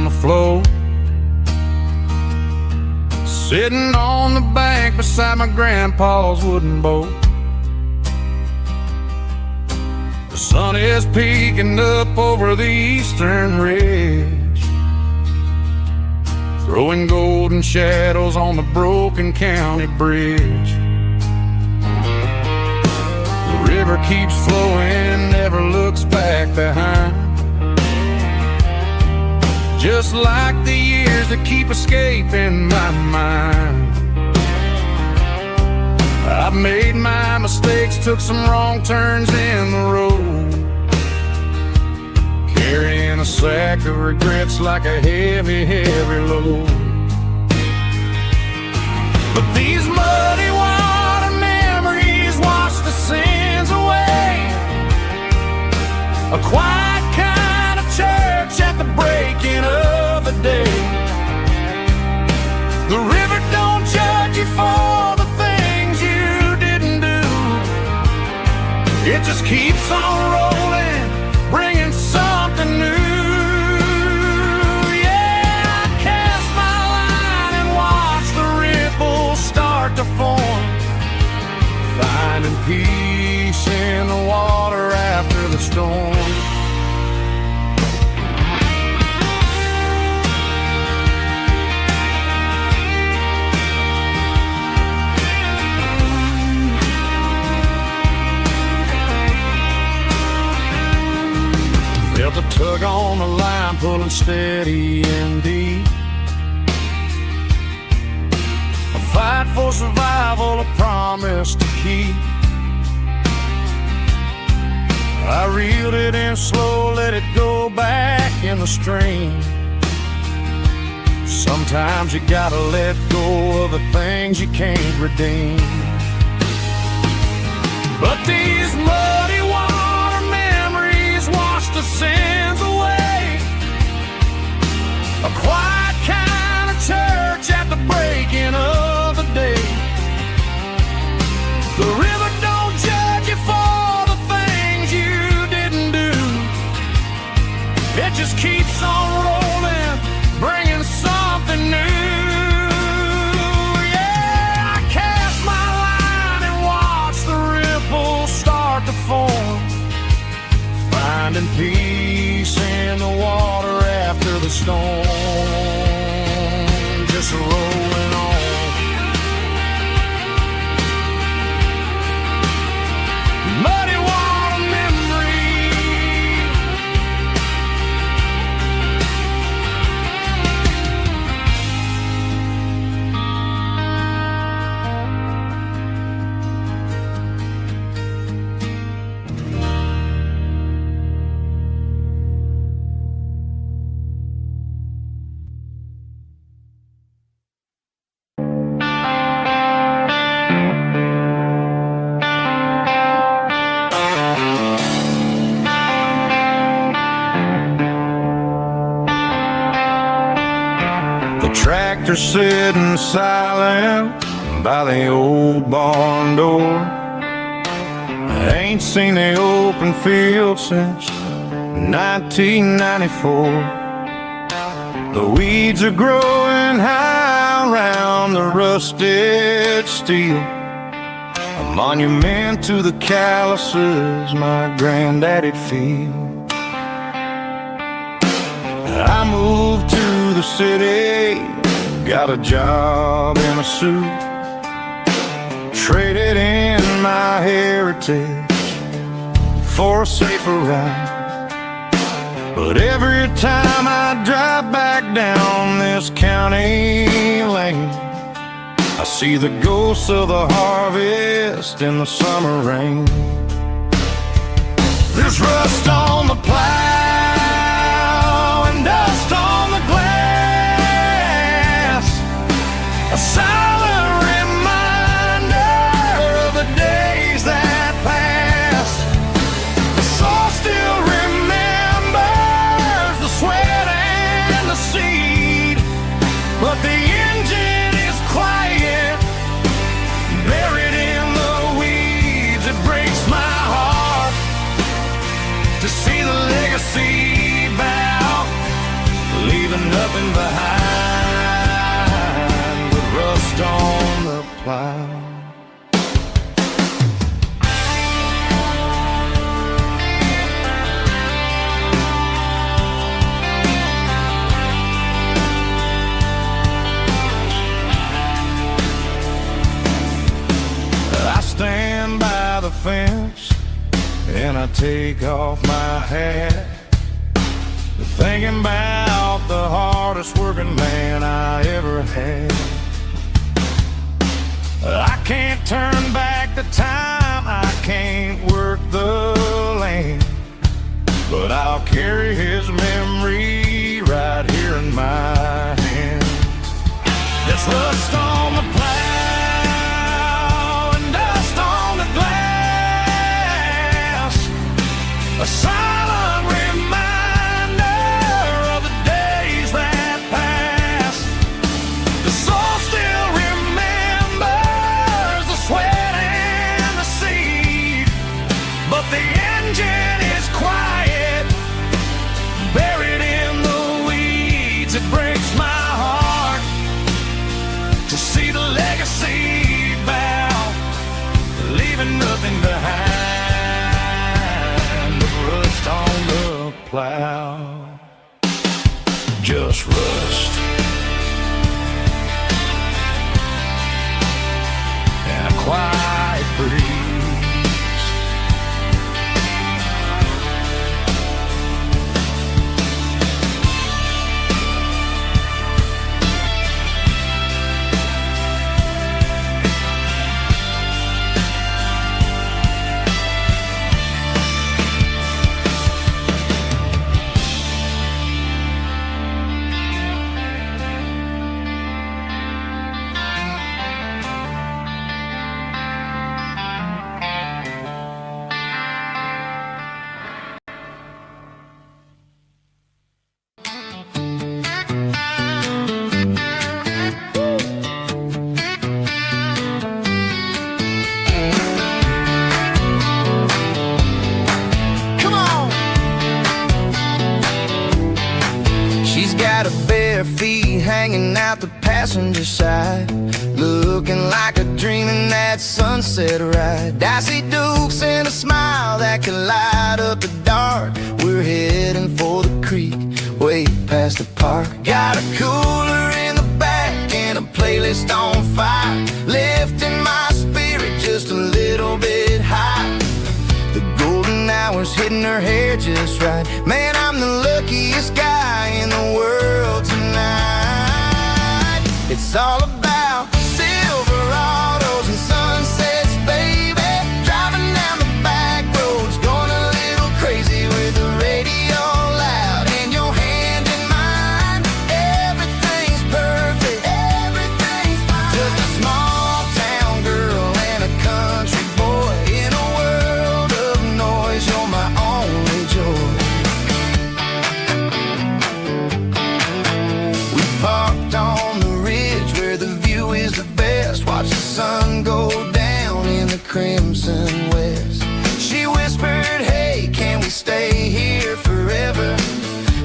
on the floor, sitting on the bank beside my grandpa's wooden boat. The sun is peeking up over the eastern ridge, throwing golden shadows on the broken county bridge. The river keeps flowing, never looks back behind, just like the years that keep escaping my mind. I've made my mistakes, took some wrong turns in the road, carrying a sack of regrets like a heavy, heavy load. But these muddy water memories wash the sins away. A quiet kind of church at the breaking of the day. The river don't judge you for the things you didn't do. It just keeps on rolling, bringing something new. Yeah, I cast my line and watch the ripples start to form, finding peace in the water after the storm. Felt a tug on the line, pulling steady and deep. A fight for survival, a promise to keep. I reeled it in slow, let it go back in the stream. Sometimes you gotta let go of the things you can't redeem. But these muddy water memories wash the sins away. A quiet kind of church at the breaking of the day. The river don't judge you for the things you didn't do. It just keeps on rolling, bringing something new. Yeah, I cast my line and watch the ripples start to form, finding peace in the water after the storm. Just rolling on. Muddy water memory. Tractor sitting silent by the old barn door. I ain't seen the open field since 1994. The weeds are growing high around the rusted steel, a monument to the calluses my granddaddy'd feel. I moved to the city, got a job in a suit, traded in my heritage for a safer ride. But every time I drive back down this county lane, I see the ghosts of the harvest in the summer rain. There's rust on the plow and dust on the glass, a silent reminder of the days that passed. The soul still remembers the sweat and the seed, but the engine is quiet, buried in the weeds. It breaks my heart to see the legacy take off my hat, thinking about the hardest working man I ever had. I can't turn back the time, I can't work the land, but I'll carry his memory right here in my hands. There's rust on the plow and dust on the glass, a silent reminder of the days that passed. The soul still remembers the sweat and the seed, but the engine is quiet, buried in the weeds. It breaks my heart to see the legacy bow, leaving nothing behind but rust on the plow. Just rust and a quiet breeze. Feet hanging out the passenger side, looking like a dream in that sunset ride. Dicey dukes and a smile that can light up the dark. We're heading for the creek, way past the park. Got a cooler in the back and a playlist on fire, lifting my spirit just a little bit high. The golden hours hitting her hair just right. Man, I'm the luckiest guy in the world tonight. It's all about Silverados and sunsets, baby. Driving down the back roads, going a little crazy with the radio loud and your hand in mine. Everything's perfect, everything's fine. Just a small town girl and a country boy in a world of noise. You're my only joy. We parked on the ridge where the view is the best. Watch the sun go down in the crimson west. She whispered, hey, can we stay here forever?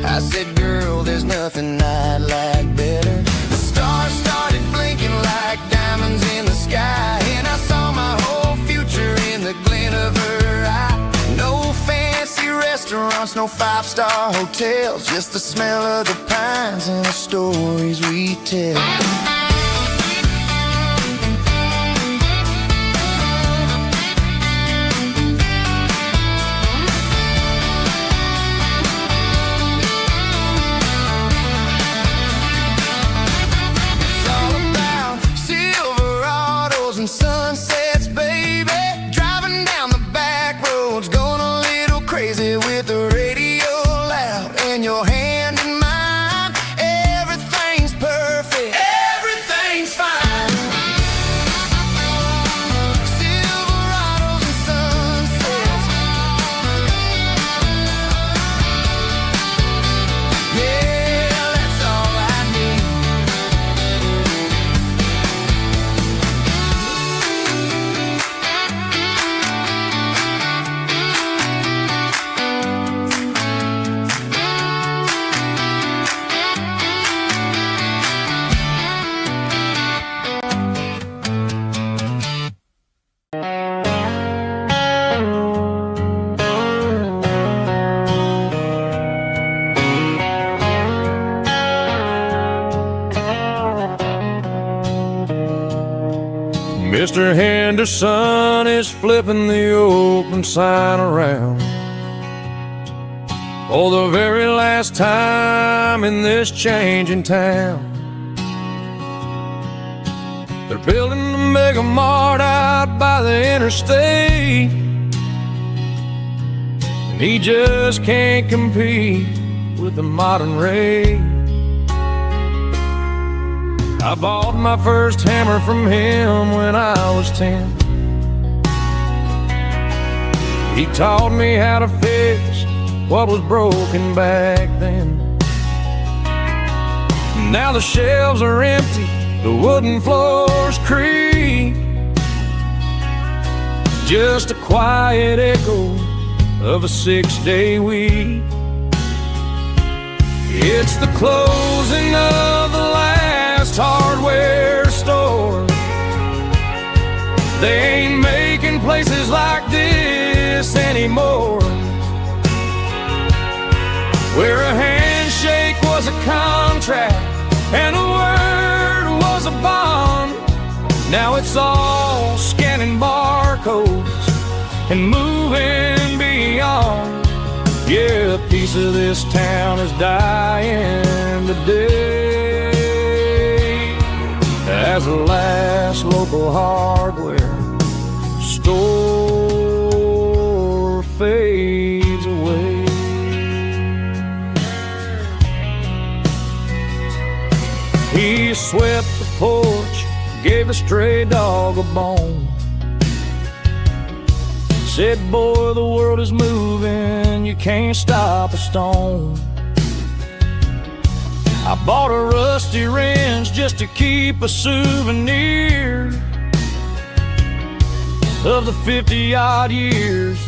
I said, girl, there's nothing I'd like better. The stars started blinking like diamonds in the sky, and I saw my whole future in the glint of her eye. No fancy restaurants, no five-star hotels, just the smell of the pines and the stories we tell. It's all about Silverados and sunsets, baby. Driving down the back roads, going a little crazy with the radio loud and your hand in mine. Everything's perfect, everything's fine. Silverados and sunsets, yeah, that's all I need. Mr. Henderson is flipping the open sign around. for the very last time in this changing town. They're building a mega mart out by the interstate, and he just can't compete with the modern rate. I bought my first hammer from him when I was 10. He taught me how to fix what was broken back then. Now the shelves are empty, the wooden floors creak, just a quiet echo of a 6-day week. It's the closing of the last hardware store. They ain't making places like this anymore, where a handshake was a contract and a word was a bond. Now it's all scanning barcodes and moving beyond. Yeah, a piece of this town is dying today as the last local hardware store fades away. He swept the porch, gave a stray dog a bone, said, boy, the world is moving, you can't stop a stone. I bought a rusty wrench just to keep a souvenir of the 50-odd years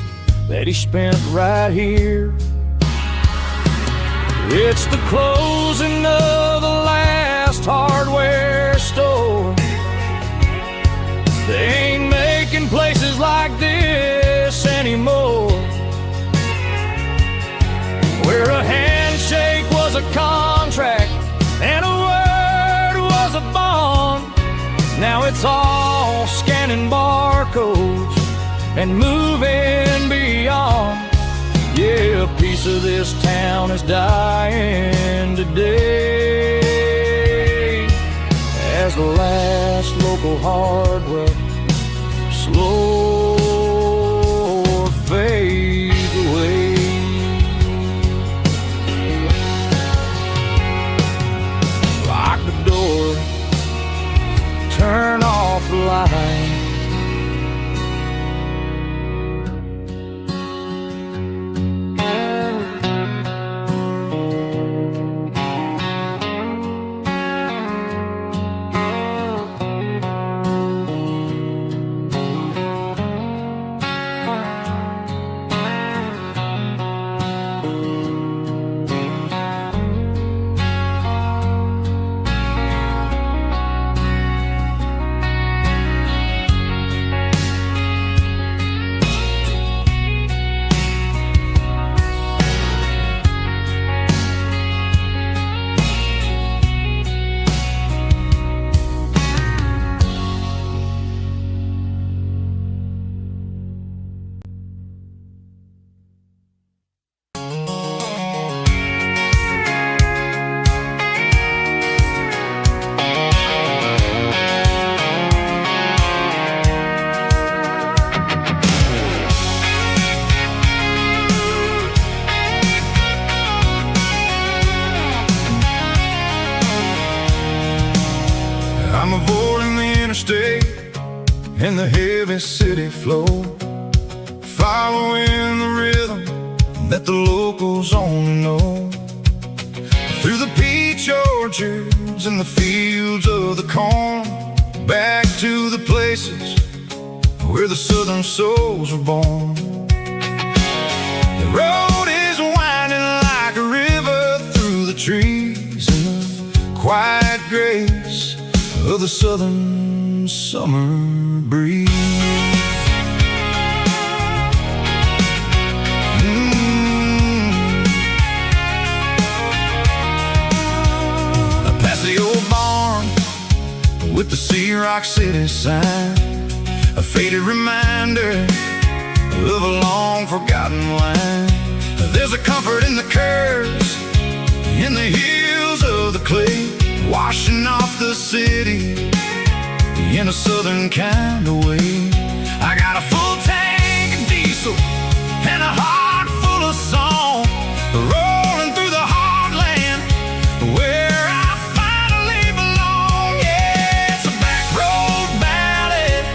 that he spent right here. It's the closing of the last hardware store. They ain't making places like this anymore, where a handshake was a contract and a word was a bond. Now it's all scanning barcodes and moving beyond. Yeah, a piece of this town is dying today as the last local hardware slow fades away. Lock the door, turn off the light. I'm avoiding the interstate and the heavy city flow, following the rhythm that the locals only know. Through the peach orchards and the fields of the corn, back to the places where the southern souls were born. The road is winding like a river through the trees in the quiet grace of the southern summer breeze. Past the old barn with the Sea Rock City sign, a faded reminder of a long forgotten line. There's There's a comfort in the curves, in the hills of the clay, washing off the city in a southern kind of way. I got a full tank of diesel and a heart full of song, rolling through the heartland where I finally belong. Yeah, it's a back road ballad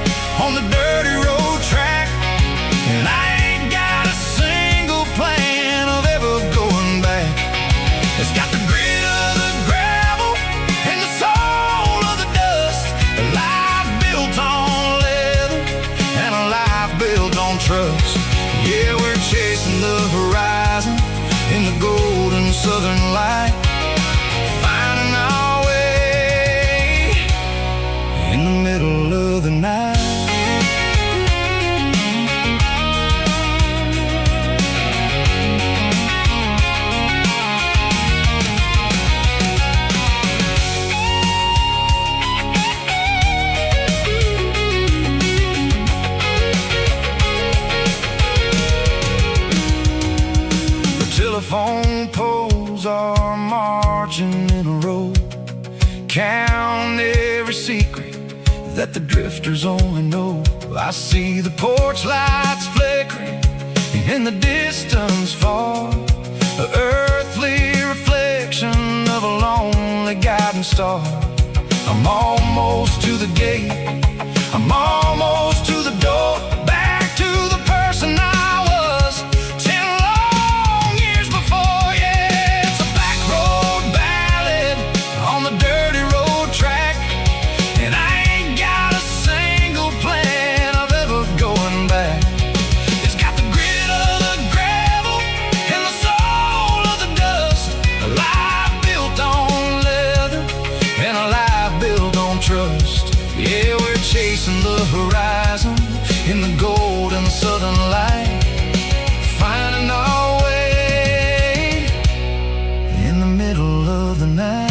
on the dirty road track, and I ain't got a single plan of ever going back. It's got the grit of the gravel and the soul of the dust, a life built on leather and a life built on trust. Yeah, we're chasing the horizon in the golden southern light, finding our way in the middle of the night. Telephone poles are marching in a row, count every secret that the drifters only know. I see the porch lights flickering in the distance far, an earthly reflection of a lonely guiding star. I'm almost to the gate, I'm almost to the door, back to the person I was 10 long years before. Yeah, it's a back road ballad on the dirty road track, and I ain't got a single plan of ever going back. It's got the grit of the gravel and the soul of the dust, a life built on leather and a life built on trust. Yeah, we're chasing the horizon in the golden southern light, finding our way in the middle of the night.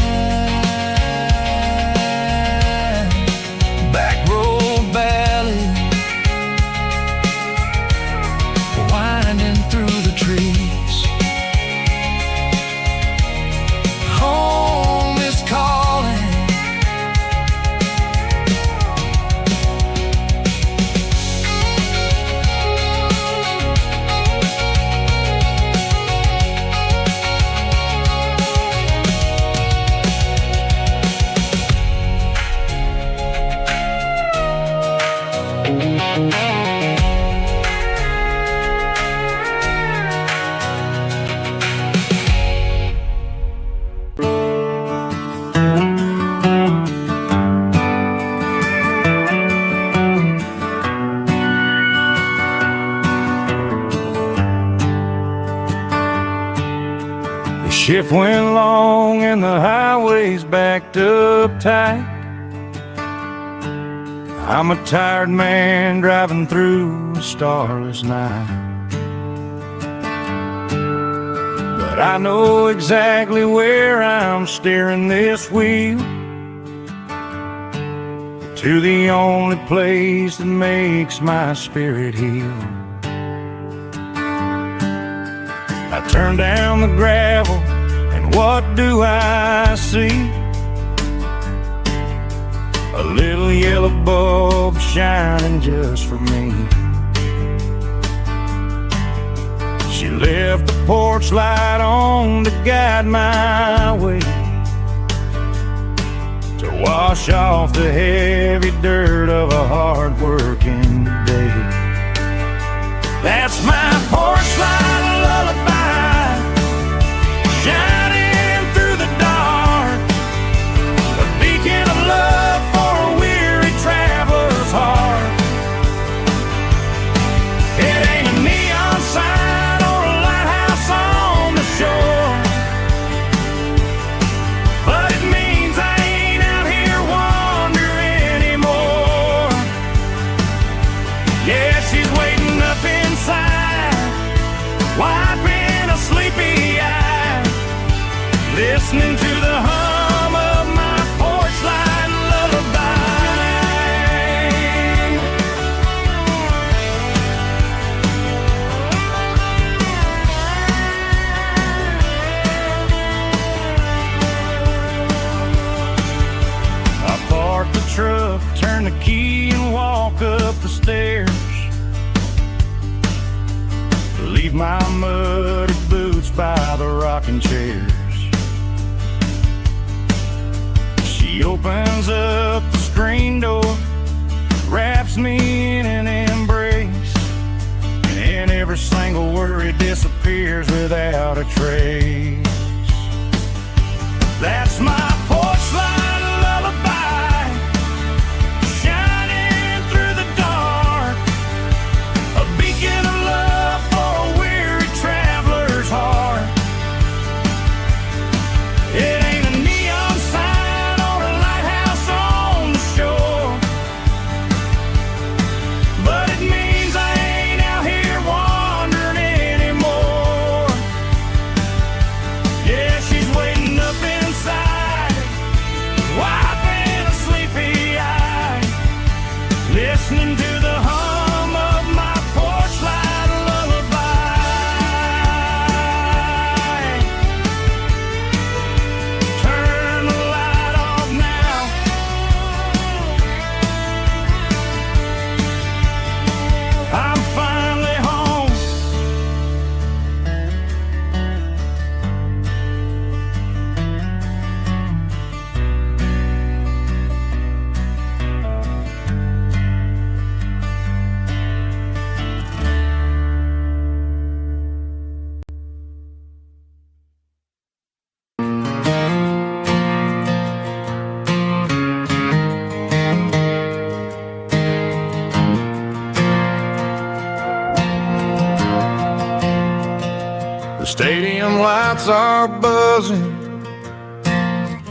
Back road ballad, winding through the trees. Home is calling. The shift went long and the highway's backed up tight. I'm a tired man driving through a starless night, but I know exactly where I'm steering this wheel, to the only place that makes my spirit heal. I turn down the gravel, and what do I see? A little yellow bulb shining just for me. She left the porch light on to guide my way, to wash off the heavy dirt of a hard-working day. That's my porch light lullaby, shining through the dark, a beacon of love for a weary traveler's heart. It ain't a neon sign or a lighthouse on the shore, but it means I ain't out here wandering anymore. Yeah, she's waiting up inside, wiping a sleepy eye, listening to the hum of my porch light lullaby. my muddy boots by the rocking chairs. She opens up the screen door, wraps me in an embrace, and every single worry disappears without a trace. That's my porch light lullaby, shining through the dark, a beacon of love for a weary traveler's heart. It ain't a neon sign or a lighthouse on the shore, but it means I ain't out here wandering anymore. Yeah, she's waiting up inside, wiping a sleepy eye, listening to the hum of my porch light lullaby. Turn the light off now, I'm finally home. The stadium lights are buzzing,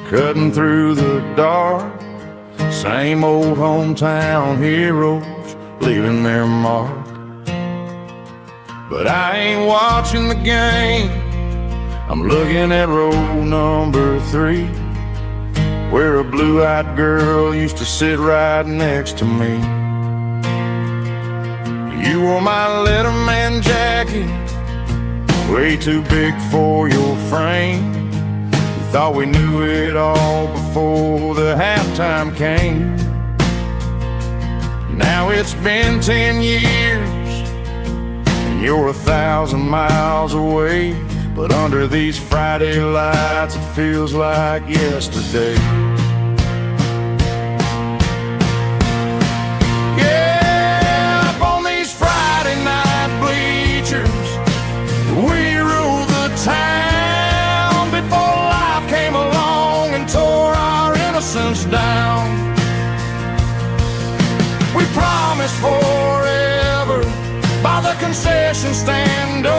cutting through the dark. Same old hometown heroes leaving their mark. But I ain't watching the game, I'm looking at row number 3, where a blue-eyed girl used to sit right next to me. You wore my Letterman jacket, way too big for your frame. We thought we knew it all before the halftime came. Now it's been 10 years and you're 1,000 miles away, but under these Friday lights it feels like yesterday. Yeah, up on these Friday night bleachers, we ruled the town before life came along and tore our innocence down. We promised forever by the concession stand door.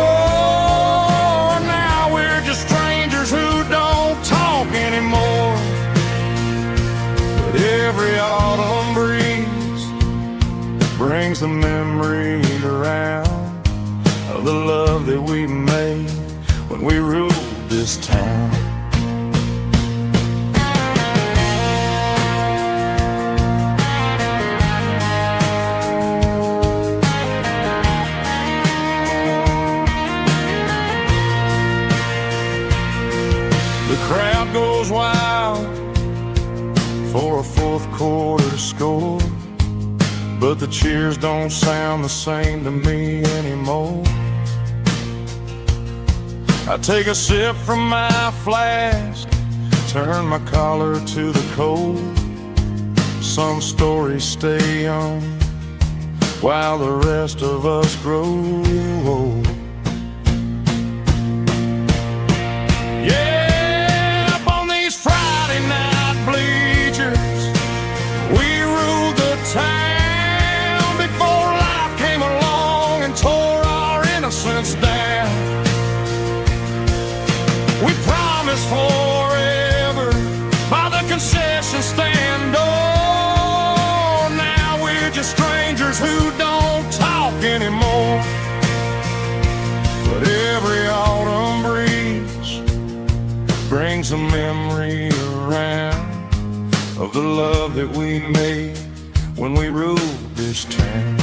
Now we're just strangers who don't talk anymore. But every autumn breeze brings the memory around of the love that we made when we ruled this town. The crowd goes wild for a fourth quarter score, but the cheers don't sound the same to me anymore. I take a sip from my flask, turn my collar to the cold. Some stories stay young while the rest of us grow old. Yeah, up on these Friday night bleachers, we ruled the town before life came along and tore our innocence down. We promised forever by the concession stand door. Now we're just strangers who don't talk anymore. But every autumn breeze brings a memory around of the love that we made when we ruled this town.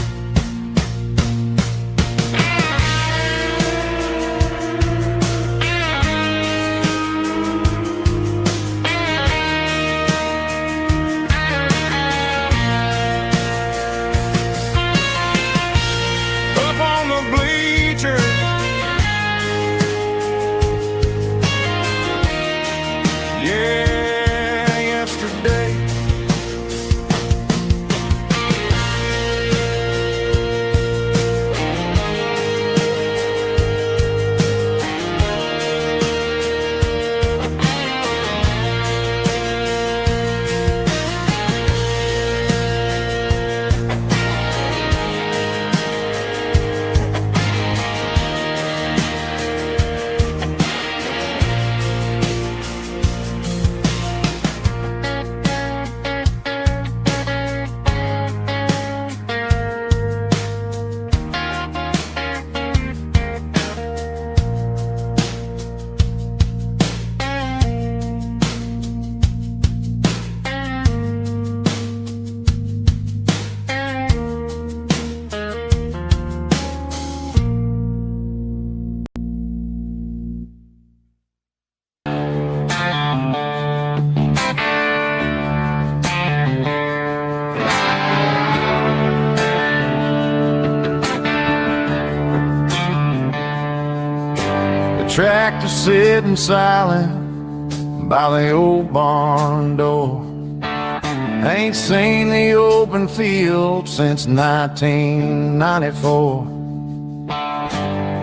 back to sitting silent by the old barn door. Ain't seen the open field since 1994.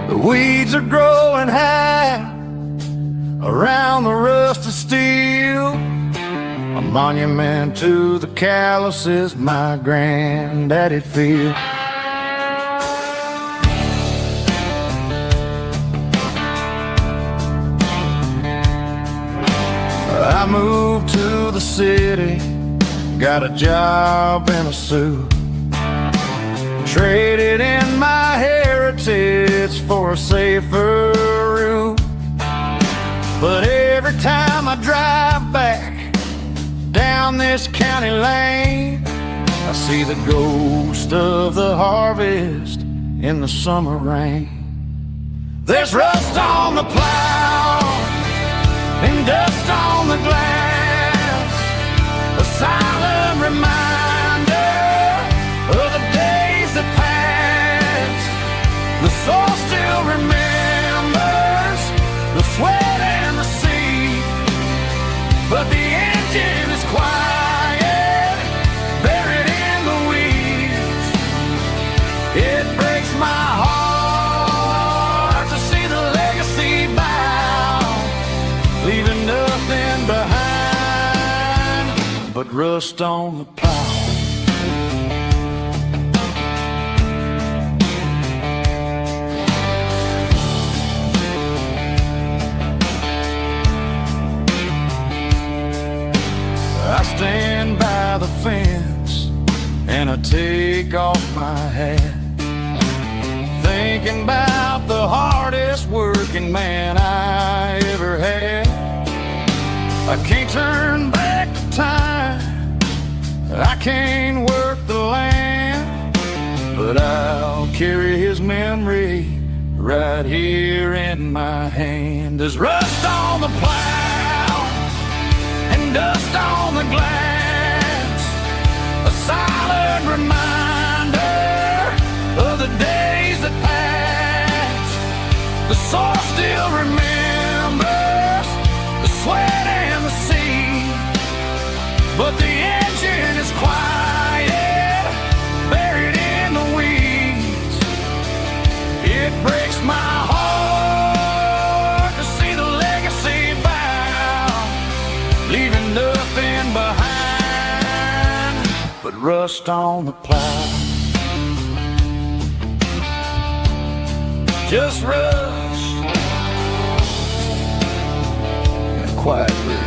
The weeds are growing high around the rusted steel, a monument to the calluses my granddaddy'd feel. I moved to the city, got a job in a suit, traded in my heritage for a safer route. But every time I drive back down this county lane, I see the ghost of the harvest in the summer rain. There's rust on the plow and dust on the glass, a silent reminder of the days that passed. The soul still remembers the sweat and the sea, but the engine is quiet, buried in the weeds. It breaks my heart to see the legacy bow, leaving nothing behind but rust on the plow. I stand by the fence and I take off my hat, thinking about the hardest working man I ever had. I can't turn back the time, I can't work the land, but I'll carry his memory right here in my hand. There's rust on the plow and dust on the glass, a silent reminder of the days that passed. The soul still remembers the sweat and the sea, but the engine is quiet, buried in the weeds. It breaks my heart to see the legacy bow, leaving nothing behind but rust on the plow. Just rust and a quiet breeze.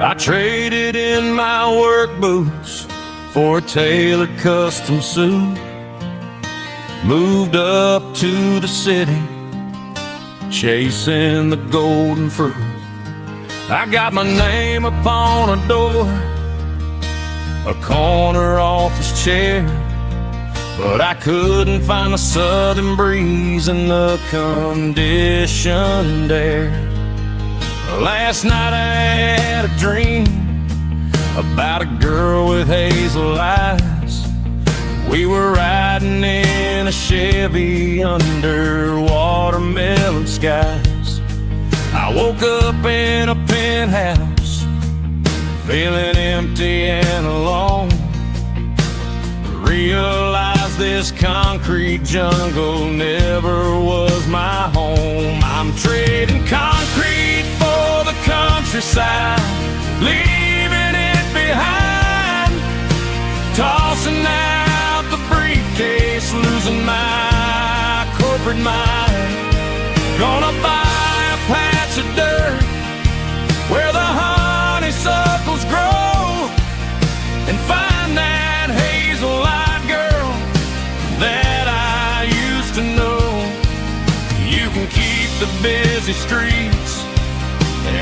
I traded in my work boots for a tailored custom suit, moved up to the city, chasing the golden fruit. I got my name upon a door, a corner office chair, but I couldn't find the southern breeze in the conditioned air. Last night I had a dream about a girl with hazel eyes. We were riding in a Chevy under watermelon skies. I woke up in a penthouse feeling empty and alone. Realize this concrete jungle never was my home. I'm trading concrete for the countryside, leaving it behind, tossing out the briefcase, losing my corporate mind. Gonna buy a patch of dirt where the honeysuckles grow, and find that hazel-eyed girl that I used to know. You can keep the busy streets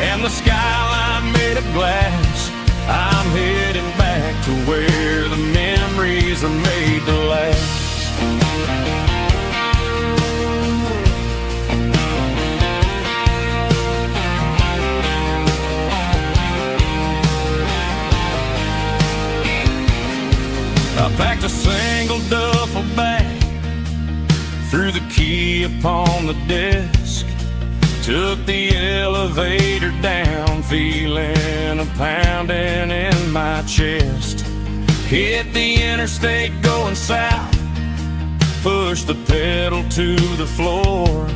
and the skyline made of glass. I'm heading back to where the memories are made to last. I packed a single duffel bag, threw the key upon the desk, took the elevator down, feeling a pounding in my chest. Hit the interstate going south, pushed the pedal to the floor.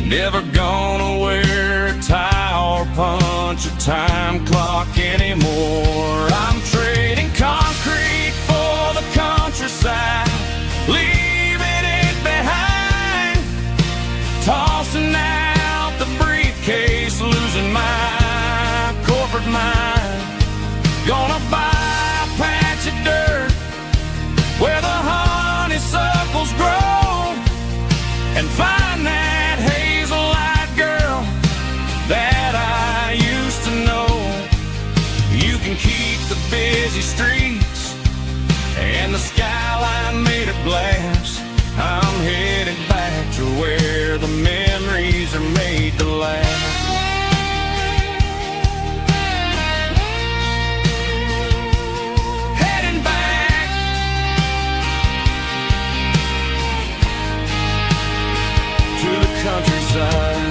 Never gonna wear a tie or punch a time clock anymore. I'm trading concrete for the countryside, leaving it behind, tossing out the briefcase, losing my corporate mind. Gonna buy a patch of dirt where the honeysuckles grow, and find that hazel-eyed girl that I used to know. You can keep the busy streets and the skyline made of glass. I'm headed back to where the memories are made to last. Heading back to the countryside.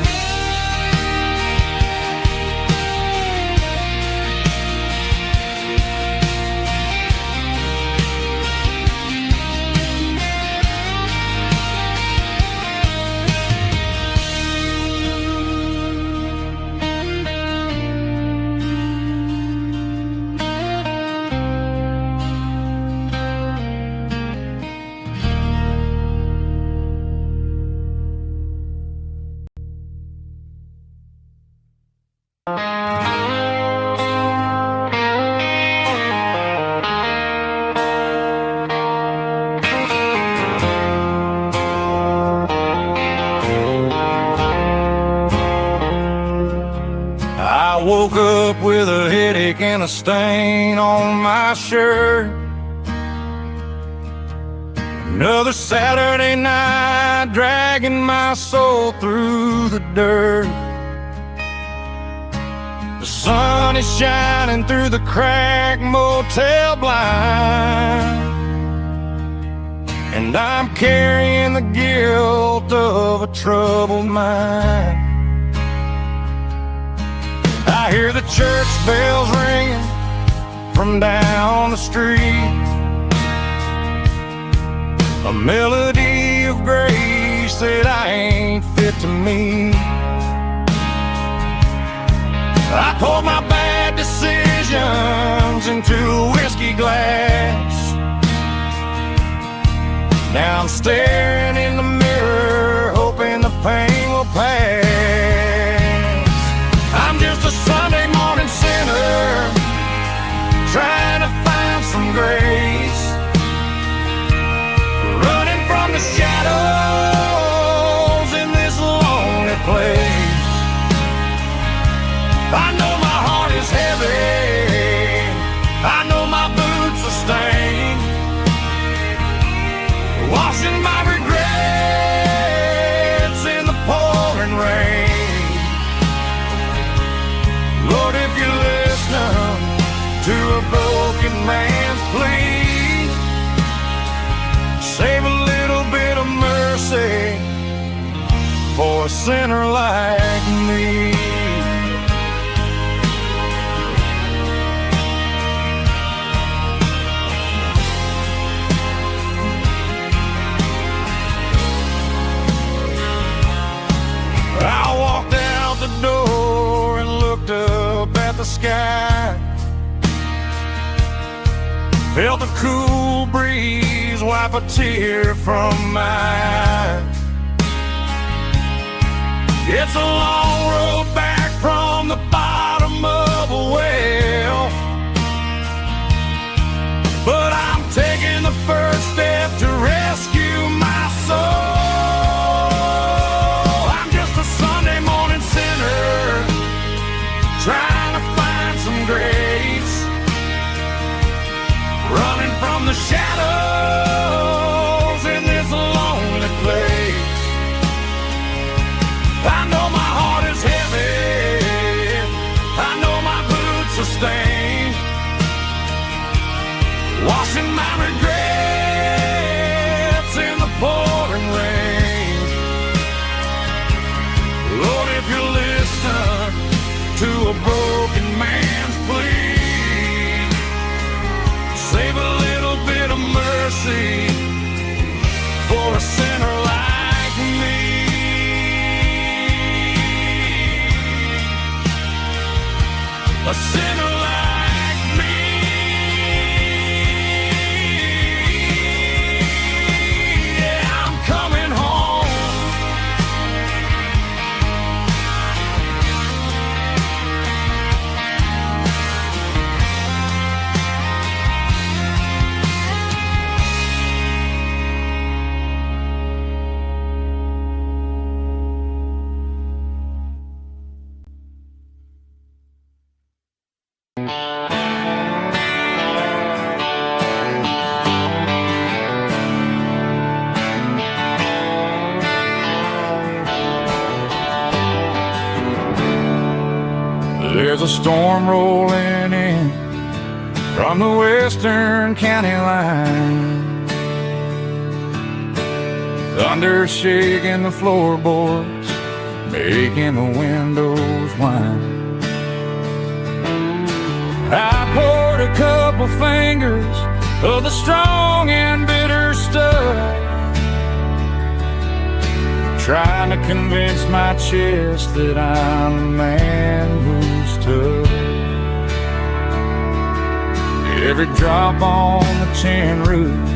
I woke up with a headache and a stain on my shirt. Another Saturday night, dragging my soul through the dirt. The sun is shining through the cracked motel blind, and I'm carrying the guilt of a troubled mind. I hear the church bells ringing from down the street, a melody of grace that I ain't fit to meet. I poured my bad decisions into a whiskey glass. Now I'm staring in the mirror, hoping the pain will pass. I'm just a Sunday morning sinner, trying to find some grace, running from the shadows in this lonely place. I know my heart is heavy, I know my boots are stained, washing my regrets in the pouring rain. Lord, if you listen to a broken man's plea, save a little bit of mercy for a sinner like me. Felt the cool breeze wipe a tear from my eye. It's a long road back from the bottom of a well, but I'm taking the first step to rescue my soul. I'm just a Sunday morning sinner trying to find some grace, running from the shadows in this lonely place. I know my heart is heavy, I know my boots are stained, washing my regrets in the pouring rain. Lord, if you listen to a broken man's plea, save a little bit of mercy for a sinner like me. A sinner like me. Yeah, I'm coming home. There's a storm rolling in from the western county line, thunder shaking the floorboards, making the windows whine. I poured a couple fingers of the strong and bitter stuff, trying to convince my chest that I'm a man who's tough. Every drop on the tin roof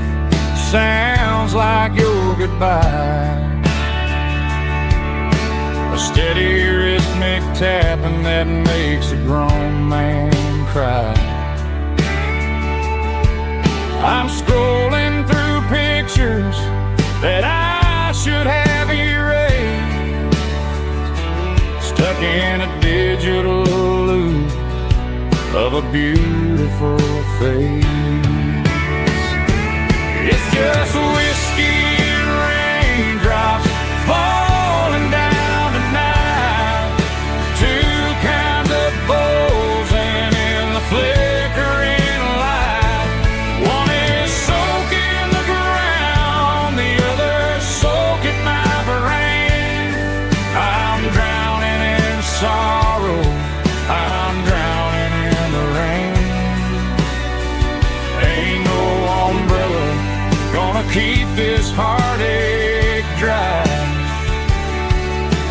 sounds like your goodbye, a steady rhythmic tapping that makes a grown man cry. I'm scrolling through pictures that I should have erased, stuck in a digital loop of a beautiful face. It's just whiskey and raindrops falling down tonight, two kinds of bowls and in the flickering light. One is soaking the ground, the other soaking my brain. I'm drowning in sorrow, I'm drowning in the rain. Ain't no umbrella gonna keep this heartache dry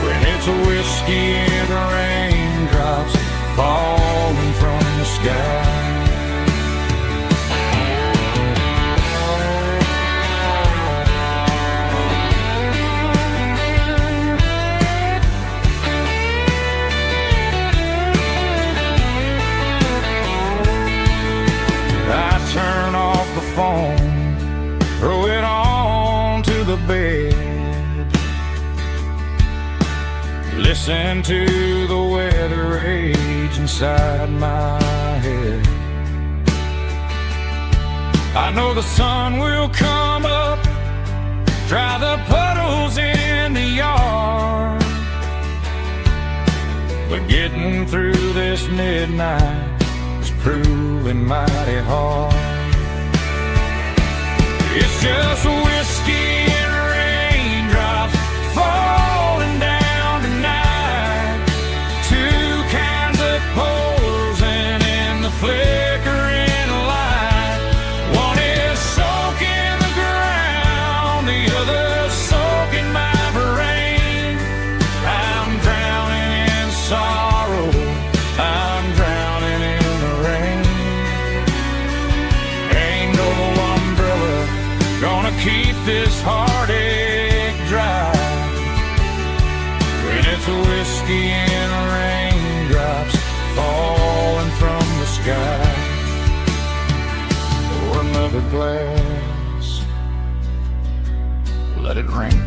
when it's a whiskey and raindrops falling from the sky. Turn off the phone, throw it on to the bed, listen to the weather rage inside my head. I know the sun will come up, dry the puddles in the yard, but getting through this midnight is proving mighty hard. It's just whiskey and raindrops falling down tonight, two kinds of poles and in the flickering light. One is soaking the ground, the other soaking my brain. I'm drowning in sorrow, I'm drowning in the rain. Ain't keep this heartache dry. When it's a whiskey and raindrops falling from the sky. Pour another glass, let it rain.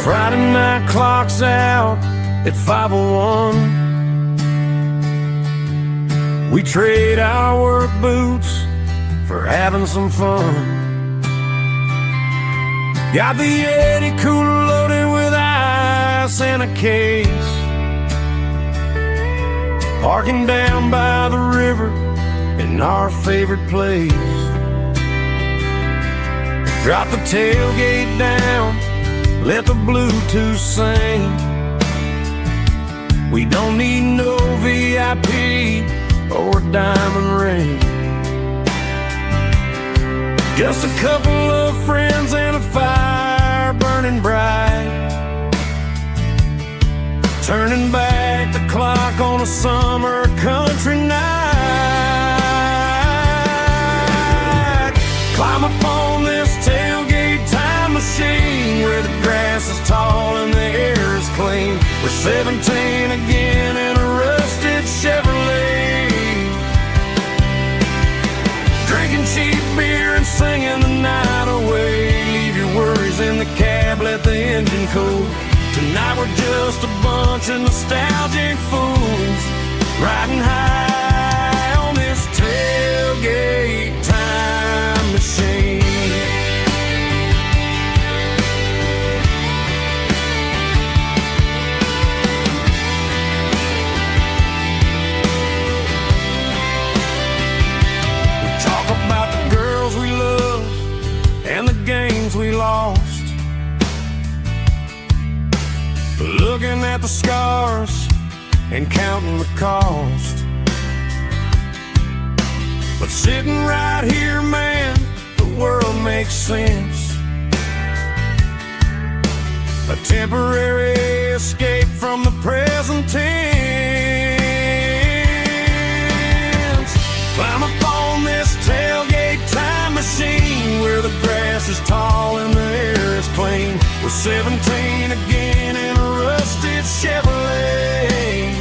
Friday night clock's out at 5:01. We trade our work boots for having some fun. Got the Yeti cooler loaded with ice and a case. Parking down by the river in our favorite place. Drop the tailgate down, let the Bluetooth sing. We don't need no VIP or diamond ring. Just a couple of friends and a fire burning bright, turning back the clock on a summer country night. Climb up on this tailgate time machine where the grass is tall and the air is clean. We're 17 again in a rusted Chevrolet, drinking cheap beer and singing the night away. Leave your worries in the cab, let the engine cool. Tonight we're just a bunch of nostalgic fools, riding high on this tailgate time machine. We lost, looking at the scars and counting the cost. But sitting right here, man, the world makes sense. A temporary escape from the present tense. Climb up on this tailgate time machine where the grass is tall and the air is clean. We're 17 again in a rusted Chevrolet,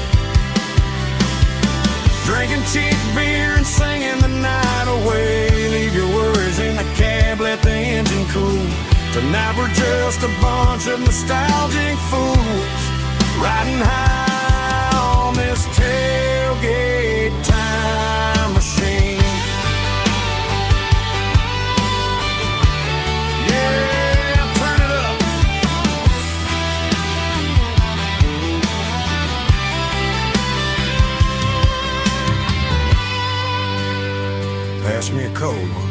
drinking cheap beer and singing the night away. Leave your worries in the cab, let the engine cool. Tonight we're just a bunch of nostalgic fools, riding high on this tailgate time machine. Pass me a cold one.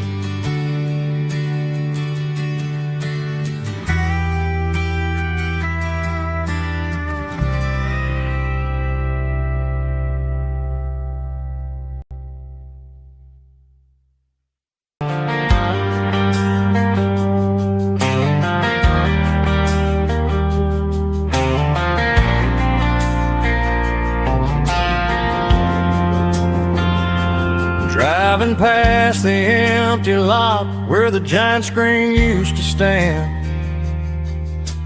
Driving past the empty lot where the giant screen used to stand.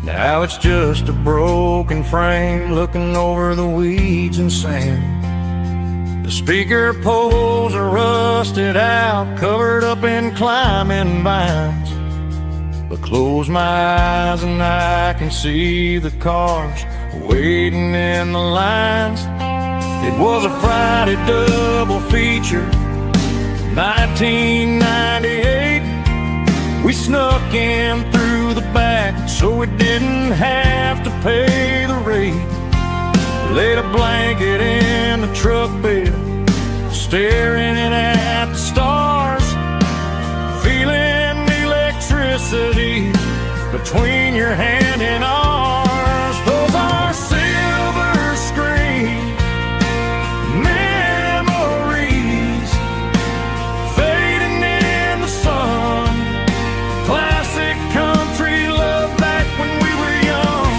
Now it's just a broken frame looking over the weeds and sand. The speaker poles are rusted out, covered up in climbing vines. But close my eyes and I can see the cars waiting in the lines. It was a Friday double feature, 1998. We snuck in through the back so we didn't have to pay the rate. Laid a blanket in the truck bed, staring at the stars, feeling the electricity between your hand and ours. Those are silver screen memories, fading in the sun. Classic country love back when we were young.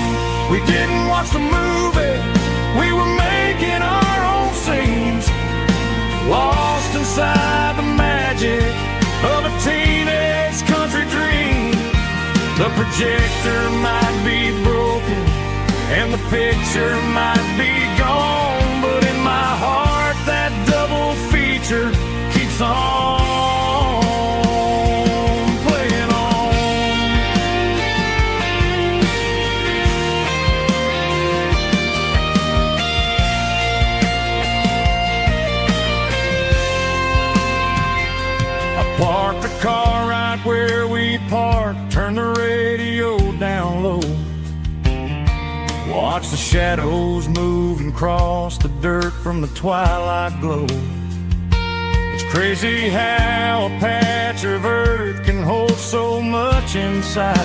We didn't watch the movie, we were making our own scenes, lost inside the magic of a teenage country dream. The projector might be broken and the picture might be gone, but in my heart that double feature keeps on playing on. I parked the car right where we parked, turned the radio down low, watch the shadows move and cross the dirt from the twilight glow. It's crazy how a patch of earth can hold so much inside.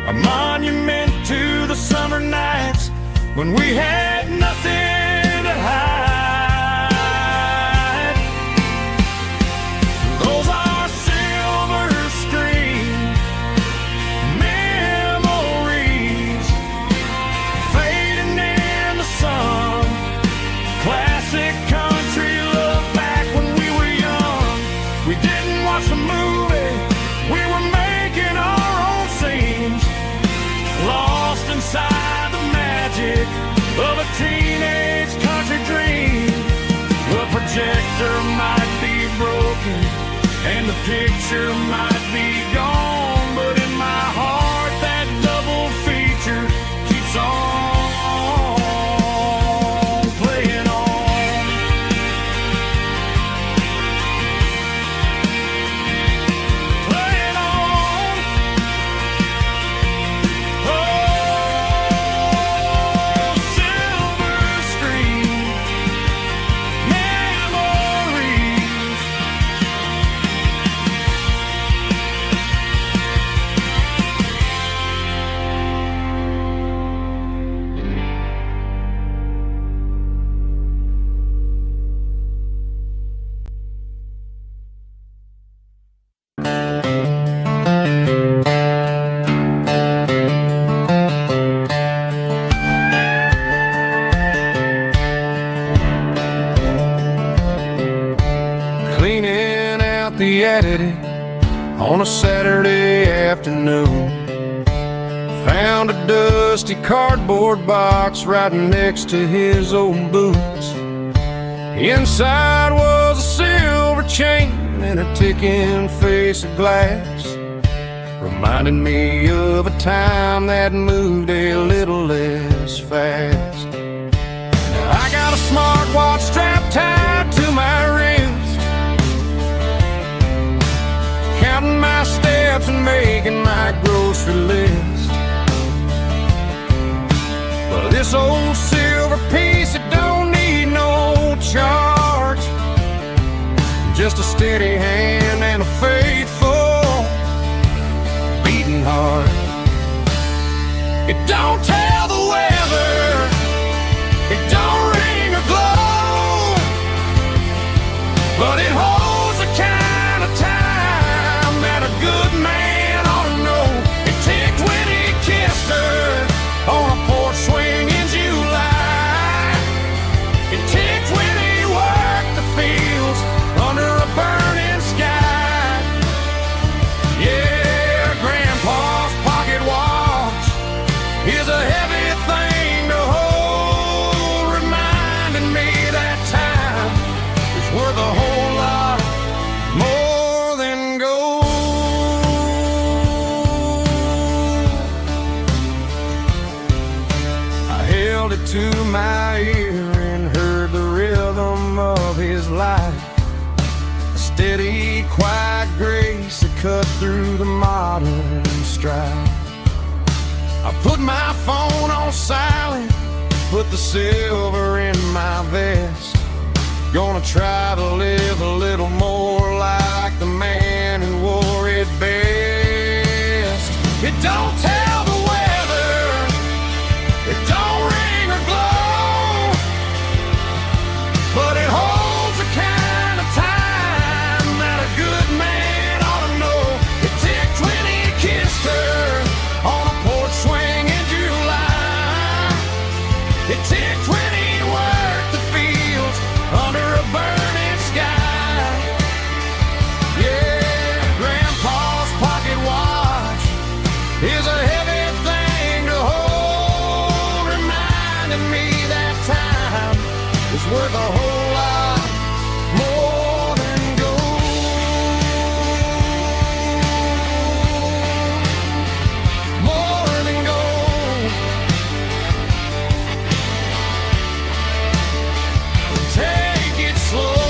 A monument to the summer nights when we had nothing to hide. Those are silver screen memories, fading in the sun. Classic country love back when we were young. We didn't watch the movie, we were making our own scenes, lost inside the magic of a teenage country dream. The projector might be broken and the picture might be gone, but in my heart that double feature keeps on playing on. Playing on. Oh, silver screen memories. Cleaning out the attic on a Saturday afternoon, found a dusty cardboard box right next to his old boots. Inside was a silver chain and a ticking face of glass, reminding me of a time that moved a little less fast. Now I got a smartwatch strapped tied to my wrist, counting my steps and making my grocery list. But this old silver piece, it don't need no charge, just a steady hand and a faithful beating heart. It don't tell the weather, it don't ring or glow, but it holds the kind of time that a good man ought to know. It ticked when he kissed her on a porch swing in July. It ticked when he worked the fields under a burning sky. Yeah, Grandpa's pocket watch is a heavy whispered to my ear and heard the rhythm of his life. A steady, quiet grace that cut through the modern strife. I put my phone on silent, put the silver in my vest. Gonna try to live a little more like the man who wore it best. It don't tell the weather, it don't ring or glow, but it holds the kind of time that a good man ought to know. It ticked when he kissed her on a porch swing in July. It ticked when he worked the fields under a burning sky. Yeah, Grandpa's pocket watch is a heavy thing to hold, reminding me that time is worth a whole lot more than gold. More than gold. Take it slow.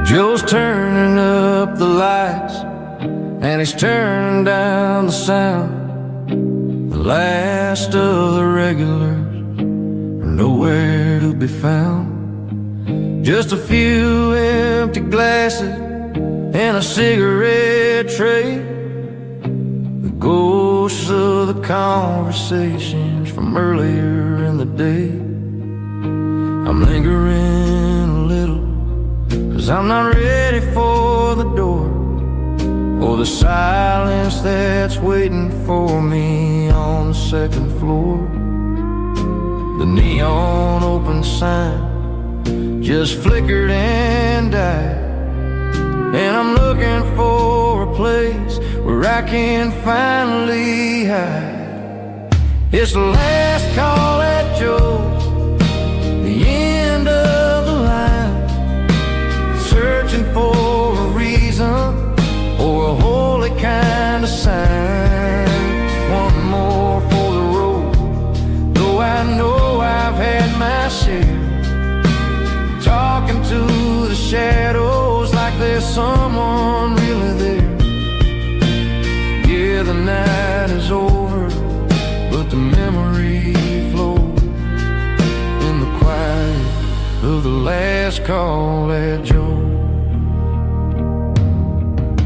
Joe's turning up the lights and he's turning down the sound. The last of the regulars are nowhere to be found. Just a few empty glasses and a cigarette tray, the ghosts of the conversations from earlier in the day. I'm lingering a little, 'cause I'm not ready for the door, or the silence that's waiting for me on the second floor. The neon open sign just flickered and died, and I'm looking for a place where I can finally hide. It's the last call at Joe's, the end of the line, searching for a reason or a holy kind of sign. One more for the road, though I know I've had my share, talking to the shadows like there's someone really there. Yeah, the night is over, but the memory flows in the quiet of the last call at Joe.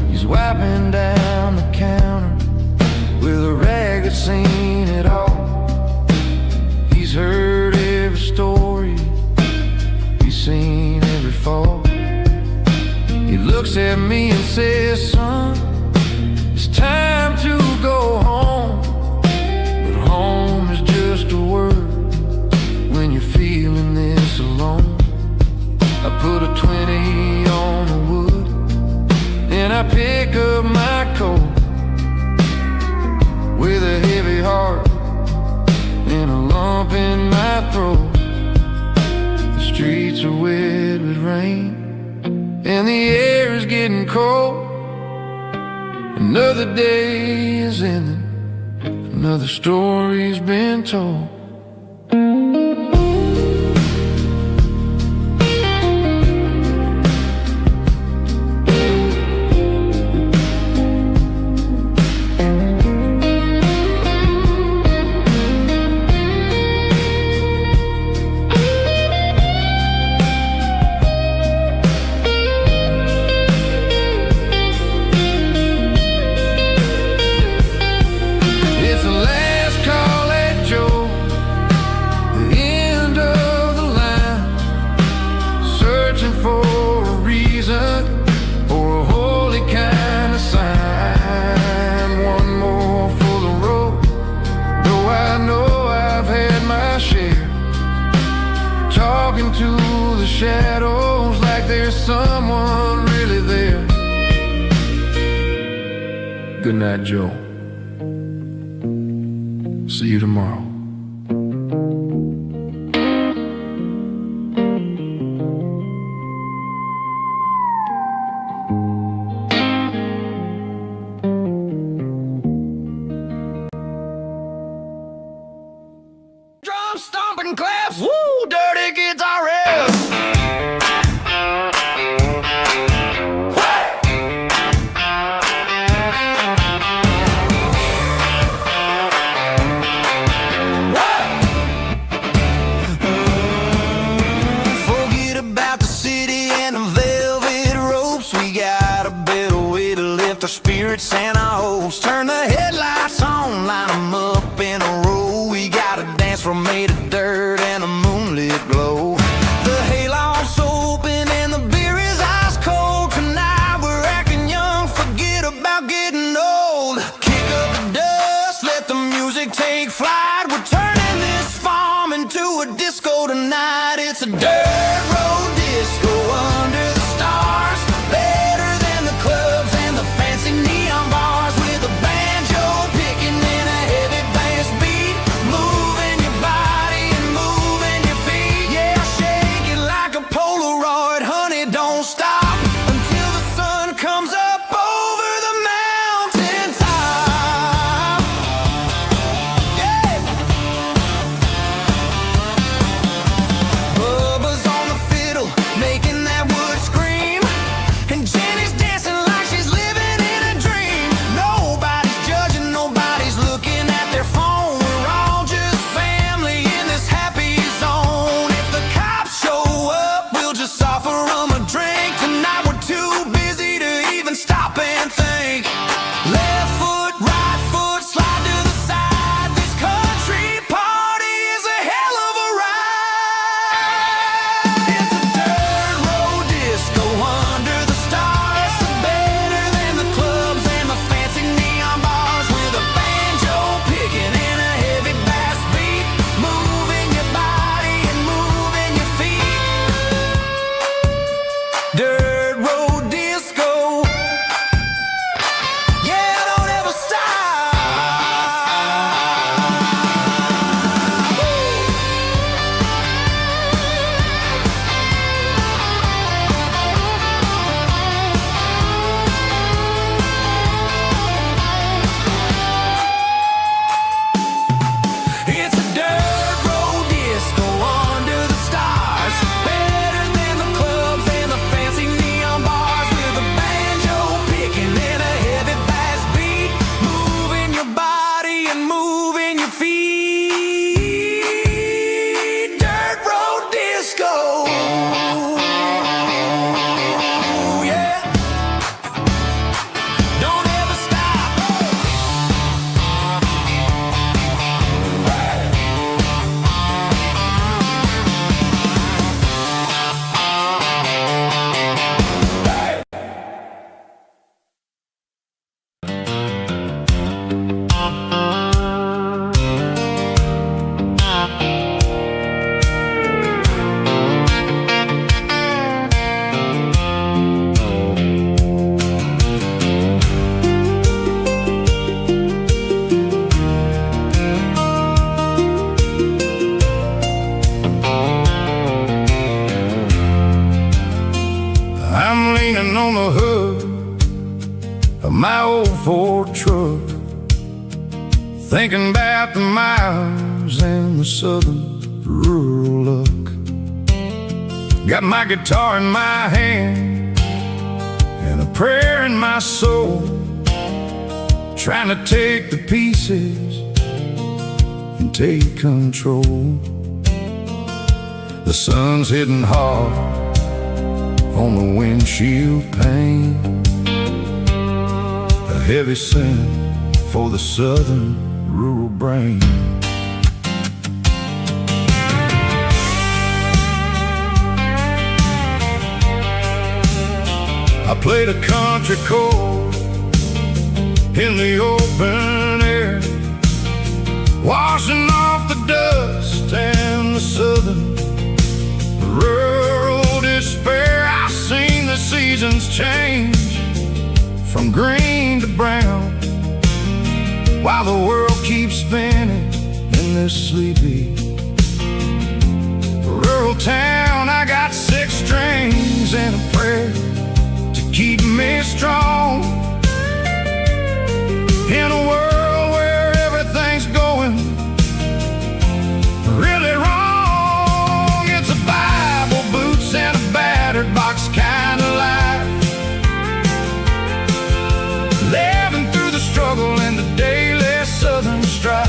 He's wiping down the counter with a rag that's seen it all. He's heard every story, he's seen every fall. He looks at me and says, son, it's time to go home. But home is just a word when you're feeling this alone. I put a 20 on the wood and I pick up my coat with a heavy heart and a lump in my throat. The streets are wet with rain and the air is getting cold. Another day is ending, another story's been told. Good night, Joe. See you tomorrow. Drum stomping claps, woo, dirty guitar riffs. Forget about the city and the velvet ropes. We got a better way to lift our spirits and our hopes. Turn the headlights on, line them up in a row. We got a dance floor made of dirt and a moonlit glow. The hayloft's open and the beer is ice cold. Tonight we're acting young, forget about getting old. Kick up the dust, let the music take flight. We're turning this farm into a disco tonight. It's a dirt road disco under the stars. Better than the clubs and the fancy neon bars. With a banjo picking and a heavy bass beat. Moving your body and moving your feet. Yeah, shake it like a Polaroid, honey, don't stop until the sun comes up over the mountain top. Yeah. Bubba's on the fiddle, making that wood scream. And Jenny's dancing like she's living in a dream. Nobody's judging, nobody's looking at their phone. We're all just family in this happy zone. If the cops show up, we'll just offer them a drink. Tonight we're too busy to even stop and think. Left foot, right foot, slide to the side. This country party is a hell of a ride. It's a dirt road disco under the stars. Better than the clubs and the fancy neon bars. With a banjo picking and a heavy bass beat. Moving your body and moving your feet. Dirt road disco. Yeah, don't ever stop. It's a dirt road disco under the stars. Better than the clubs and the fancy neon bars. With a banjo picking and a heavy bass beat. Moving your body and moving your feet. Dirt road disco. Yeah. Don't ever stop. I'm leaning on the hood of my old Ford truck, thinking about the miles and the southern rural look. Got my guitar in my hand and a prayer in my soul, trying to take the pieces and take control. The sun's hitting hard on the windshield pane, a heavy scent for the southern rural brain. I played a country chord in the open air, washing off the dust and the southern rural despair. I've seen the seasons change from green to brown, while the world keeps spinning in this sleepy rural town. I got 6 strings and a prayer to keep me strong. In a world where everything's going really wrong, it's a Bible, boots, and a battered box kind of life. Living through the struggle and the daily southern strife.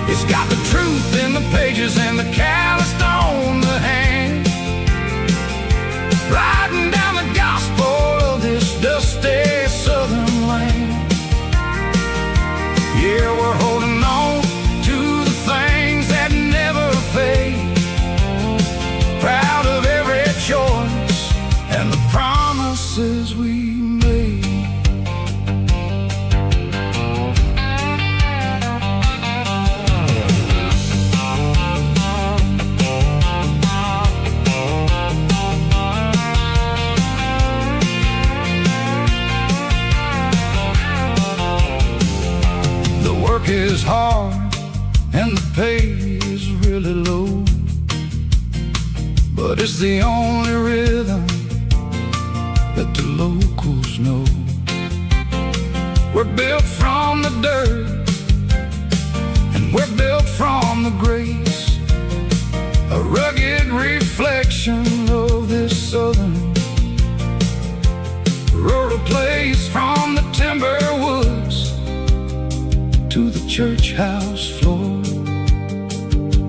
It's got the truth in the pages and the calloused on the hand, writing down the gospel of this dusty southern land. Yeah, we're holding on to the things that never fade, proud of every choice and the promises we made. Work is hard and the pay is really low, but it's the only rhythm that the locals know. We're built from the dirt and we're built from the grace, a rugged reflection of this southern rural place. From the timber woods to the church house floor,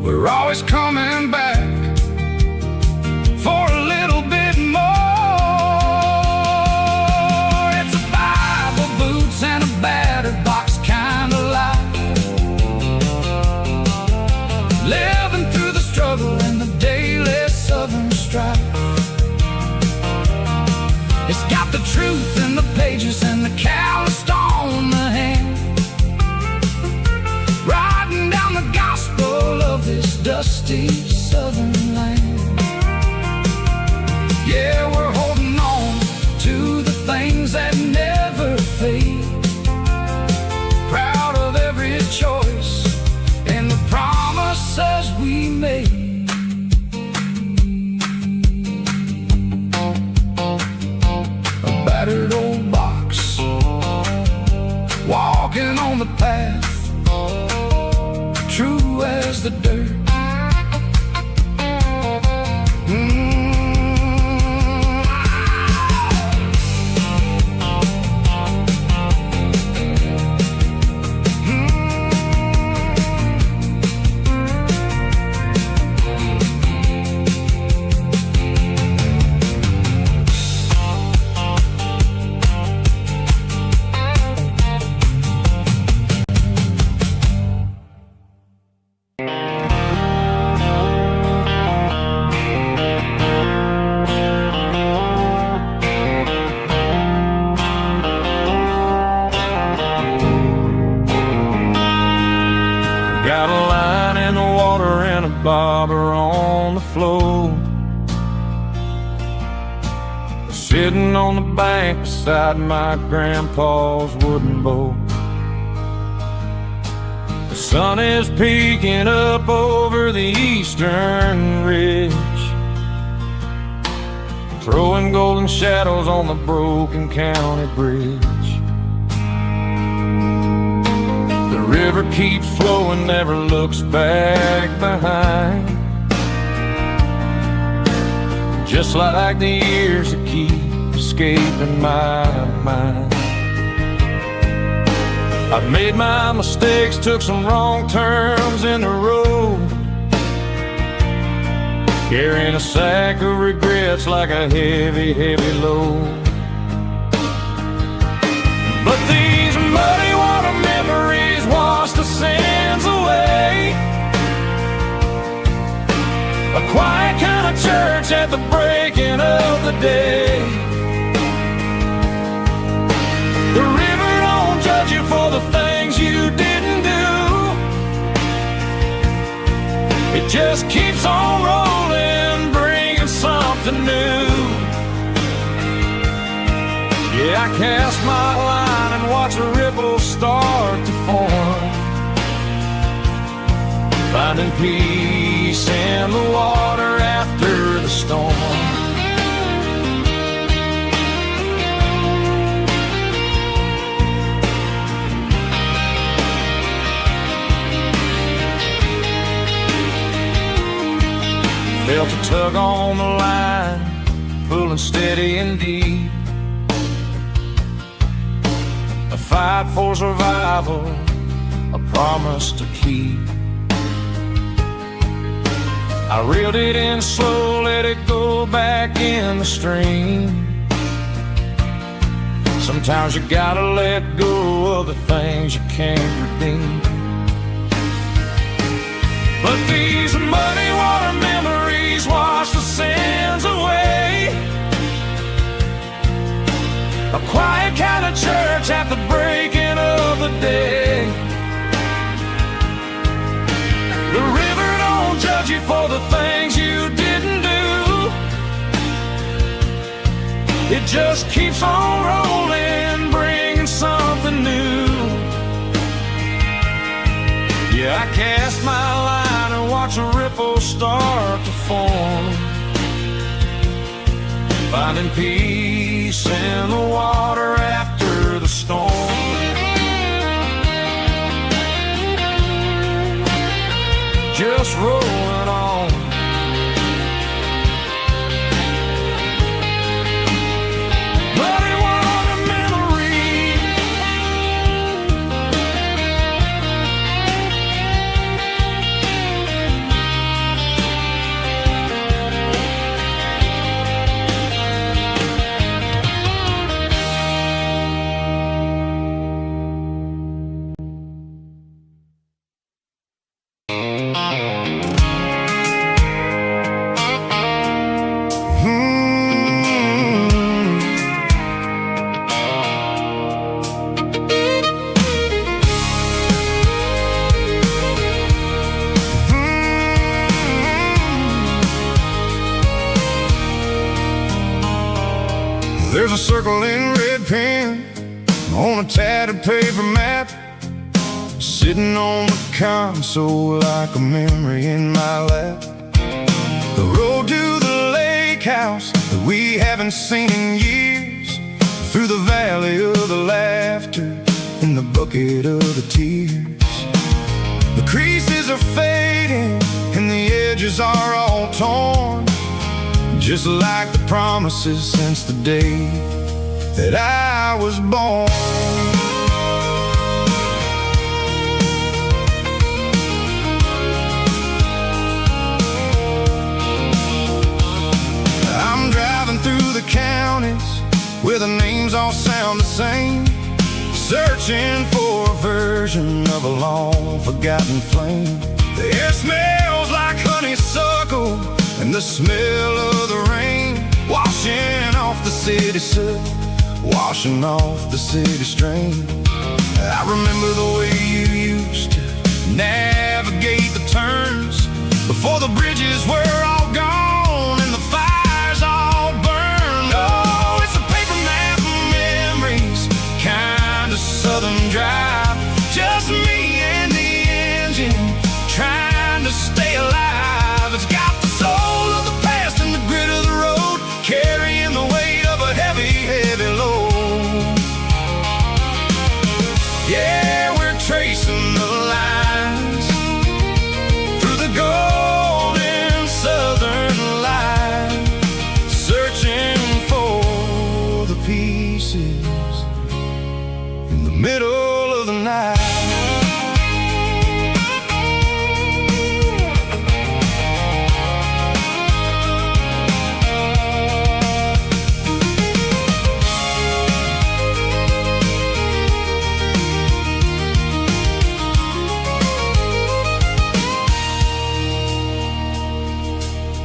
we're always coming back for a little bit more. It's a Bible, boots, and a battered box kind of life. Living through the struggle and the daily southern strife. It's got the truth in the pages and the calloused on the hand, writing down the gospel of this dusty southern land. Yeah, we're holding on to the things that never fade, proud of every choice and the promises we made. A battered old box, walking on the path, true as the dirt. Got a line in the water and a bobber on the floor, sitting on the bank beside my grandpa's wooden boat. The sun is peeking up over the eastern ridge, throwing golden shadows on the broken county bridge. The river keeps flowing, never looks back behind, just like the years that keep escaping my mind. I've made my mistakes, took some wrong turns in the road, carrying a sack of regrets like a heavy, heavy load. But these muddy water memories wash the sins away, a quiet kind of church at the breaking of the day. The river don't judge you for the things you didn't do, it just keeps on rolling, bringing something new. Yeah, I cast my line and watch the river finding peace in the water after the storm. Felt a tug on the line, pulling steady and deep. A fight for survival, a promise to keep. I reeled it in slow, let it go back in the stream. Sometimes you gotta let go of the things you can't redeem. But these muddy water memories wash the sins away. A quiet kind of church at the breaking of the day. The river don't judge you for the things you didn't do. It just keeps on rolling, bringing something new. Yeah, I cast my line and watch a ripple start to form, finding peace in the water after the storm. Just rolling on. Muddy water memory. There's a circle in red pen on a tattered paper map, sitting on the console like a memory in my lap. The road to the lake house that we haven't seen in years, through the valley of the laughter in the bucket of the tears. The creases are fading and the edges are all torn, just like the promises since the day that I was born. I'm driving through the counties where the names all sound the same, searching for a version of a long forgotten flame. The air smells like honeysuckle and the smell of the rain, washing off the city soot, washing off the city strain. I remember the way you used to navigate the turns before the bridges were all gone and the fires all burned. Oh, it's a paper map of memories, kind of southern drive, just me and the engine trying to stay alive. It's got the soul of the past and the grit of the road, carrying the weight of a heavy, heavy load. Yeah, we're tracing the lines through the golden southern light, searching for the pieces in the middle of the night.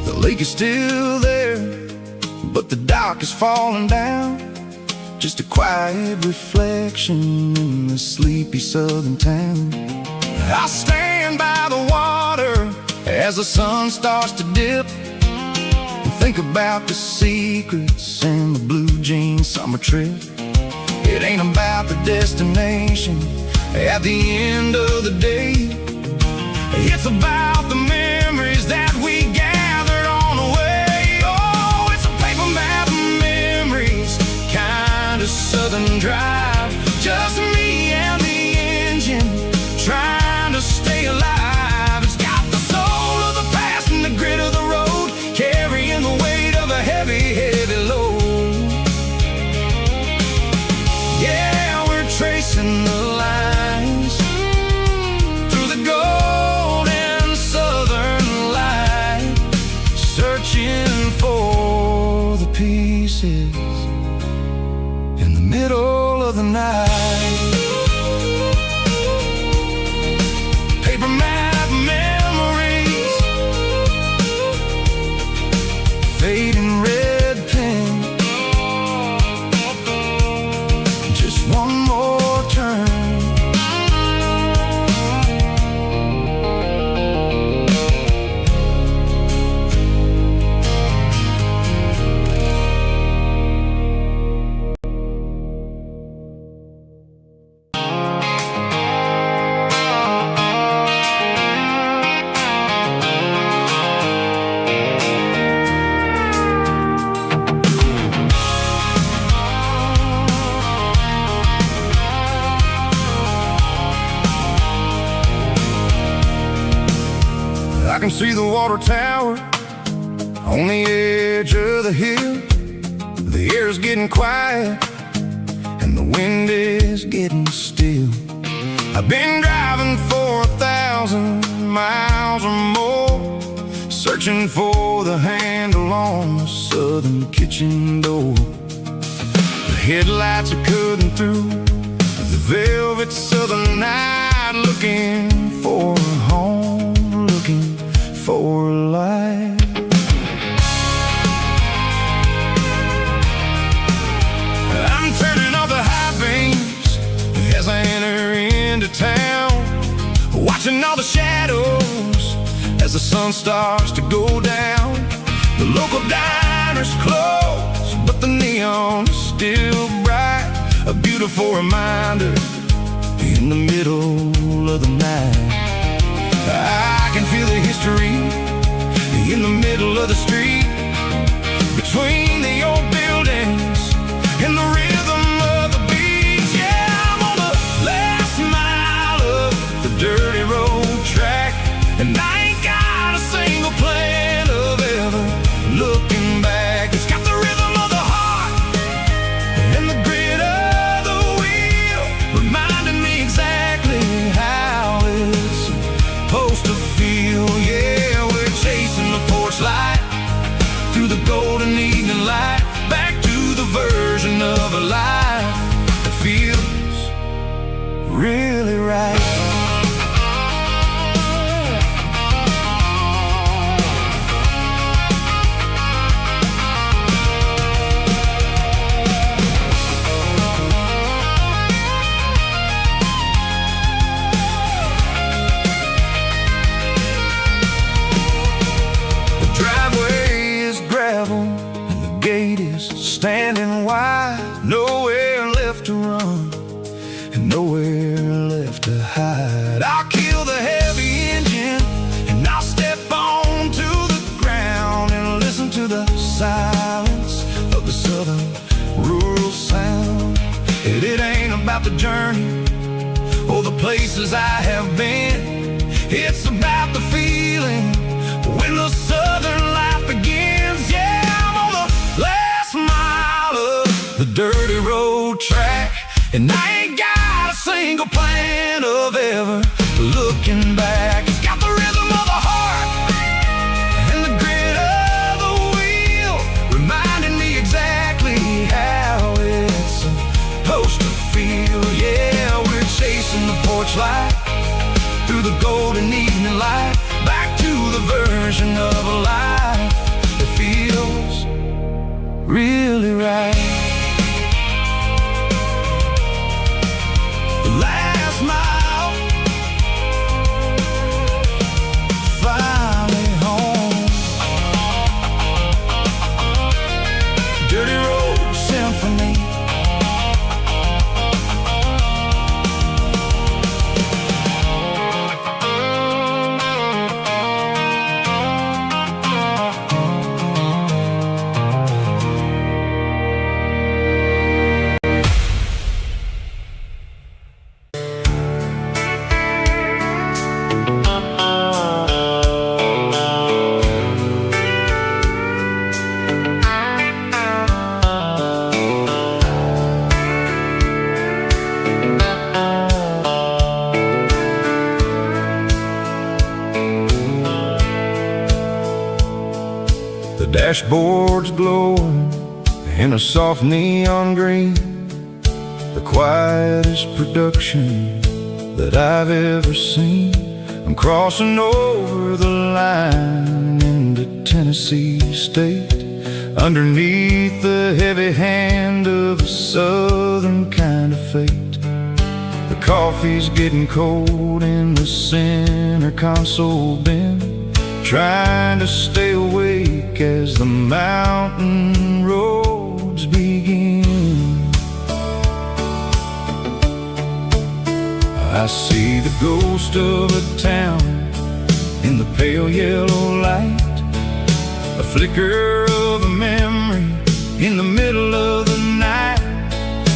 The lake is still there, but the dock is falling down, just a quiet reflection in the sleepy southern town. I stand by the water as the sun starts to dip, and think about the secrets and the blue jean summer trip. It ain't about the destination at the end of the day, it's about the can see the water tower on the edge of the hill. The air's getting quiet and the wind is getting still. I've been driving for 1,000 miles or more, searching for the handle on the southern kitchen door. The headlights are cutting through the velvet southern night, looking for a home, looking for a life. I'm turning off the high beams as I enter into town, watching all the shadows as the sun starts to go down. The local diner's closed, but the neon is still bright, a beautiful reminder in the middle of the night. I can feel the history in the middle of the street, between the old buildings and the rhythm of the beat. Yeah, I'm on the last mile of the dirty road track, and I ain't got a single plan of ever looking back. It's got the rhythm of the heart and the grit of the wheel, reminding me exactly how it's supposed to feel. Yeah, we're chasing the porch light through the golden evening light, back to the version of a life that feels really right. Standing wide, nowhere left to run and nowhere left to hide. I'll kill the heavy engine and I'll step onto the ground and listen to the silence of the southern rural sound. It ain't about the journey or the places I have been, it's about the feeling when the southern life begins. Yeah, I'm on the last mile of the dirty road track, and I ain't got a single plan of ever looking back. It's got the rhythm of the heart and the grit of the wheel, reminding me exactly how it's supposed to feel. Yeah, we're chasing the porch light through the golden evening light, back to the version of a life that feels really right. The last mile, finally home. Dirty road symphony. Dashboard's glowing in a soft neon green, the quietest production that I've ever seen. I'm crossing over the line into Tennessee State, underneath the heavy hand of a southern kind of fate. The coffee's getting cold in the center console bin, trying to stay awake as the mountain roads begin. I see the ghost of a town in the pale yellow light, a flicker of a memory in the middle of the night.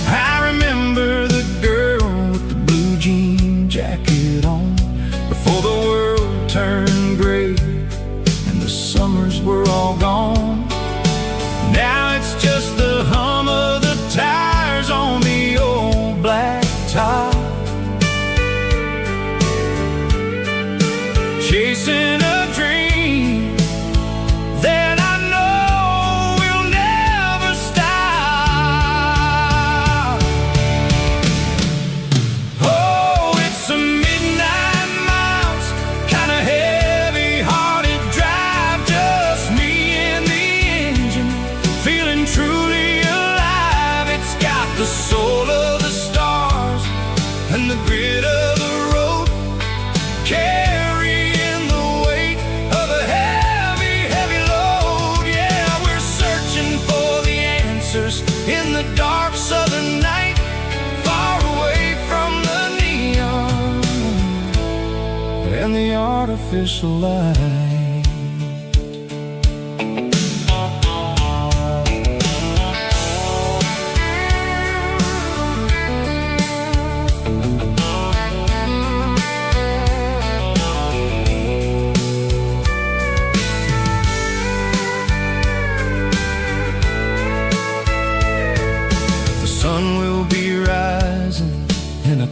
I remember the girl with the blue jean jacket on, before the world turned gray and the grit of the road, carrying the weight of a heavy, heavy load. Yeah, we're searching for the answers in the dark southern night, far away from the neon and the artificial light.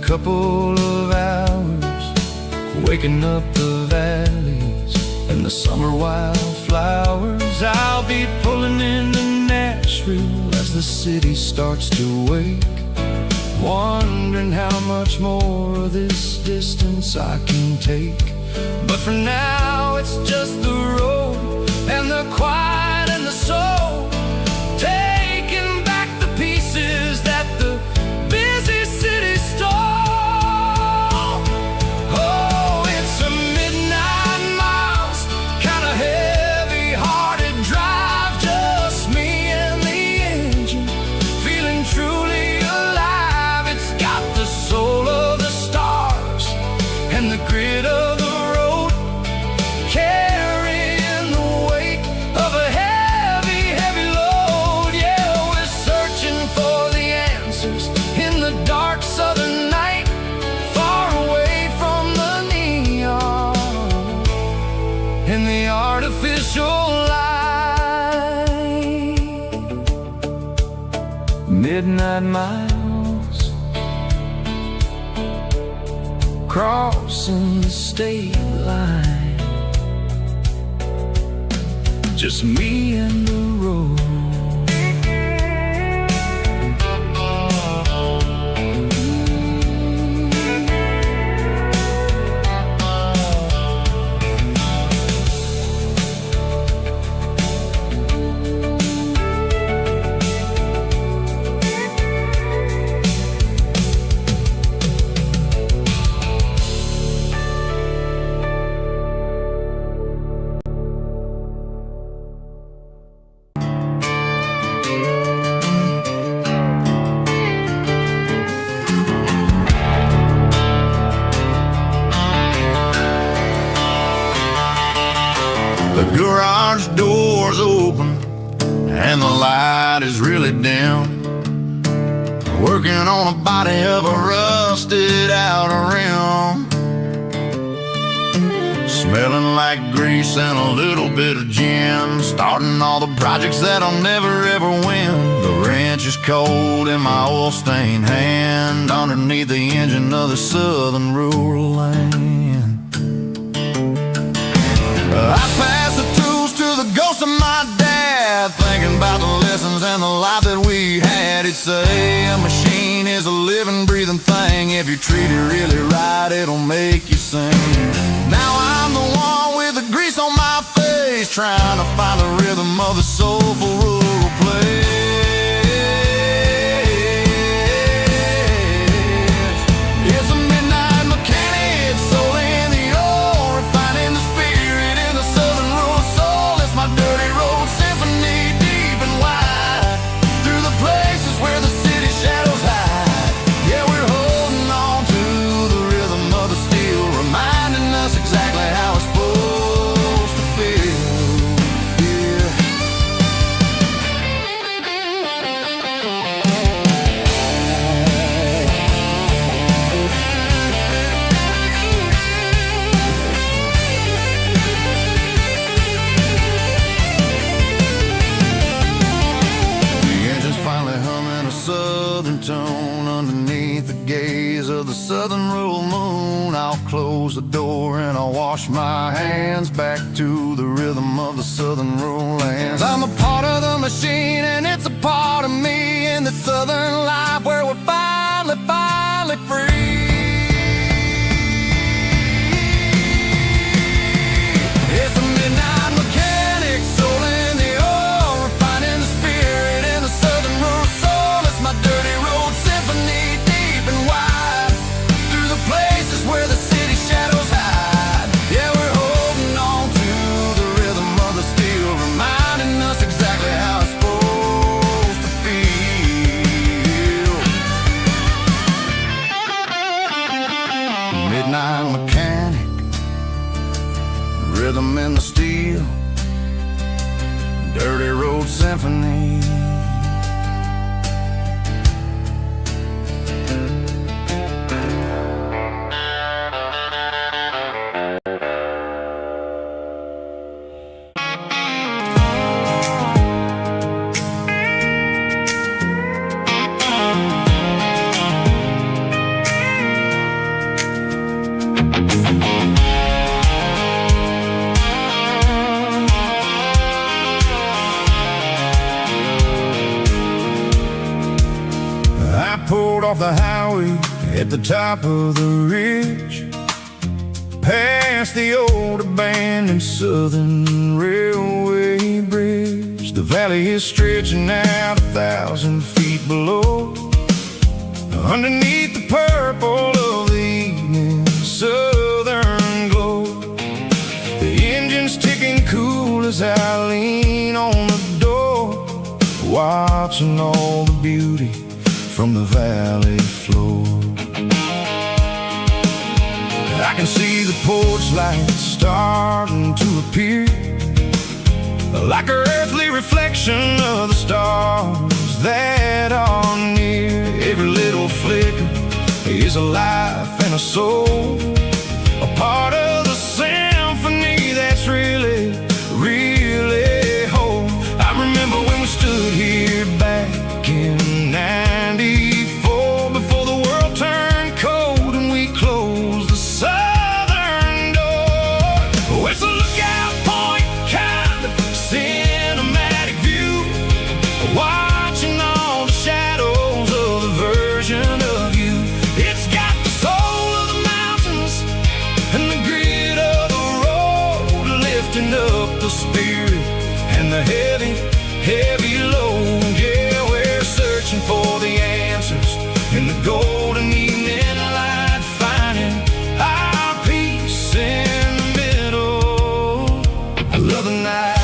Couple of hours, waking up the valleys and the summer wildflowers. I'll be pulling into Nashville as the city starts to wake, wondering how much more of this distance I can take. But for now it's just the road and the quiet and the soul, taking back the pieces that the busy city stole. Midnight miles, crossing the state line, just me and the road. The garage door's open and the light is really dim, working on a body of a rusted out rim, smelling like grease and a little bit of gin, starting all the projects that I'll never ever win. The wrench is cold in my oil-stained hand, underneath the engine of the southern rural land. I pass the tools to the ghost of my dad, thinking about the lessons and the life that we had. He'd say a machine is a living, breathing thing. If you treat it really right, it'll make you sing. Now I'm the one with the grease on my face, trying to find the rhythm of the soulful rural place. It's a midnight mechanic, soul in the ore, refining the spirit in the southern rural soul. It's my dirty road symphony, deep and wide, through the places where the city shadows hide. Yeah, we're holding on to the rhythm of the steel, reminding us exactly how it's supposed to feel. Yeah. The engine's finally humming a southern tone underneath the gaze of the southern rural moon. I'll close the door and I'll wash my hands, back to the rhythm of the southern rural lands. I'm a part of the machine and it's a part of me, in the southern life where we're finally free. It's a midnight mechanic, soul in the ore, refining the spirit in the southern rural soul. It's my dirty road symphony, deep and wide, '69 mechanic, rhythm in the steel, dirty road symphony. Pulled off the highway at the top of the ridge, past the old abandoned Southern Railway bridge. The valley is stretching out 1,000 feet below, underneath the purple of the evening southern glow. The engine's ticking cool as I lean on the door, watching all the beauty from the valley floor. I can see the porch lights starting to appear, like an earthly reflection of the stars that are near. Every little flicker is a life and a soul, a part of the symphony that's really, really whole. I remember when we stood here back in '94, before the world turned cold and we closed the southern door. Oh, it's a lookout point, kind of cinematic view, watching all the shadows of the version of you. It's got the soul of the mountains and the grit of the road, lifting up the spirit and the heavy, heavy load. Yeah, we're searching for the answers in the golden evening light, finding our peace in the middle of the night.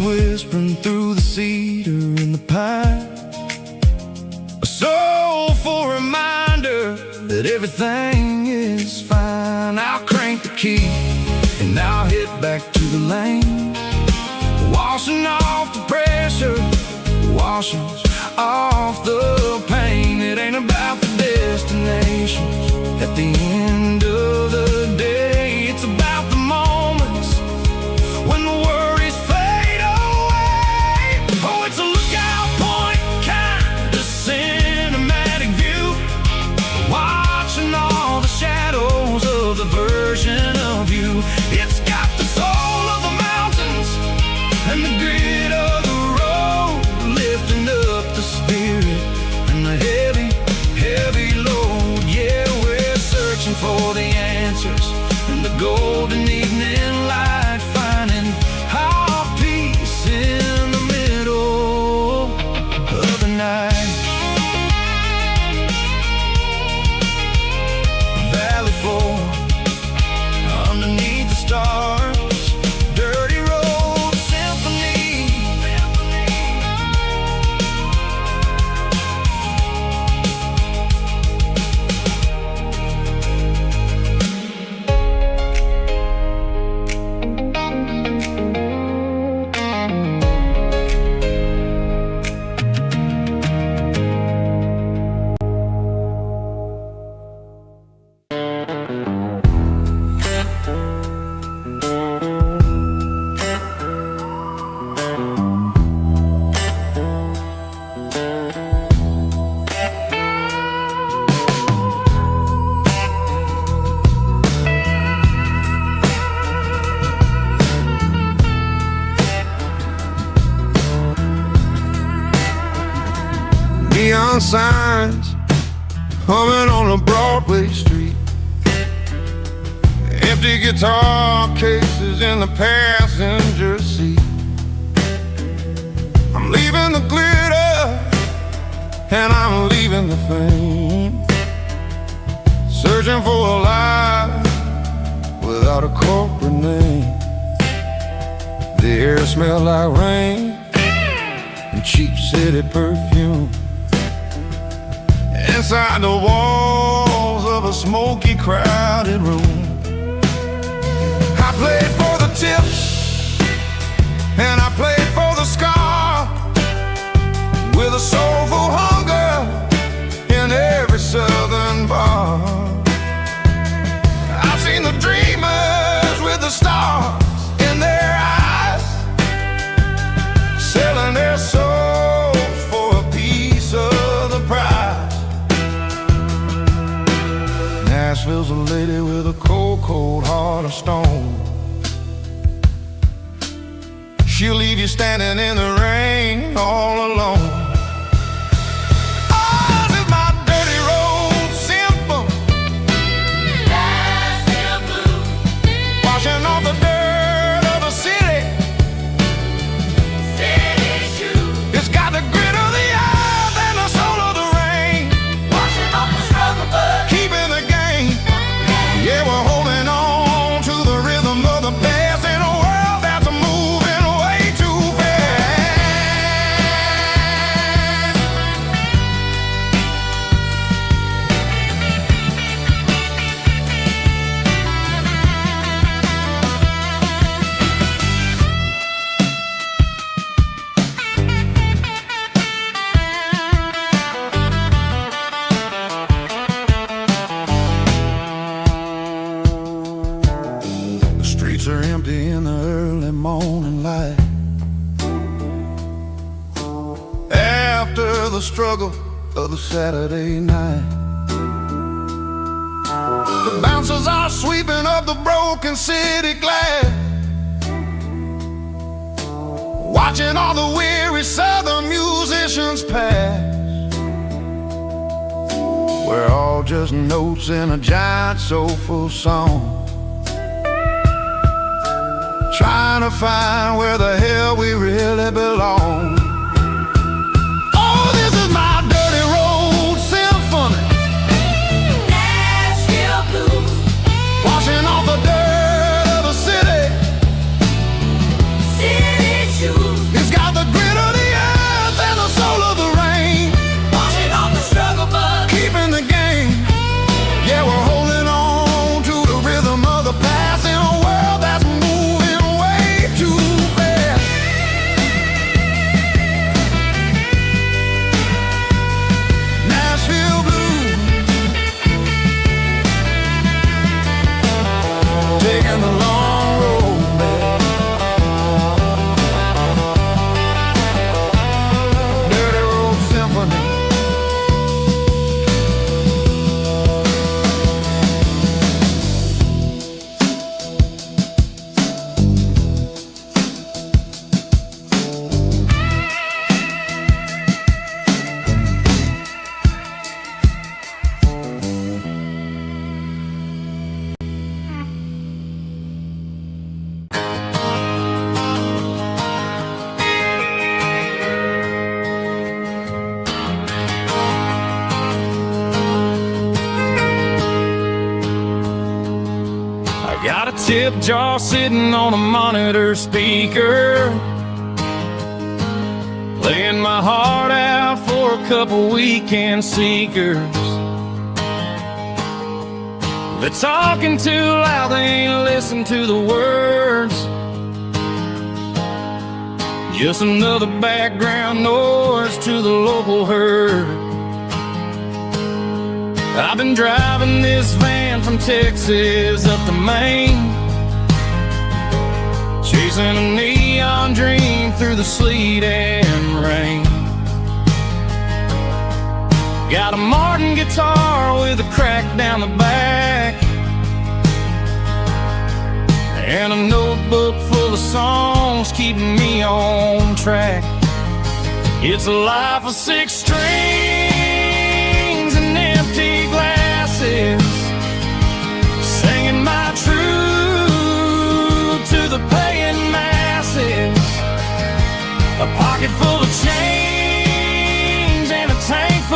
Whispering through the cedar and the pine, a soulful reminder that everything is fine. I'll crank the key and I'll hit back to the lane, washing off the pressure, washing off the pain. It ain't about the destinations at the end of the day, it's about the moments when the worries fade away. Oh, it's a lookout point, kind of cinematic view, watching all the shadows of the version of you. It's got the soul of the mountains and the grit of the road, lifting up the spirit and the heavy, heavy load. Yeah, we're searching for the answers in the golden evening light, finding our peace in the middle of the night. Valley floor, underneath the stars, dirty road symphony. Neon signs humming on a Broadway street, empty guitar cases in the passenger seat. I'm leaving the glitter and I'm leaving the fame, searching for a life without a corporate name. The air smelled like rain and cheap city perfume. Inside the walls of a smoky, crowded room, I played for the tips and I played for the scar, with a soulful hunger in every southern bar. I've seen the dreamers with the stars in their eyes, selling their souls for a piece of the prize. Nashville's a lady with a cold, cold heart of stone. She'll leave you standing in the rain all alone. Oh, this is my dirty road symphony, Nashville blues, washing off the dirt of the city, city shoes. It's got the grit of the earth and the soul of the rain, washing off the struggle but keeping the game. Yeah, we're holding on to the rhythm of the past in a world that's moving way too fast. The streets are empty in the early morning light, after the struggle of the Saturday night. The bouncers are sweeping up the broken city glass, watching all the weary southern musicians pass. We're all just notes in a giant soulful song, trying to find where the hell we really belong. Oh, this is my dirty road symphony, Nashville blues, washing off the dirt of the city, city shoes. It's got the grit of the earth and the soul of the rain, washing off the struggle but keeping the game. Yeah, we're holding on to the rhythm of the past in a world that's moving way too fast. Nashville blues, taking the long road back. Dirty road symphony. Got a tip jar sitting on a monitor speaker, playing my heart out for a couple weekend seekers. They're talking too loud, they ain't listen to the words, just another background noise to the local herd. I've been driving this van from Texas up to Maine, chasing a neon dream through the sleet and rain. Got a Martin guitar with a crack down the back, and a notebook full of songs keeping me on track. It's a life of 6 strings and empty glasses, singing my truth to the paying masses. A pocket full of change and a tank full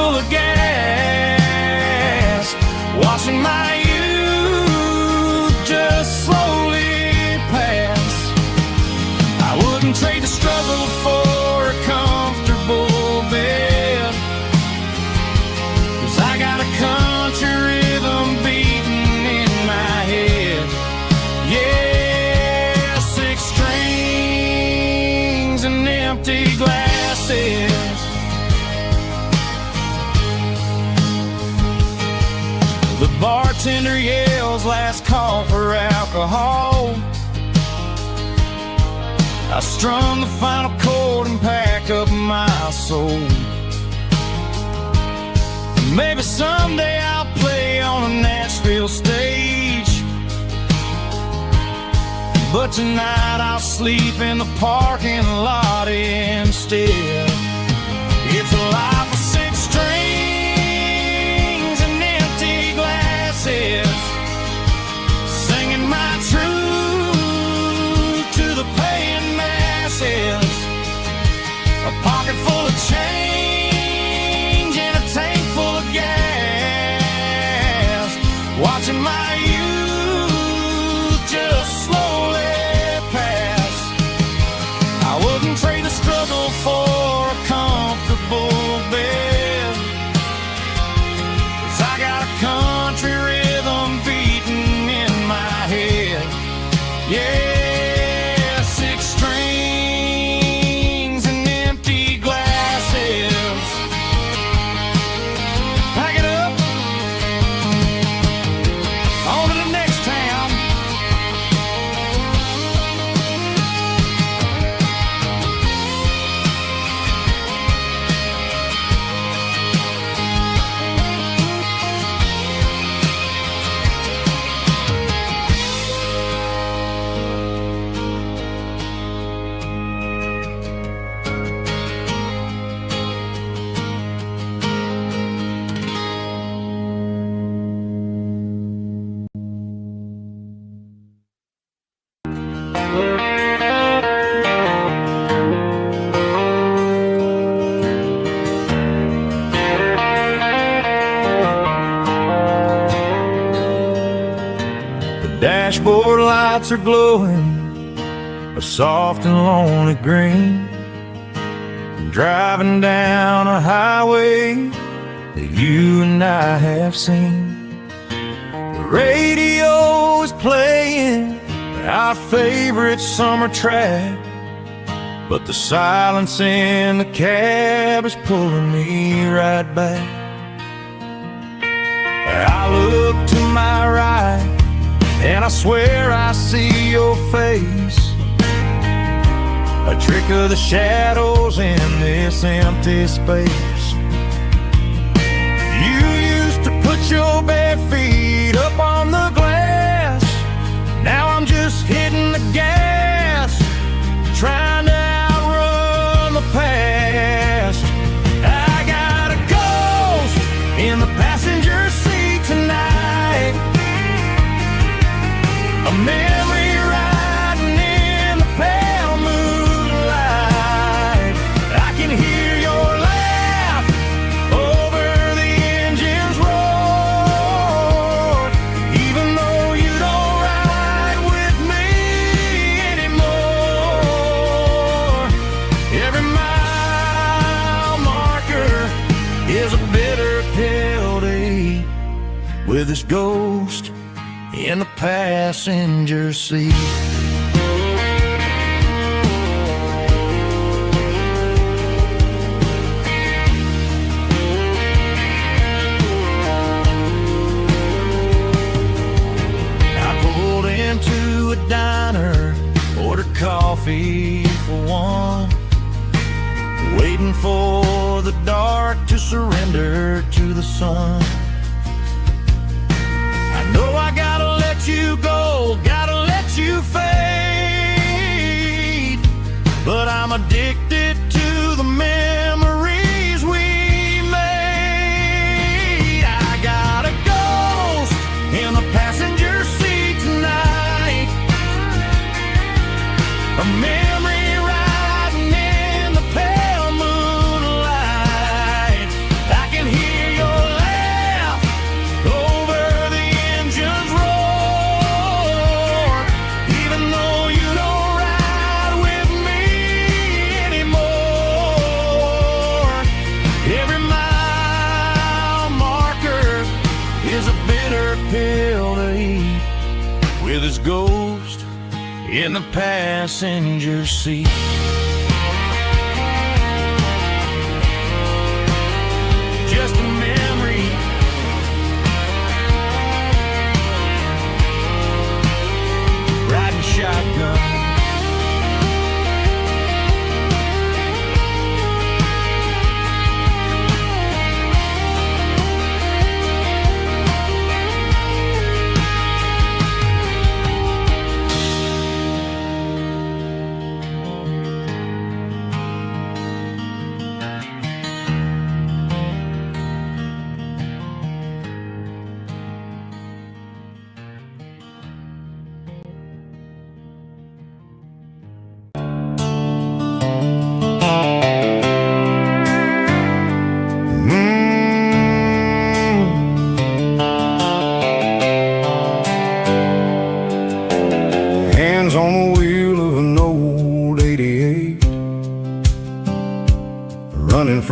Bartender yells last call for alcohol. I strummed the final chord and packed up my soul. Maybe someday I'll play on a Nashville stage, but tonight I'll sleep in the parking lot instead. It's a life of 6 strings and empty glasses, singing my truth to the paying masses. A pocket full of change and a tank full of gas, watching my youth just slowly pass. I wouldn't trade the struggle for a comfortable bed, 'cause I got a country rhythm beating in my head. Yeah, 6 strings and empty glasses. Pack it up, on to the next town. Dashboard lights are glowing a soft and lonely green. Driving down a highway that you and I have seen. The radio is playing our favorite summer track, but the silence in the cab is pulling me right back. I look to my right and I swear I see your face, a trick of the shadows in this empty space. You used to put your bare feet up on the glass. Now I'm just hitting the gas, trying to outrun the past. I got a ghost in the passenger seat tonight, a memory riding in the pale moonlight. I can hear your laugh over the engine's roar, even though you don't ride with me anymore. Every mile marker is a bitter pill to eat, with this ghost in the passenger seat. I pulled into a diner, ordered coffee for one, waiting for the dark to surrender to the sun. No, I gotta let you go, gotta let you fade, but I'm addicted to the memories we made. I got a ghost in the passenger seat tonight, a memory riding in the pale moonlight. I can hear your laugh over the engine's roar, even though you don't ride with me anymore. Every mile marker is a bitter pill to eat, with his ghost in the passenger seat. Just a memory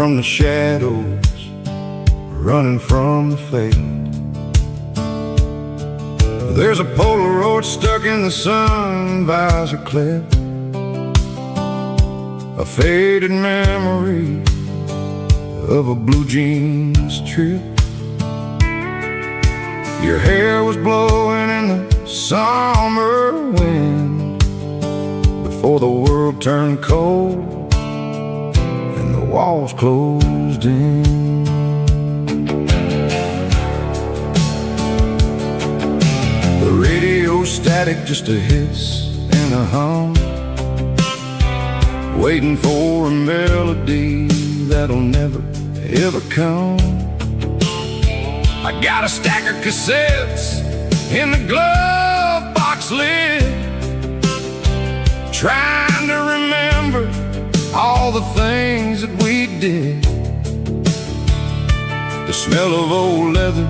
from the shadows, running from the fate. There's a Polaroid stuck in the sun visor clip, a faded memory of a blue jeans trip. Your hair was blowing in the summer wind before the world turned cold and the walls closed in. The radio static, just a hiss and a hum, waiting for a melody that'll never ever come. I got a stack of cassettes in the glove box lid, trying to remember all the things that we did. The smell of old leather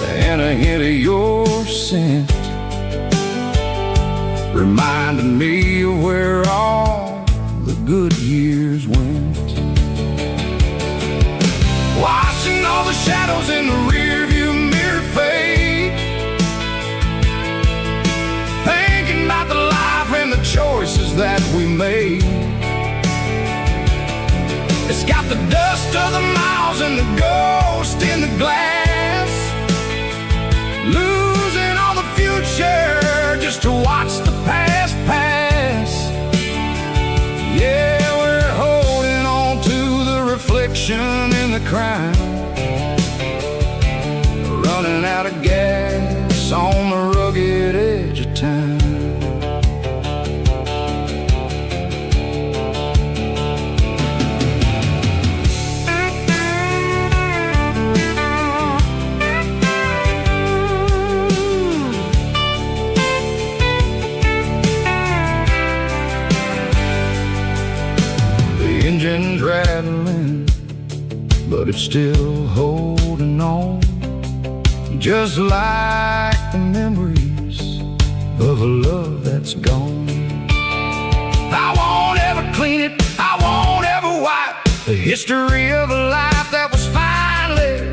and a hint of your scent reminded me of where all the good years went. Watching all the shadows in the rearview mirror fade, thinking about the life and the choices that we made. It's got the dust of the miles and the ghost in the glass, losing all the future just to watch the past pass. Yeah, we're holding on to the reflection in the crowd, running out of gas on the rugged edge of time. The engine's rattling, but it's still holding on, just like the memories of a love that's gone. I won't ever clean it, I won't ever wipe the history of a life that was finally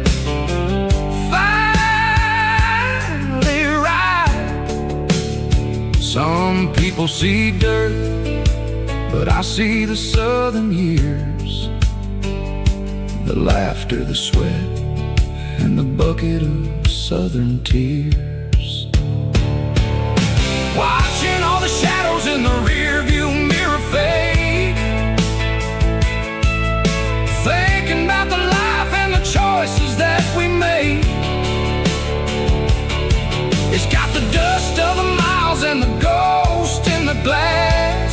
right. Some people see dirt, but I see the southern years, the laughter, the sweat, and the bucket of southern tears. Watching all the shadows in the rearview mirror fade, thinking about the life and the choices that we made. It's got the dust of the miles and the ghost in the glass,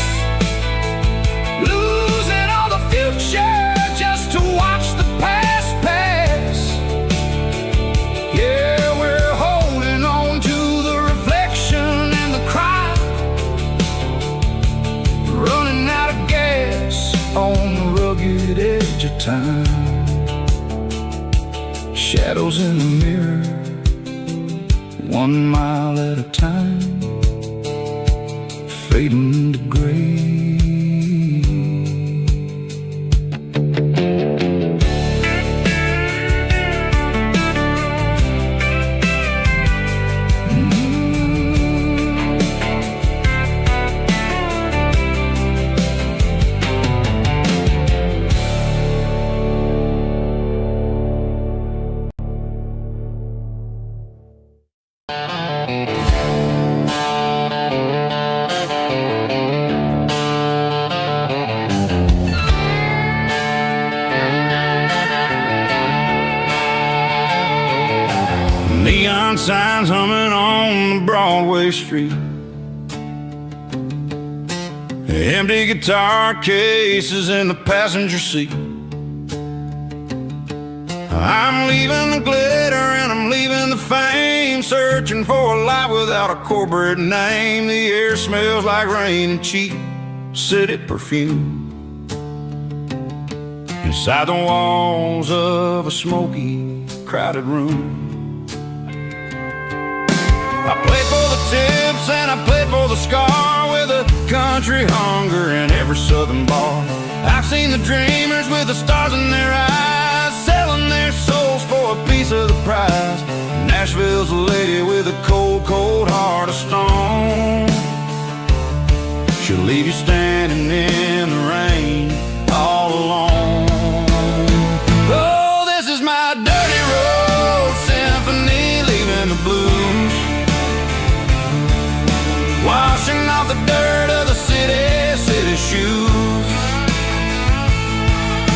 losing all the future just to watch the past pass. Yeah, we're holding on to the reflection in the crowd, running out of gas on the rugged edge of time. Shadows in the mirror, 1 mile at a time, fading to gray. Neon signs humming on the Broadway street, empty guitar cases in the passenger seat. I'm leaving the glitter and I'm leaving the fame, searching for a life without a corporate name. The air smells like rain and cheap city perfume inside the walls of a smoky, crowded room. I played for the tips and I played for the scar, with a country hunger in every southern bar. I've seen the dreamers with the stars in their eyes, selling their souls for a piece of the prize. Nashville's a lady with a cold, cold heart of stone. She'll leave you standing in the rain all alone. Oh, this is my dirty road symphony, leaving the blues, washing off the dirt of the city shoes.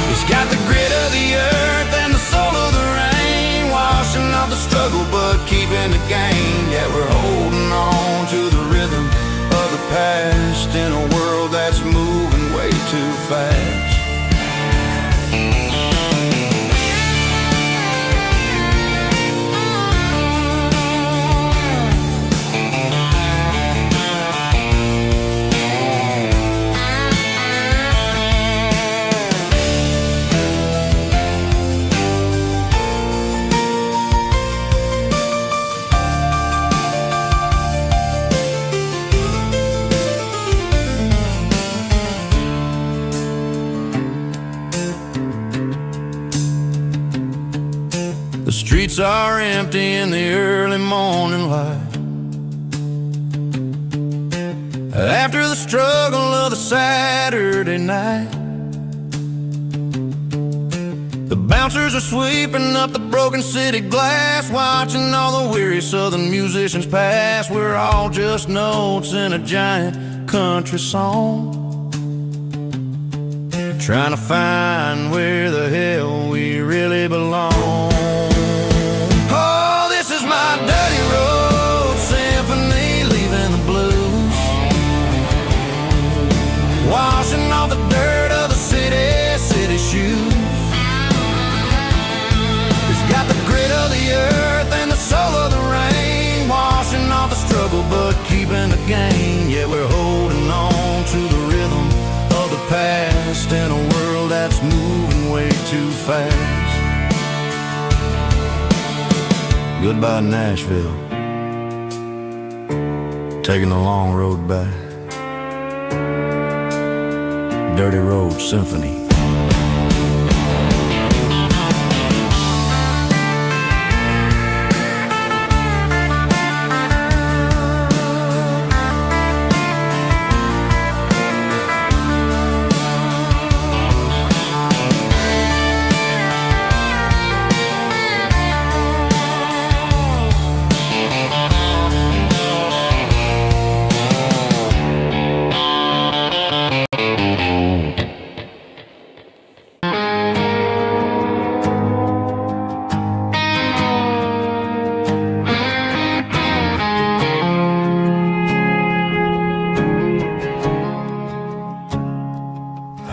It's got the grit of the earth and the soul of the rain, washing off the struggle but keeping the gain. Yeah, we're holding on to the rhythm of the past in a world that's moving way too fast. The streets are empty in the early morning light, after the struggle of the Saturday night. The bouncers are sweeping up the broken city glass, watching all the weary southern musicians pass. We're all just notes in a giant country song, trying to find where the hell we really belong. My dirty road symphony, leaving the blues, washing off the dirt of the city shoes. It's got the grit of the earth and the soul of the rain, washing off the struggle but keeping the gain. Yeah, we're holding on to the rhythm of the past in a world that's moving way too fast. Goodbye, Nashville, taking the long road back. Dirty Road Symphony.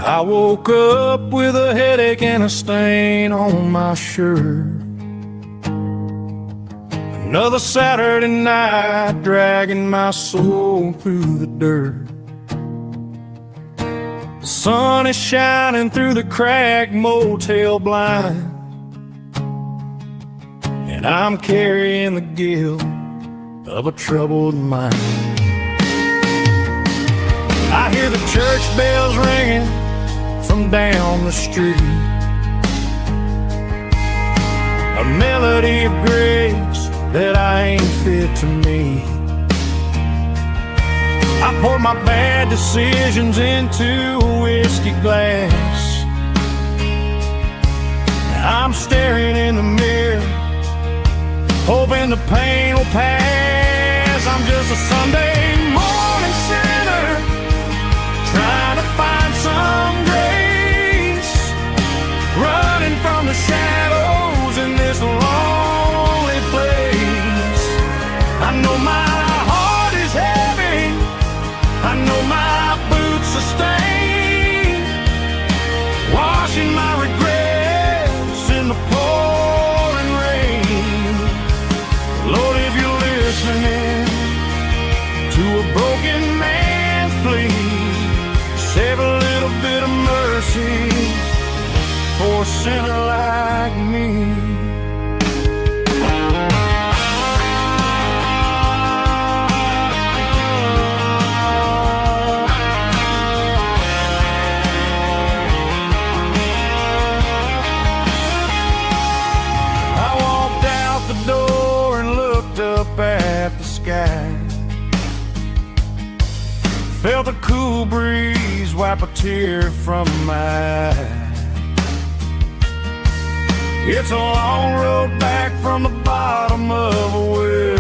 I woke up with a headache and a stain on my shirt. Another Saturday night, dragging my soul through the dirt. The sun is shining through the cracked motel blind, and I'm carrying the guilt of a troubled mind. I hear the church bells ringing from down the street, a melody of grace that I ain't fit to meet. I poured my bad decisions into a whiskey glass. I'm staring in the mirror, hoping the pain will pass. I'm just a Sunday morning sinner, trying to find some grace, running from the shadows in this lonely place. I know my heart is heavy, I know my boots are stained, washing my regrets in the pouring rain. Lord, if you're listening to a broken man's plea, save a little bit of mercy for a sinner like me. cool breeze wipe a tear from my eye. It's a long road back from the bottom of a well,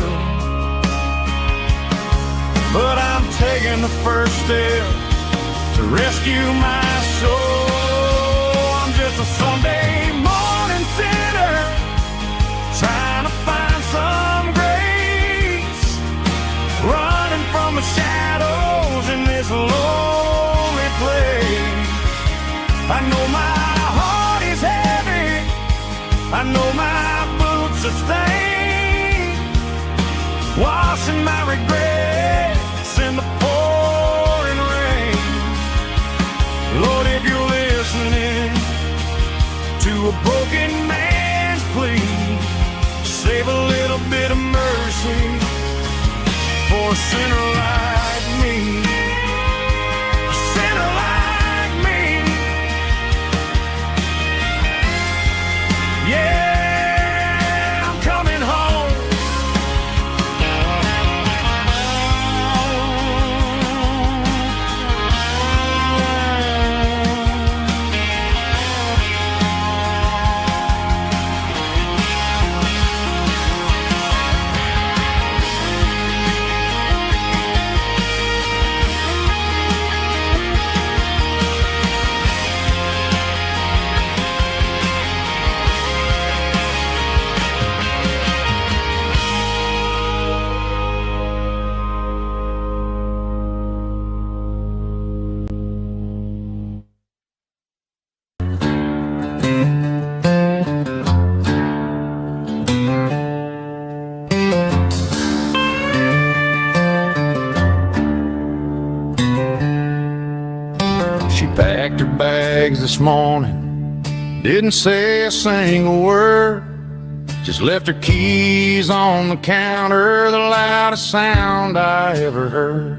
but I'm taking the first step to rescue my soul. I'm just a Sunday morning sinner trying to find some grace, running from the shadows in this lonely place. I know my heart is heavy, I know my boots are stained, washing my regrets in the pouring rain. Lord, if you're listening to a broken man's plea, save a little bit of mercy for a sinner like me. A sinner like me. Yeah, I'm coming home. She packed her bags this morning, didn't say a single word, just left her keys on the counter, the loudest sound I ever heard.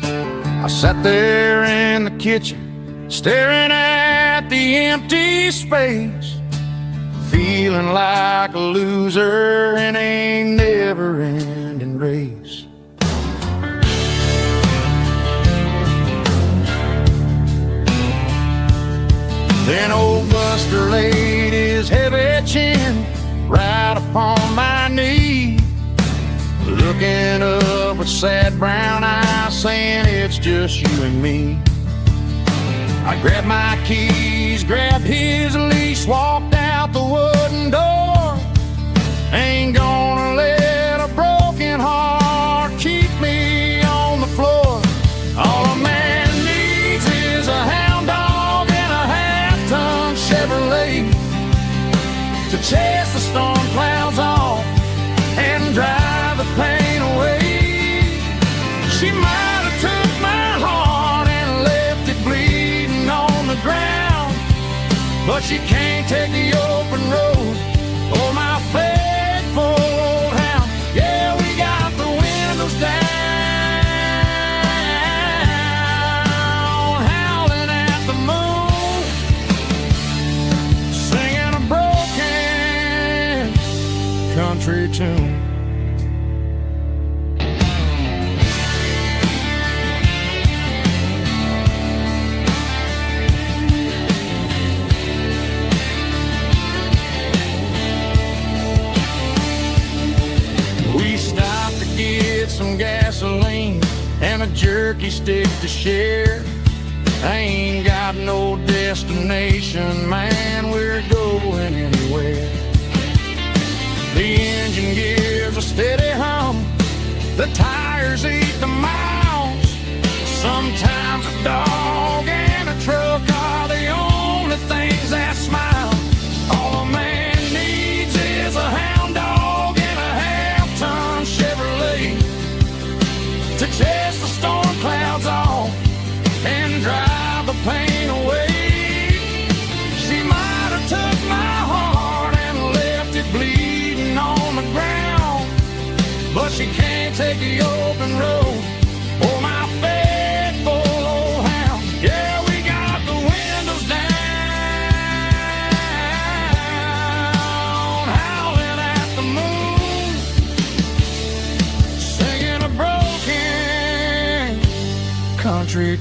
I sat there in the kitchen, staring at the empty space, feeling like a loser in a never-ending race. Then old Buster laid his heavy chin right upon my knee, looking up with sad brown eyes, saying it's just you and me. I grabbed my keys, grabbed his leash, walked out the wooden door. Ain't gonna let a broken heart keep me on the floor. All a man needs is a hound dog and a half-ton Chevrolet to chase the storm clouds off and drive the pain away. She might have took my heart and left it bleeding on the ground, but she can't take the open road or my faithful old hound. Yeah, we got the windows down, howling at the moon, singing a broken country tune. We stopped to get some gasoline and a jerky stick to share. I ain't got no destination, man, we're going anywhere. The engine gives a steady hum, the tires eat the miles. Sometimes a dog and a truck are the only things that smile. All a man needs is a hound dog and a half-ton Chevrolet to chase the storm clouds off and drive the pain away. She might have took my heart and left it bleeding on the ground, but she can't take the open road or my faithful old hound.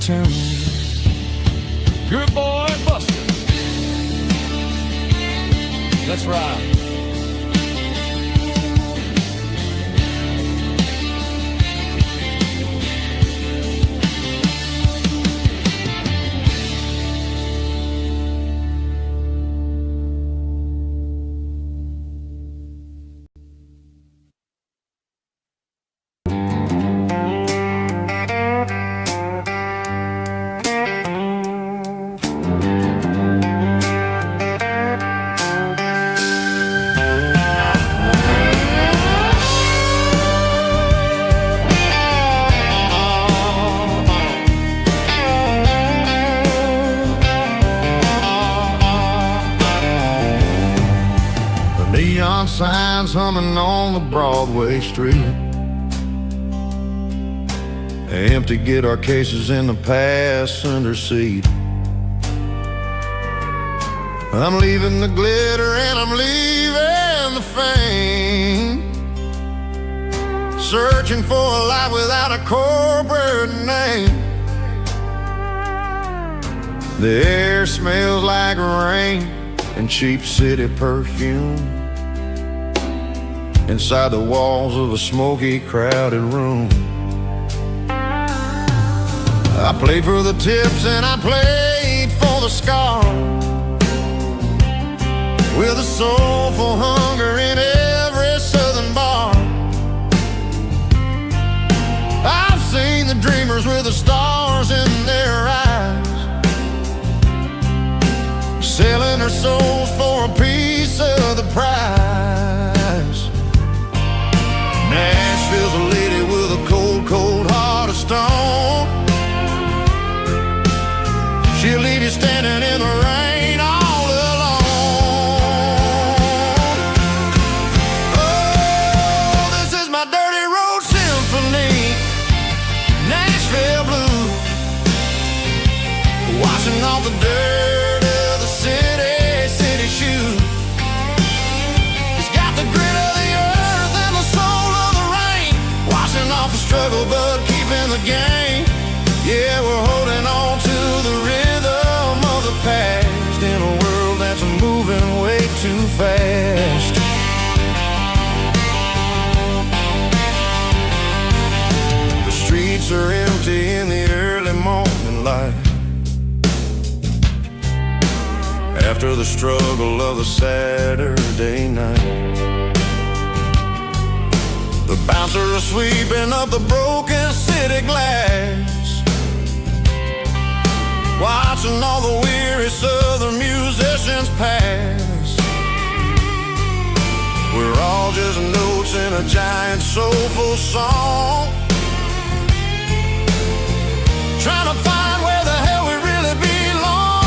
tune. Good boy, Buster. Let's ride. Neon signs humming on the Broadway street. Empty guitar cases in the passenger seat. I'm leaving the glitter and I'm leaving the fame, searching for a life without a corporate name. The air smells like rain and cheap city perfume inside the walls of a smoky, crowded room. I played for the tips and I played for the scars, with a soulful hunger in every southern bar. I've seen the dreamers with the stars in their eyes, selling their souls for a piece of the prize. Nashville's a lady with a cold, cold heart of stone. She'll leave you standing in the rain all alone. Oh, this is my dirty road symphony, Nashville blues, washing off the dirt of the city shoes. It's got the grit of the earth and the soul of the rain, washing off the struggle but keeping the game. Yeah, we're holding on to the rhythm of the past in a world that's moving way too fast. The streets are empty in the early morning light, after the struggle of the Saturday night. The bouncers are sweeping up the broken city glass, watching all the weary southern musicians pass. We're all just notes in a giant soulful song, trying to find where the hell we really belong.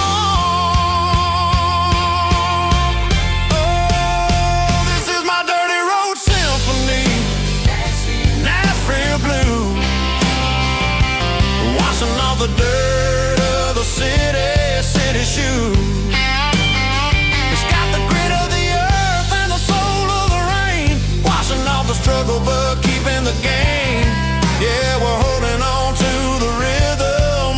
Oh, this is my dirty road symphony, Nashville blues, washing off the dirt of the city shoes. It's got the grit of the earth and the soul of the rain, washing off the struggle but keeping the game. Yeah, we're holding on to the rhythm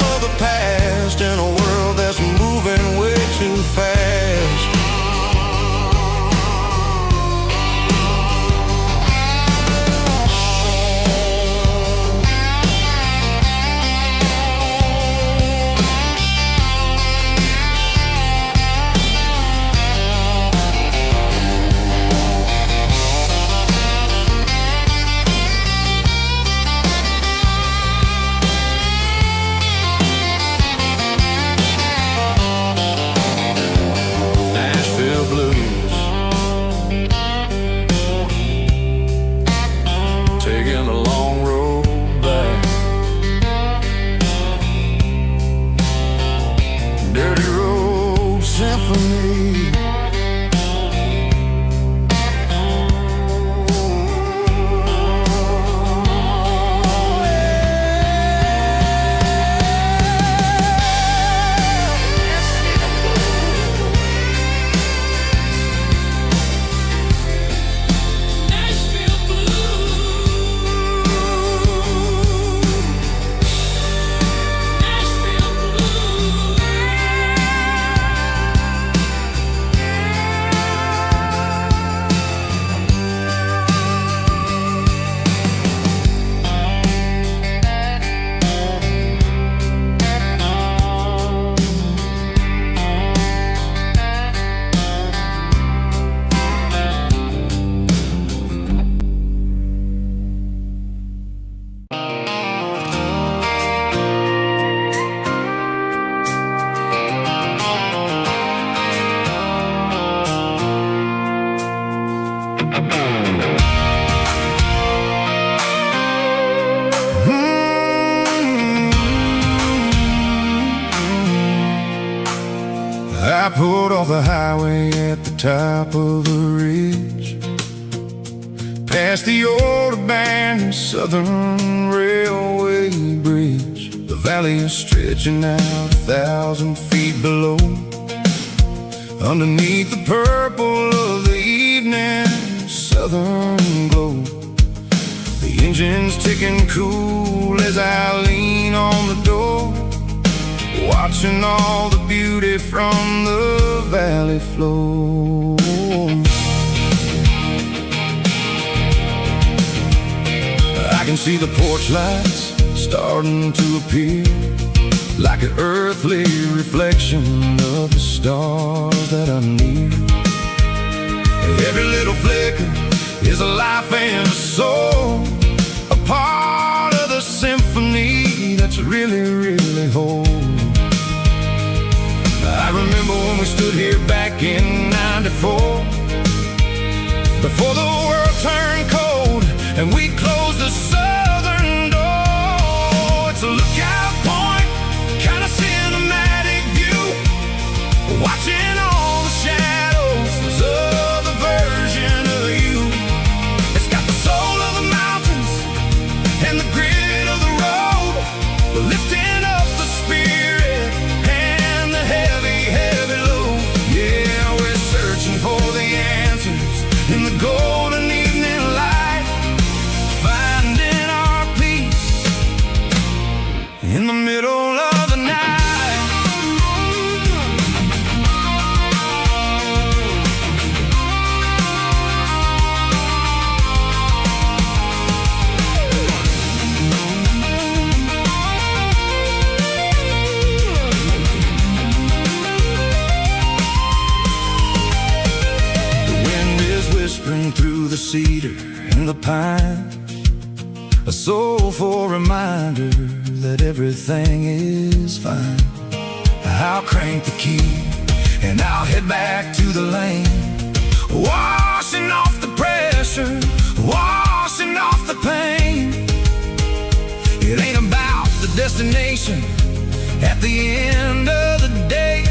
pulled off the highway at the top of the ridge, past the old abandoned Southern Railway bridge. The valley is stretching out 1,000 feet below, underneath the purple of the evening southern glow. The engine's ticking cool as I lean on the door, watching all the beauty from the valley flow. I can see the porch lights starting to appear, like an earthly reflection of the stars that are near. Every little flicker is a life and a soul, a part of the symphony that's really, really whole. I remember when we stood here back in '94, before the world turned cold and we closed the southern door. It's a lookout point, kind of cinematic view, watching all the shadows of the version of you. It's got the soul of the mountains and the grit of the road, lifting up the spirit and the heavy, heavy load. Yeah, we're searching for the answers in the golden evening light, finding our peace in the middle of the night. Through the cedar and the pine, a soulful reminder that everything is fine. I'll crank the key and I'll head back to the lane, washing off the pressure, washing off the pain. It ain't about the destination at the end of the day,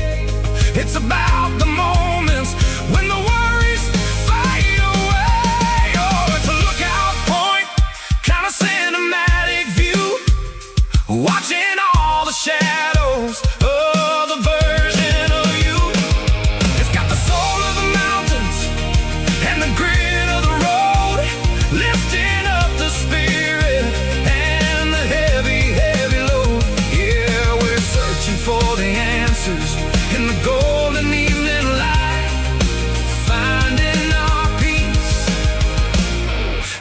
it's about the moments when the worries fade away. Oh, it's a lookout point, kind of cinematic view, watching all the shadows of the version of you. It's got the soul of the mountains and the grit of the road, lifting up the spirit and the heavy, heavy load. Yeah, we're searching for the answers in the golden evening light, finding our peace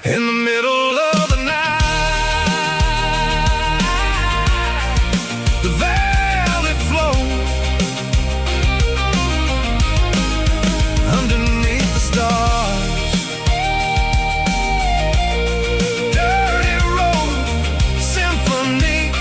in the middle of the night. The valley flow underneath the stars, dirty road symphony.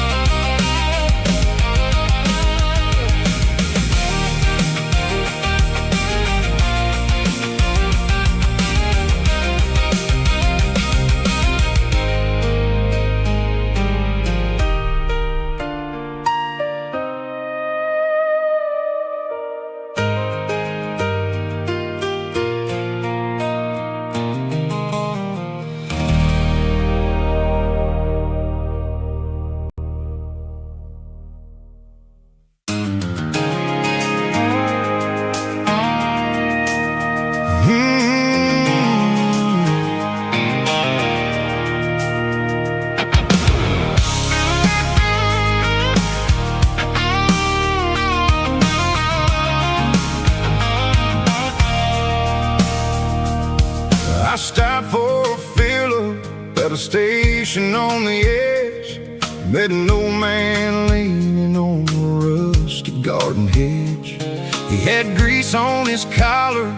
I stopped for a fill-up at a station on the edge, met an old man leaning on a rusty garden hedge. He had grease on his collar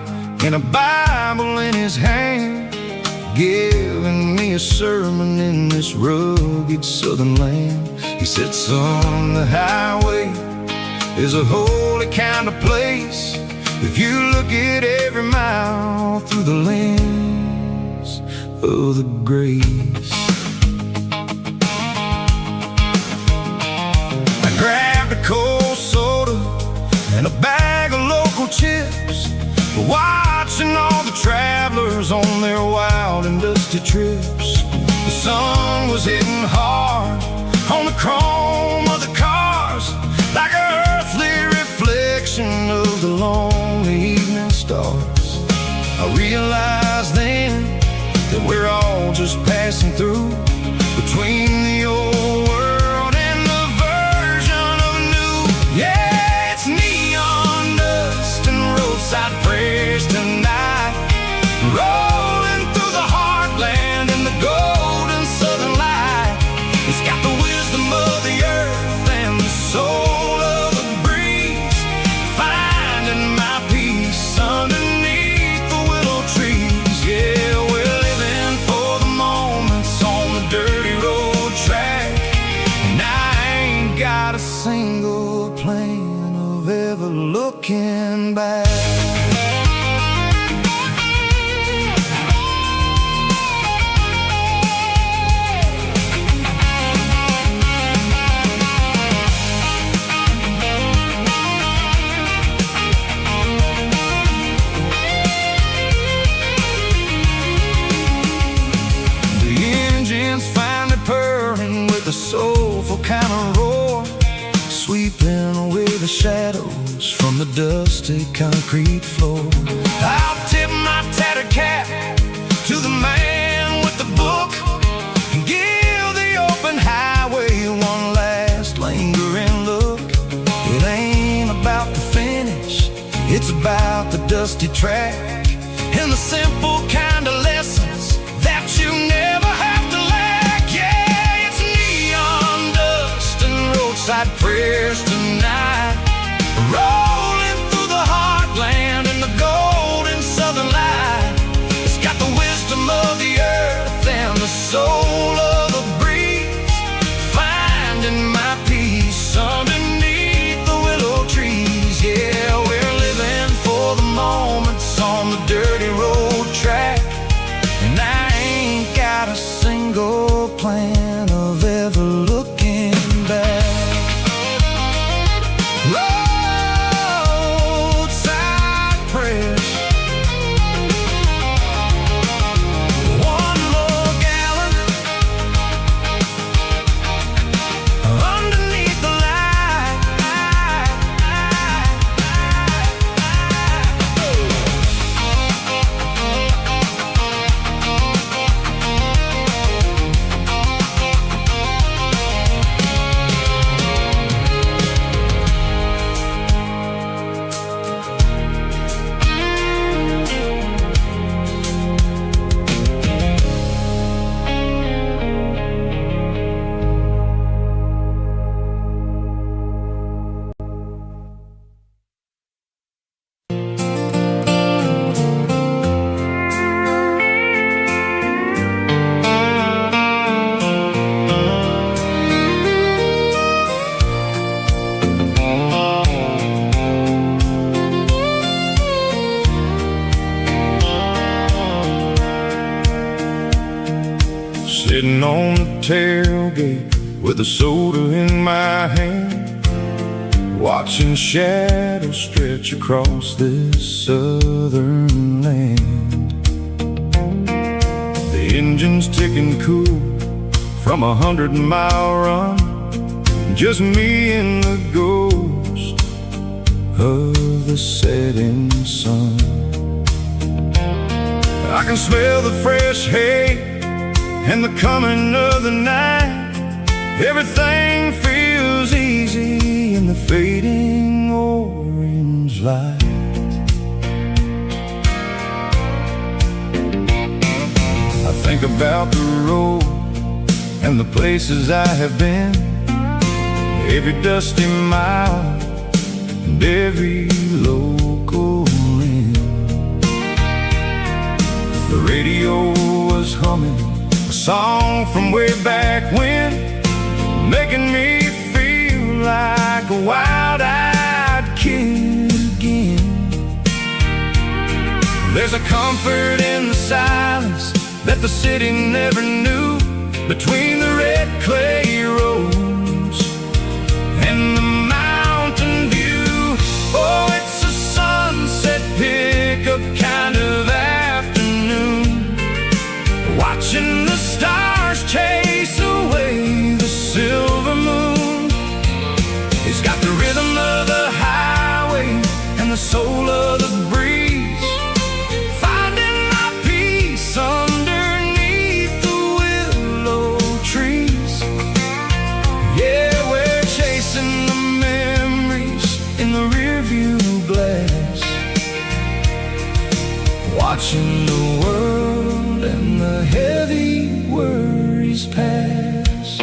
and a Bible in his hand, giving me a sermon in this rugged southern land. He said, son, the highway is a holy kind of place if you look at every mile through the lens of the grace. I grabbed a cold soda and a bag of local lovers on their wild and dusty trips. The sun was hitting hard on the chrome of the cars, like an earthly reflection of the lonely evening stars. I realized then that we're all just passing through, between the old world and the version of new. Yeah, it's neon dust and roadside prayers tonight, rolling through the heartland in the golden southern light. It's got the wisdom of the earth and the soul of the breeze, finding my peace underneath the willow trees. Yeah, we're living for the moments on the dirty road track, and I ain't got a single plan of ever looking back. Finally purring with a soulful kind of roar, sweeping away the shadows from the dusty concrete floor. I'll tip my tattered cap to the man with the book and give the open highway one last lingering look. It ain't about the finish, it's about the dusty track and the simple kind of lessons that you never have to lack. Yeah, it's neon dust and roadside prayers tonight, rolling through the heartland in the golden southern light. It's got the wisdom of the earth and the soul of the breeze, finding my peace underneath the willow trees. Yeah, we're living for the moments on the dirty road track, and I ain't got a single plan of ever looking back. Roadside prayers, one more gallon underneath the light. Sitting on the tailgate with a soda in my hand, watching shadows stretch across this southern land. The engine's ticking cool from 100-mile run, just me and the ghost of the setting sun. I can smell the fresh hay and the coming of the night. Everything feels easy in the fading orange light. I think about the road and the places I have been, every dusty mile and every local inn. The radio was humming a song from way back when, making me feel like a wild-eyed kid again. There's a comfort in the silence that the city never knew, between the red clay roads and the mountain view. Oh, it's a sunset pickup kind of afternoon. the world and the heavy worries pass.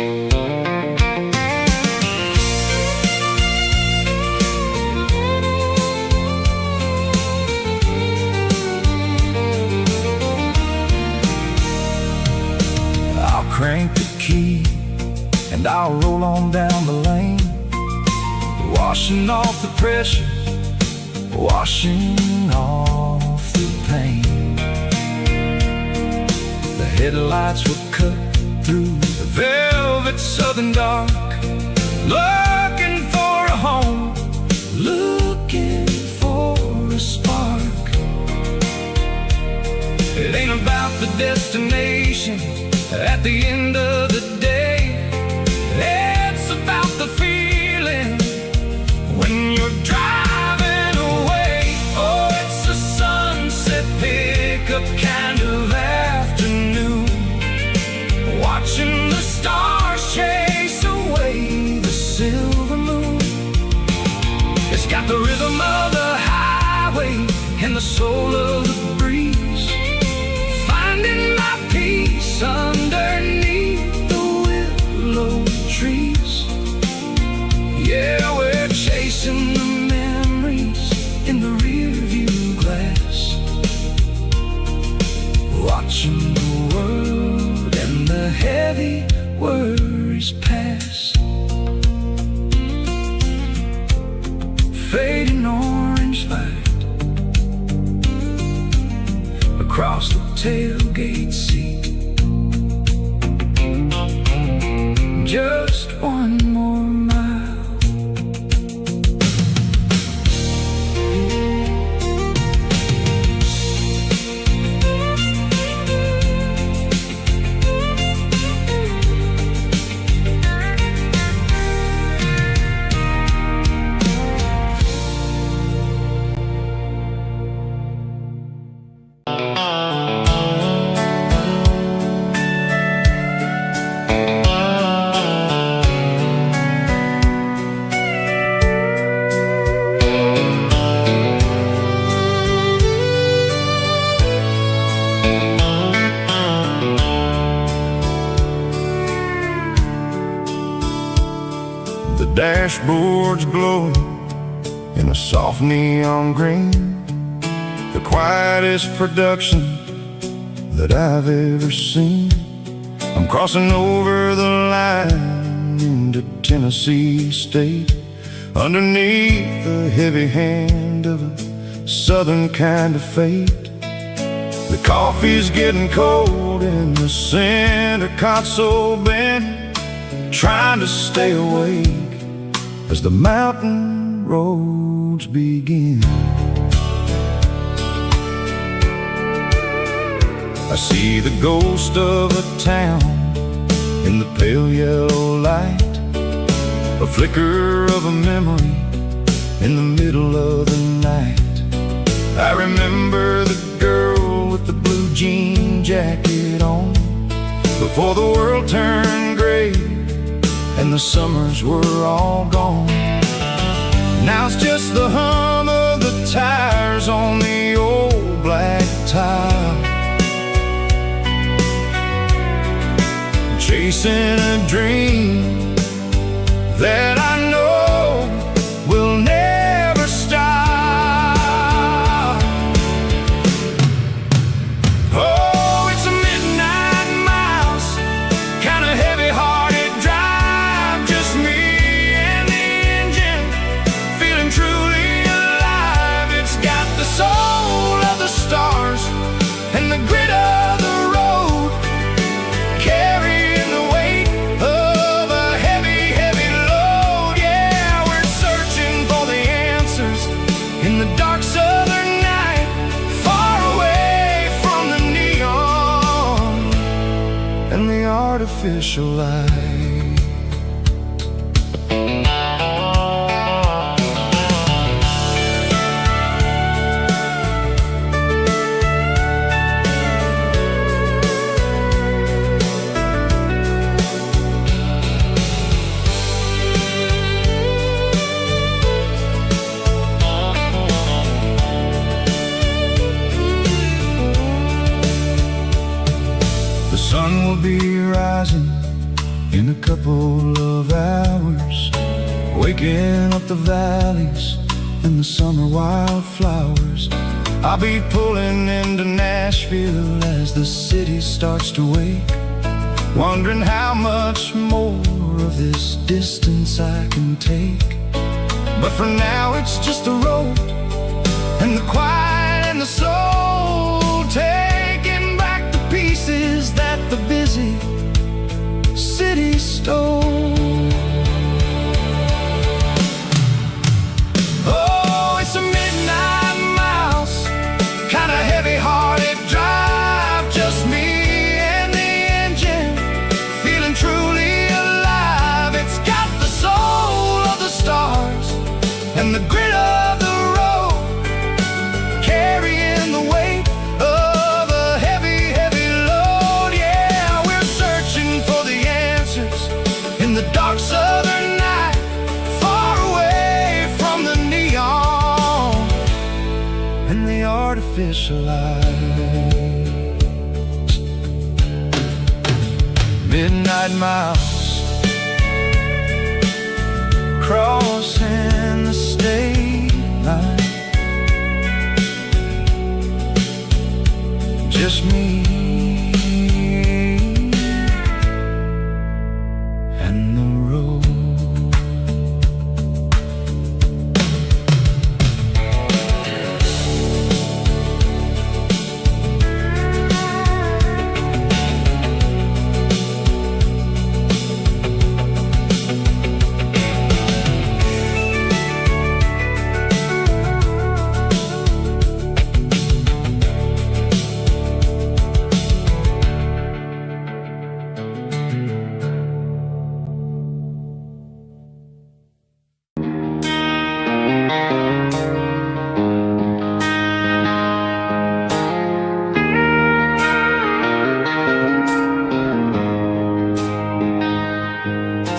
I'll crank the key and I'll roll on down the lane, washing off the pressure, washing off the pain. The headlights will cut through the velvet southern dark, looking for a home, looking for a spark. It ain't about the destination at the end of the day, it's about the feeling when you're driving away. Oh, it's a sunset pickup kind of afternoon, watching the stars chase away the silver moon. It's got the rhythm of the highway and the soul of the breeze, finding my peace underneath the willow trees. Yeah, we're chasing the memories in the rearview glass, watching the world and the heavy worries pass. Fading orange light across the tailgate seat. Just one more mile. The dashboard's glowing in a soft neon green, the quietest production that I've ever seen. I'm crossing over the line into Tennessee State, underneath the heavy hand of a southern kind of fate. The coffee's getting cold in the center console bin, trying to stay awake as the mountain roads begin. I see the ghost of a town in the pale yellow light, a flicker of a memory in the middle of the night. I remember the girl with the blue jean jacket on, before the world turned gray and the summers were all gone. Now it's just the hum of the tires on the old black tile, chasing a dream that I know will never stop. Oh, it's a midnight miles, kind of heavy-hearted drive, just me and the engine, feeling truly alive. It's got the soul of the stars and the grit of the road, carrying the weight of a heavy, heavy load. Yeah, we're searching for the answers in the dark southern night, far away from the neon and the artificial light. sun will be rising in a couple of hours, waking up the valleys and the summer wildflowers. I'll be pulling into Nashville as the city starts to wake, wondering how much more of this distance I can take. But for now it's just the road and the quiet and the soul, taking back the pieces that the busy city stole. Oh, it's a midnight mouse, kinda heavy-hearted drive, just me and the engine, feeling truly alive. It's got the soul of the stars and the grit of the road, carrying the weight of a heavy, heavy load. Yeah, we're searching for the answers in the dark southern night, far away from the neon and the artificial lights. Midnight mouse, crossing the state line, just me and the road.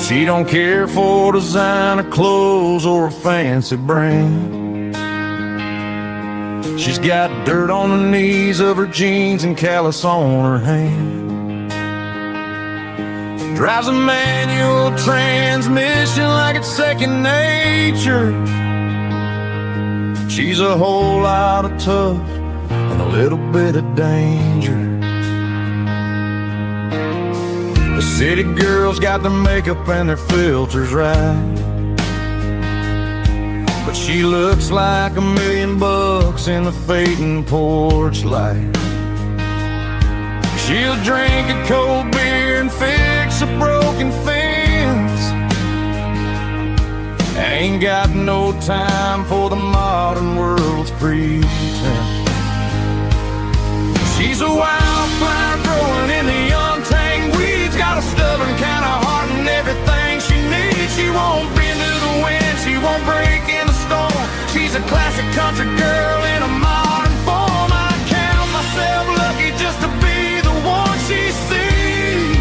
She don't care for designer clothes or a fancy brand. She's got dirt on the knees of her jeans and callus on her hand. Drives a manual transmission like it's second nature. She's a whole lot of tough and a little bit of danger. The city girls got their makeup and their filters right, but she looks like $1,000,000 in the fading porch light. She'll drink a cold beer and fix a broken fence. Ain't got no time for the modern world's pretense. She's a wildflower growing in the untamed weeds, got a stubborn kind of heart and everything she needs. She won't bend to the wind, she won't break in the storm. She's a classic country girl in a modern form. I count myself lucky just to be the one she sees.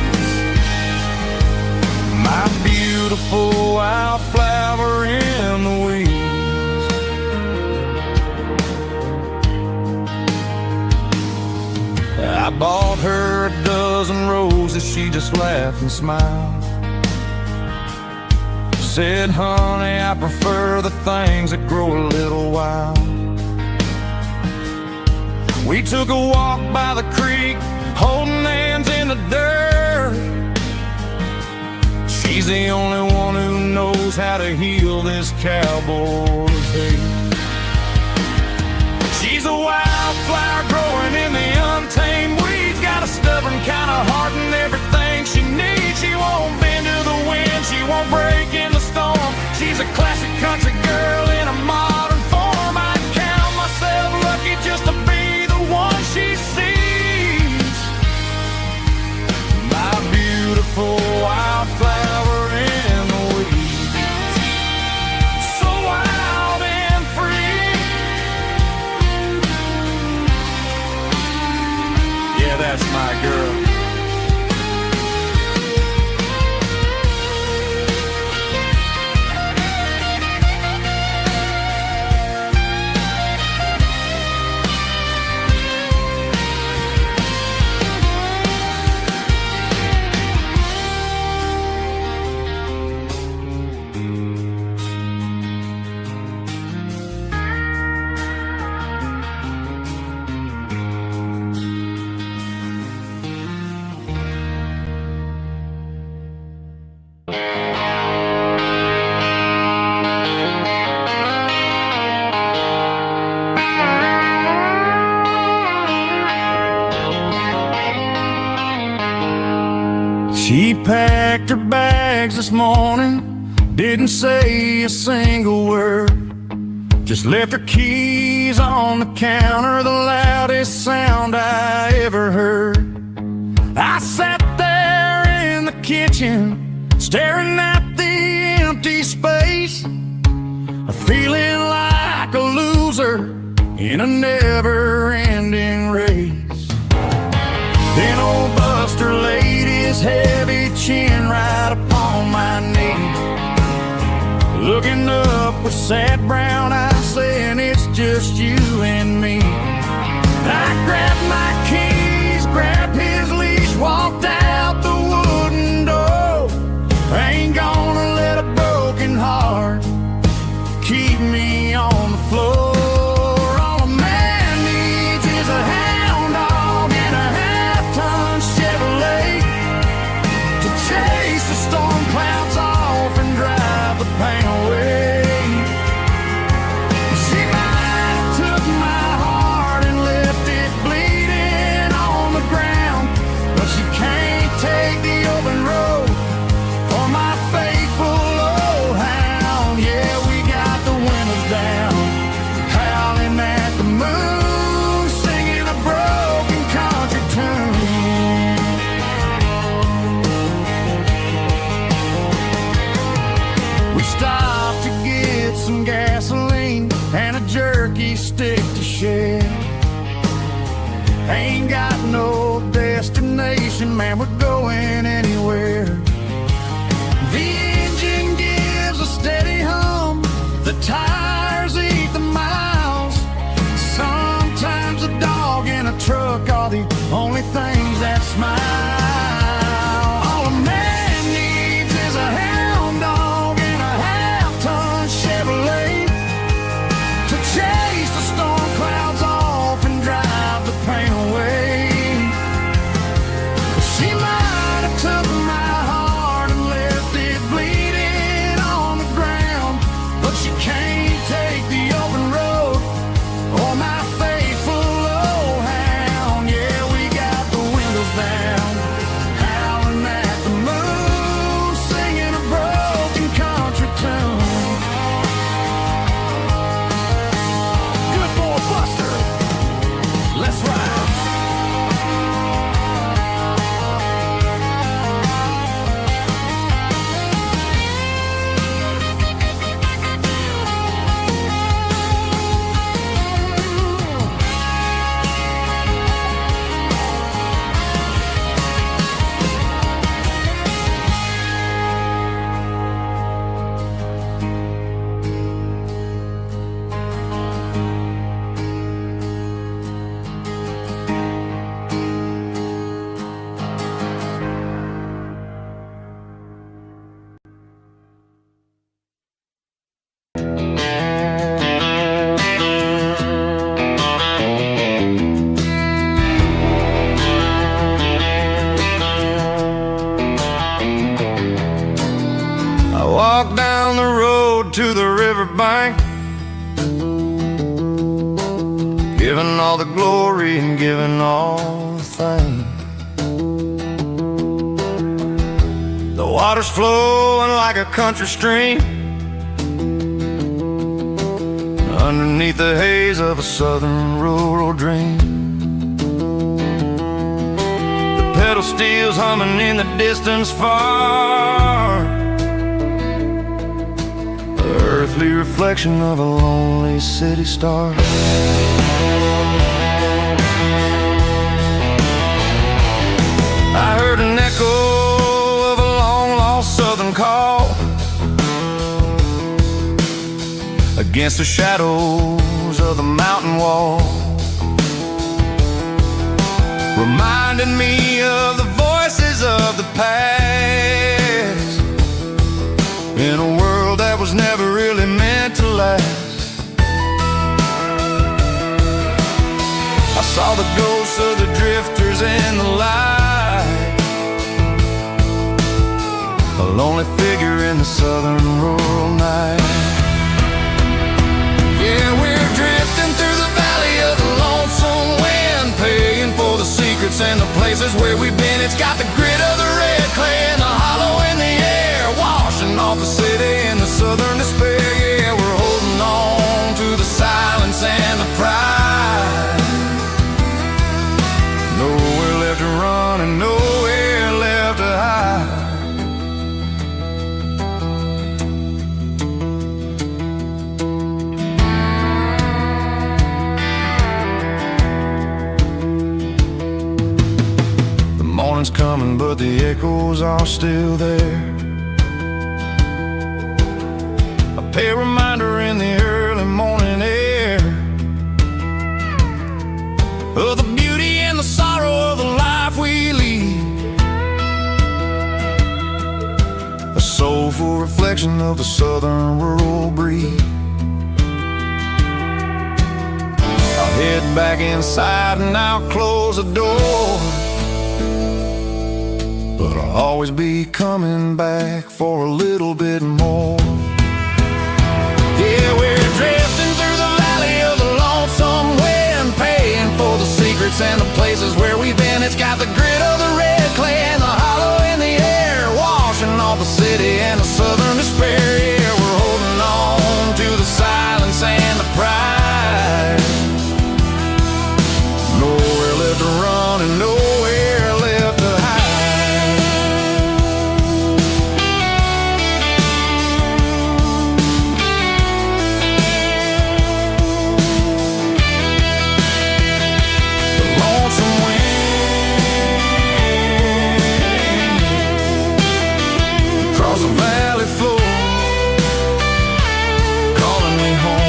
My beautiful wildflower in the weeds. I bought her a dozen roses, she just laughed and smiled. Said, honey, I prefer the things that grow a little wild. We took a walk by the creek, holding hands in the dirt. She's the only one who knows how to heal this cowboy's hate. She's a wildflower growing in the untamed weeds, got a stubborn kind of heart and everything she needs. She won't bend to the wind, she won't break in the storm. She's a classic country girl in a modern form. I count myself lucky just to be the one she sees. My beautiful wildflower in the weeds, so wild and free. Yeah, that's my girl. She packed her bags this morning, didn't say a single word, just left her keys on the counter, the loudest sound I ever heard. I sat there in the kitchen, staring at the empty space, feeling like a loser in a never-ending race. Then old Buster laid his heavy chin right upon my knee, looking up with sad brown eyes, saying it's just you and me. I grabbed my keys, grabbed his leash, walked out the wooden door. I ain't gonna let a broken heart keep me on the floor. All a man needs is a hound dog and a half-ton Chevrolet to chase the storm clouds off and drive the pain away. She might have took my heart and left it bleeding on the ground, but she can't take the open road for my faithful old hound. Yeah, we got the windows down, howling at the moon, singing a broken country tune. We stopped to get some gasoline and a jerky stick to share. Ain't got no destination, man, we're going anywhere. The engine gives a steady hum, the tires eat the miles. Sometimes a dog and a truck are the only things that smile. All a man needs is a hound dog and a half-ton Chevrolet to chase the storm clouds off and drive the pain away. She might have took my heart and left it bleeding on the ground, but she can't take the open road or my faithful old hound. Yeah, we got the windows down, howling at the moon, singing a broken country tune. Good boy Buster, let's ride. I walked down the road to the riverbank, giving all the glory and giving all the thanks. The water's flowing like a country stream underneath the haze of a southern rural dream. The pedal steel's humming in the distance far, earthly reflection of a lonely city star. I heard an echo of a long-lost southern call against the shadows of the mountain wall, reminding me of the voices of the past in a world that was never really meant to last. I saw the ghosts of the drifters in the light, a lonely figure in the southern rural night. Yeah, we're drifting through the valley of the lonesome wind, paying for the secrets and the places where we've been. It's got the grit of the red clay sun's coming, but the echoes are still there. A pale reminder in the early morning air of the beauty and the sorrow of the life we lead. A soulful reflection of the southern rural breed. I'll head back inside and I'll close the door, but I'll always be coming back for a little bit more. Yeah, we're drifting through the valley of the lonesome wind, paying for the secrets and the places where we've been. It's got the grit of the red clay and the hollow in the air, washing off the city and the southern despair. Yeah, we're holding on to the silence and the pride. Nowhere left to run and nowhere left to hide. The lonesome wind across the valley floor, calling me home.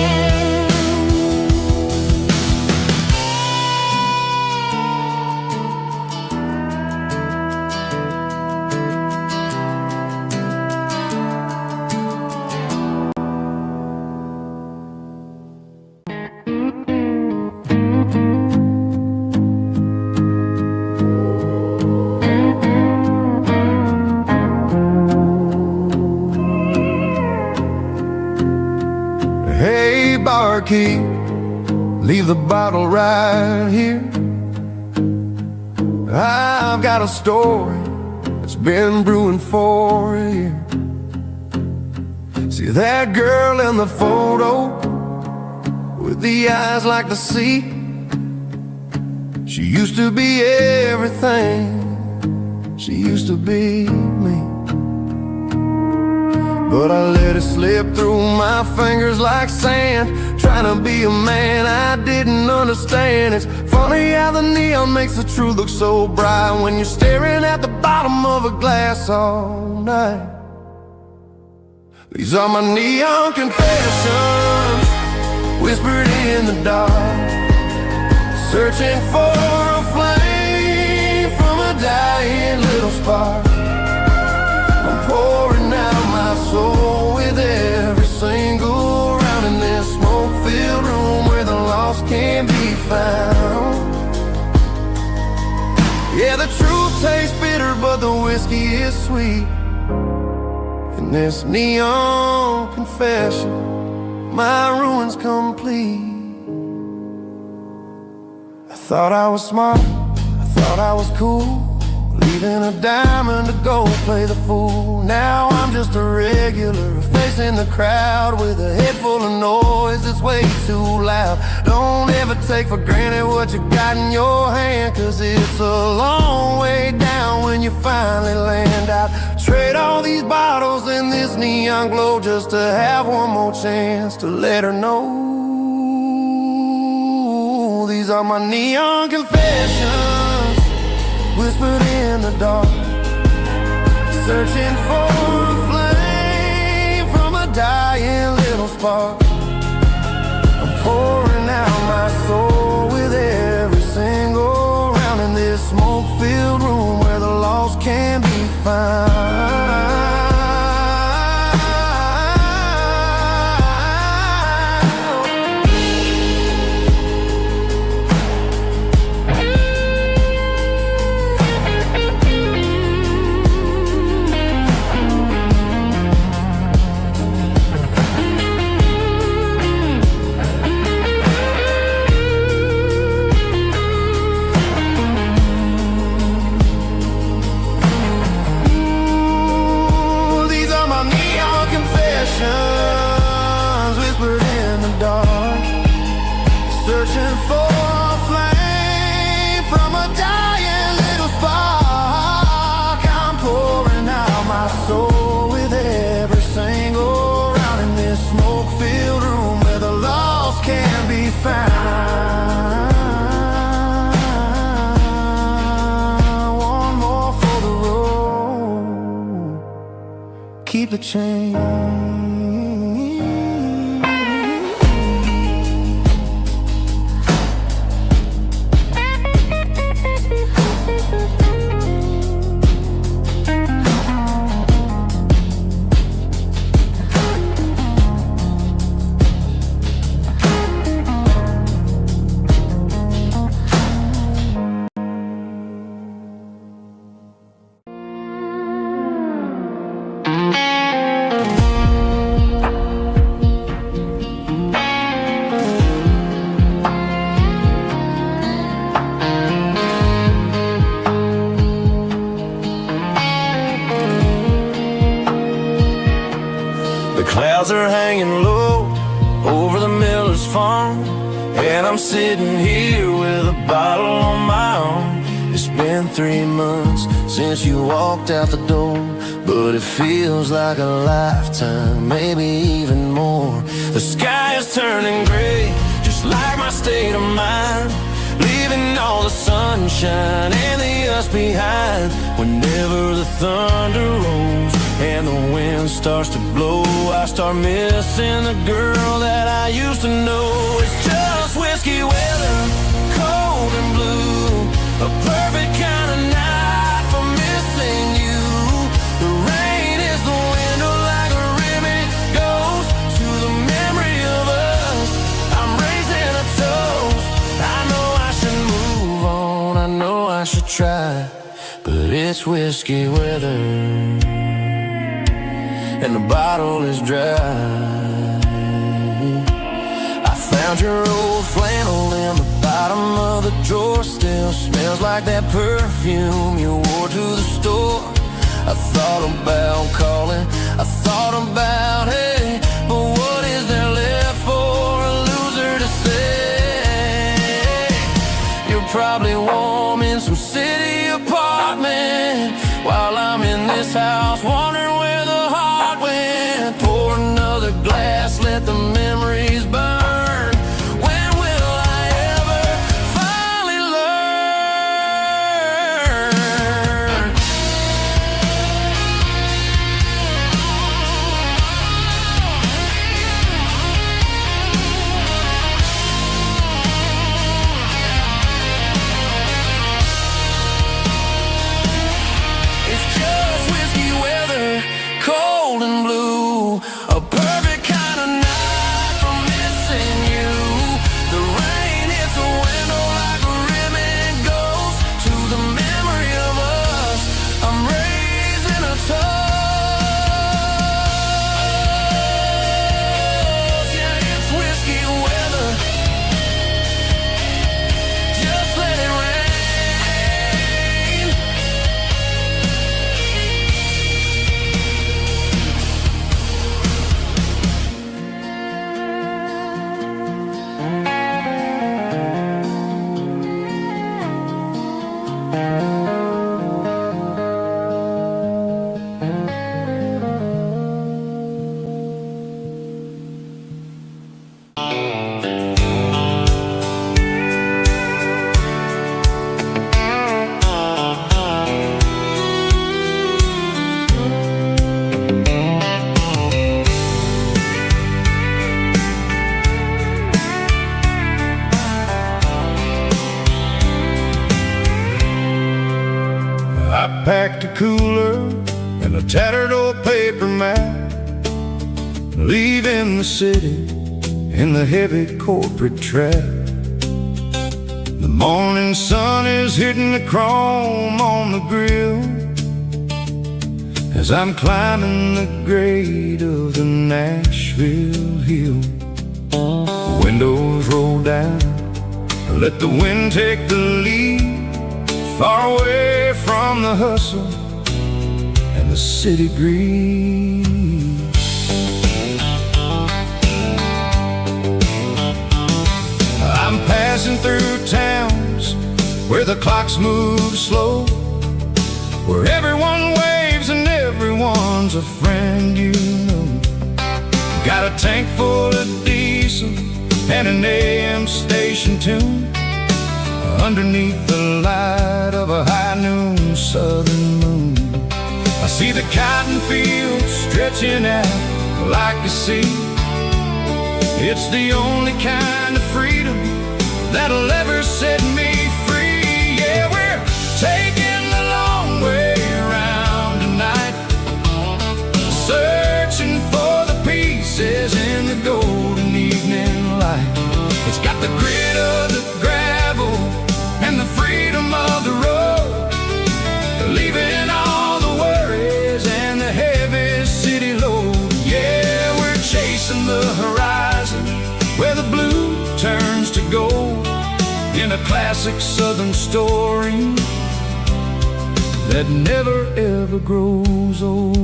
Hey, barkeep, leave the bottle right here. I've got a story that's been brewing for a year. See that girl in the photo with the eyes like the sea? She used to be everything, she used to be me. But I let it slip through my fingers like sand, trying to be a man I didn't understand. It's funny how the neon makes the truth look so bright when you're staring at the bottom of a glass all night. These are my neon confessions, whispered in the dark, searching for a flame from a dying little spark. I'm pouring out my soul with every single round in this smoke-filled room where the lost can't be found. Yeah, the truth tastes bitter, but the whiskey is sweet. In this neon confession, my ruin's complete. I thought I was smart, I thought I was cool, leaving a diamond to go play the fool. Now I'm just a regular, facing the crowd with a head full of noise that's way too loud. Don't ever take for granted what you got in your hand, cause it's a long way down when you finally land out. Trade all these bottles and this neon glow just to have one more chance to let her know. These are my neon confessions, whispered in the dark, searching for a flame from a dying little spark. I'm pouring out my soul with every single round in this smoke-filled room where the lost can be found. keep the change. The clouds are hanging low over the miller's farm, and I'm sitting here with a bottle on my arm. It's been 3 months since you walked out the door, but it feels like a lifetime, maybe even more. The sky is turning gray, just like my state of mind, leaving all the sunshine and the us behind. Whenever the thunder rolls and the wind starts to blow, I start missing the girl that I used to know. It's just whiskey weather, cold and blue, a perfect kind of night for missing you. The rain is the window like a ribbon goes to the memory of us. I'm raising a toast. I know I should move on, I know I should try, but it's whiskey weather and the bottle is dry. I found your old flannel in the bottom of the drawer, still smells like that perfume you wore to the store. I thought about calling, I thought about, hey, but what is there left for a loser to say? You're probably warm in some city apartment, while I'm in this house wondering where the heart went. Pour another glass, let the memories burn. When will I ever finally learn? It's just whiskey weather, cold and blue, a perfect kind of night for missing you. The rain hits the window like a ribbon goes to the memory of us. I'm raising a toast. Yeah, it's whiskey weather, just let it rain. I packed a cooler and a tattered old paper map, leaving the city in the heavy corporate trap. The morning sun is hitting the chrome on the grill as I'm climbing the grade of the Nashville hill. Windows roll down, let the wind take the lead, far away from the hustle and the city breeze. I'm passing through towns where the clocks move slow, where everyone waves and everyone's a friend you know. Got a tank full of diesel and an AM station tune underneath the light of a high noon southern moon. I see the cotton fields stretching out like a sea. It's the only kind of freedom that'll ever set me free. Yeah, we're taking the long way around tonight, searching for the pieces in the golden evening light. It's got the grit of the gravel and the freedom of the road, leaving all the worries and the heavy city load. Yeah, we're chasing the horizon where the blue turns to gold, in a classic southern story that never ever grows old.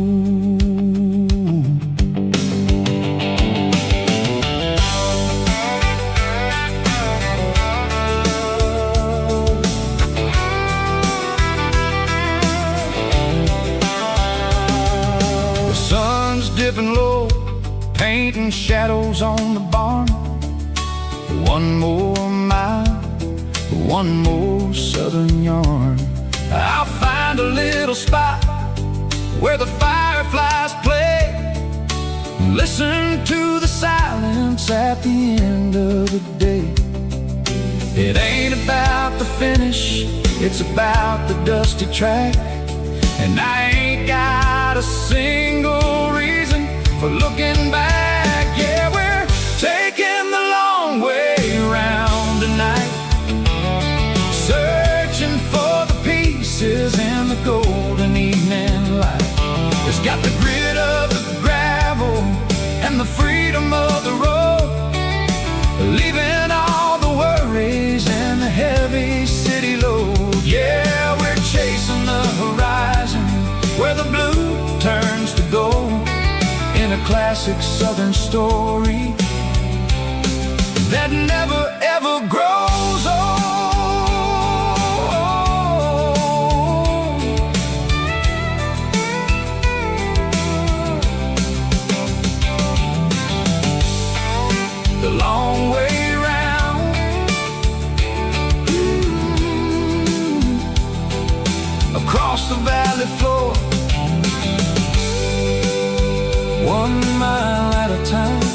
The sun's dipping low, painting shadows on the barn. One more mile, one more southern yarn. I'll find a little spot where the fireflies play, listen to the silence at the end of the day. It ain't about the finish, it's about the dusty track. And I ain't got a single reason for looking back. Yeah, we're taking the long way around tonight, searching for the pieces in the golden evening light. It's got the grit of the gravel and the freedom of the road, leaving all the worries and the heavy city load. Yeah, we're chasing the horizon where the blue turns to gold, in a classic southern story that never ever grows old. The long way round, across the valley floor, 1 mile at a time.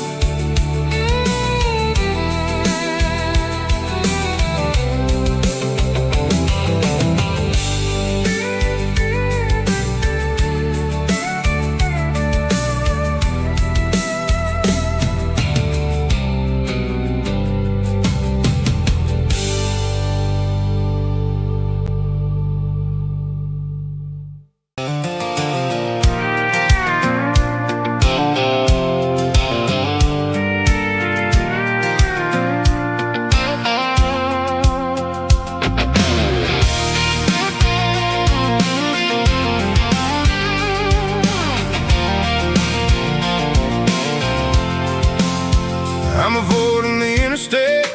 I'm avoiding the interstate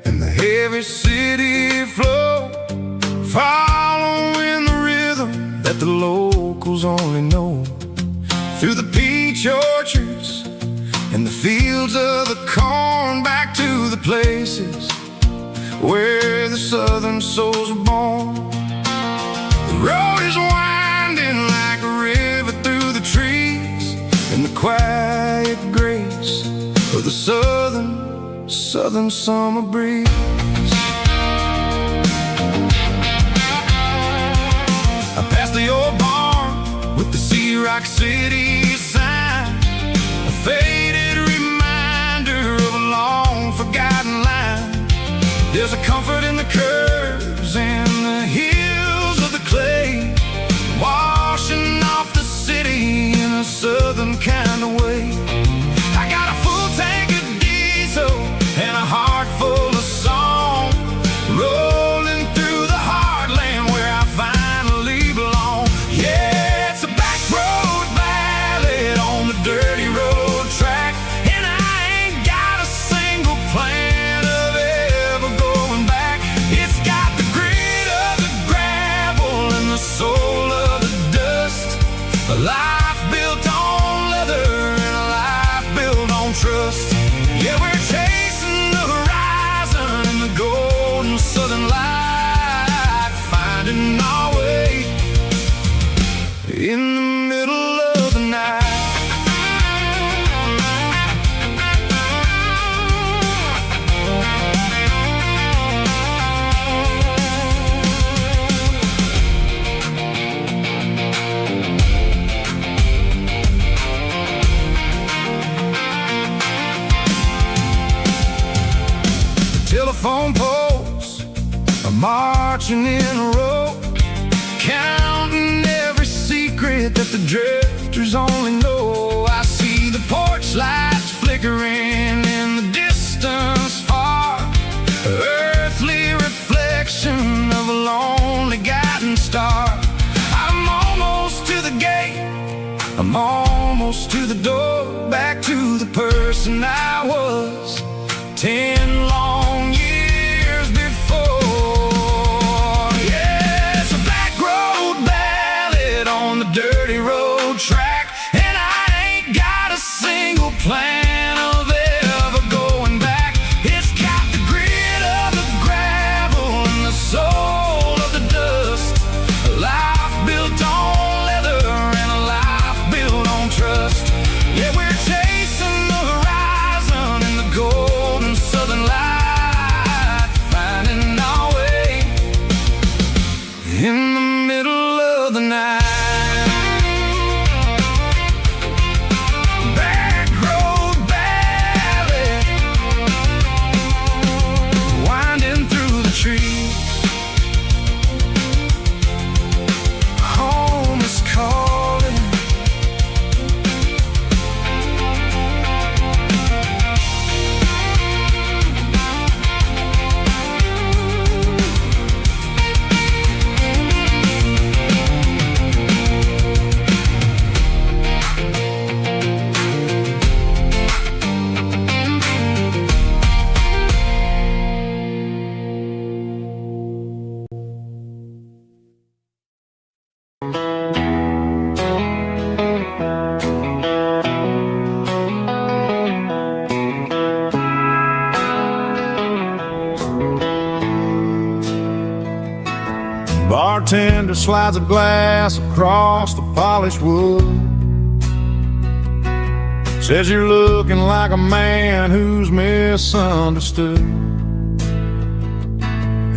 and the heavy city flow, following the rhythm that the locals only know, through the peach orchards and the fields of the corn, back to the places where the southern souls are born. The road is winding like a river through the trees, and the quiet grace of the southern summer breeze. I passed the old barn with the Sea Rock City sign, a faded reminder of a long forgotten line. There's a comfort in the curves and the hills of the clay, washing off the city in a southern kind of way. I got a full tank of diesel and a heart full of song, rolling through the heartland where I finally belong. Yeah, it's a back road ballad on the dirty road track, and I ain't got a single plan of ever going back. It's got the grit of the gravel and the soul of the dust, a life built on leather and a life built on trust. Yeah, we're chasing the horizon in the golden southern light, finding our way in the middle of the night. marching in a row, counting every secret that the drifters only know. I see the porch lights flickering in the distance far, earthly reflection of a lonely guiding star. I'm almost to the gate, I'm almost to the door, back to the person I was 10 long years before. Yeah, it's a back road ballad on the dirty road track, and I ain't got a single plan of ever going back. It's got the grit of the gravel and the soul of the dust, a life built on leather and a life built on trust. Yeah, we're chasing the horizon in the golden southern light, finding our way in the middle of the night. Back road ballad, winding through the trees. Home is calling. Bartender slides a glass across the polished wood, says you're looking like a man who's misunderstood.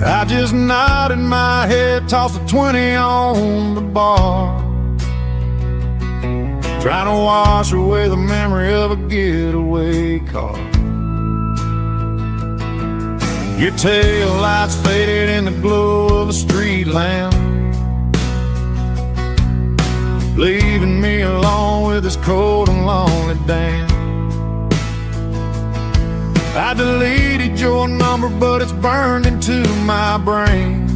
I just nodded my head, tossed a 20 on the bar, trying to wash away the memory of a getaway car. Your tail lights faded in the glow of a street lamp, leaving me alone with this cold and lonely damn. I deleted your number, but it's burned into my brain.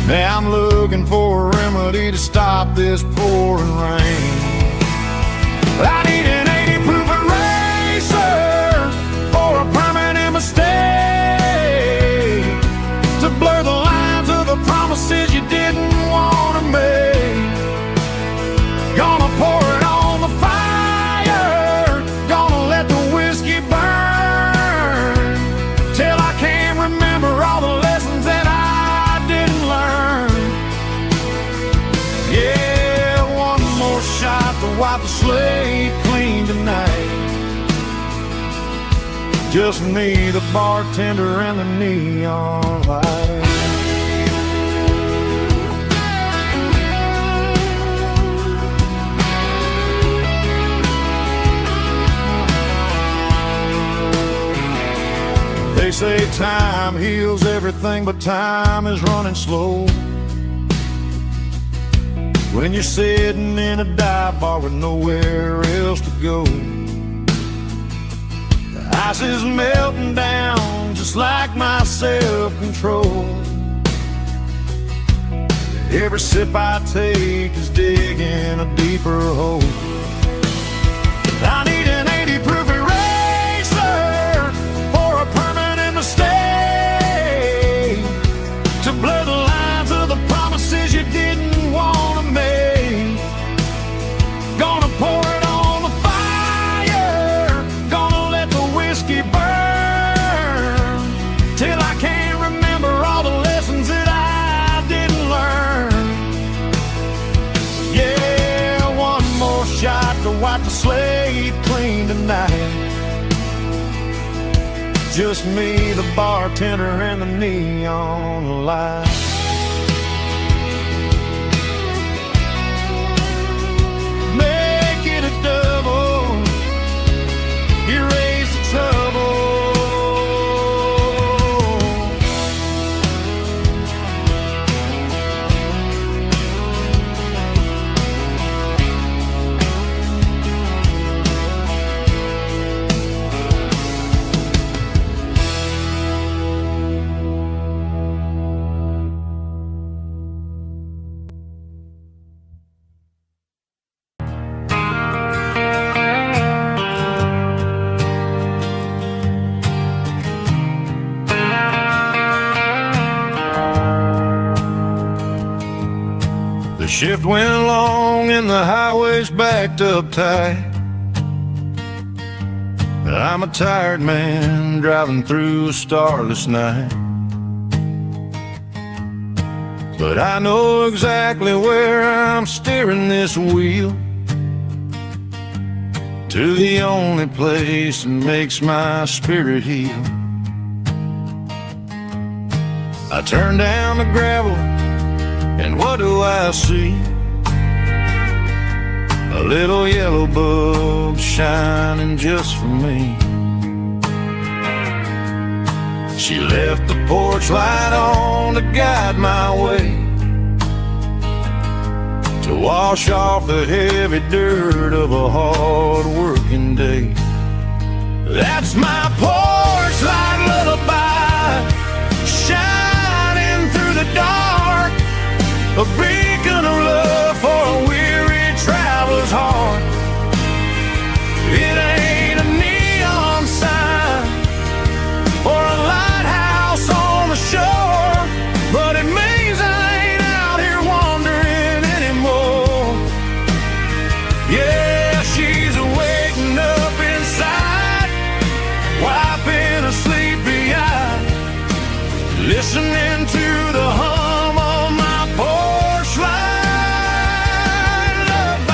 Now I'm looking for a remedy to stop this pouring rain. I need an 80 proof eraser for a permanent mistake, to blur the lines of the promises you didn't want to make. Gonna pour it on the fire, gonna let the whiskey burn, till I can't remember all the lessons that I didn't learn. Yeah, one more shot to wipe the slate clean tonight. Just me, the bartender, and the neon light. They say time heals everything, but time is running slow when you're sitting in a dive bar with nowhere else to go. Ice is melting down just like my self-control. Every sip I take is digging a deeper hole. I need an 80 proof eraser for a permanent mistake, to blur the lines of the promises you didn't want to make. Gonna pour it on the fire, gonna let the whiskey burn, till I can't remember all the lessons that I didn't learn. Yeah, one more shot to wipe the slate clean tonight. Just me, the bartender, and the neon light. Make it a double, erase the trouble. The shift went long and the highway's backed up tight. I'm a tired man driving through a starless night, but I know exactly where I'm steering this wheel, to the only place that makes my spirit heal. I turn down the gravel, and what do I see? A little yellow bulb shining just for me. She left the porch light on to guide my way, to wash off the heavy dirt of a hard-working day. That's my porch light lullaby, shining through the dark, a beacon of love for a weary traveler's heart. It ain't a neon sign or a lighthouse on the shore, but it means I ain't out here wandering anymore. Yeah, she's waking up inside, wiping a sleepy eye, listening to the hum of my porch light lullaby.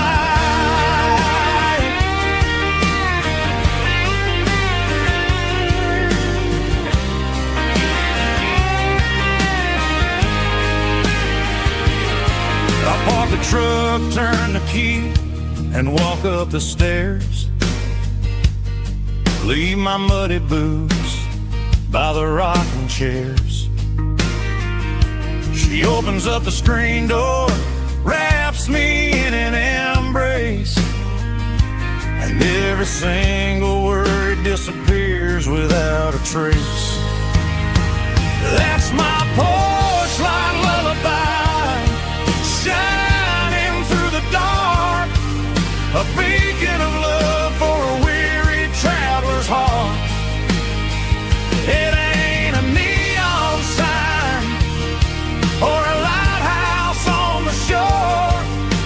I park the truck, turn the key, and walk up the stairs. Leave my muddy boots by the rocking chairs. She opens up the screen door, wraps me in an embrace, and every single word disappears without a trace. That's my porch light lullaby, shining through the dark, a beacon of love for a weary traveler's heart. It ain't a neon sign or a lighthouse on the shore,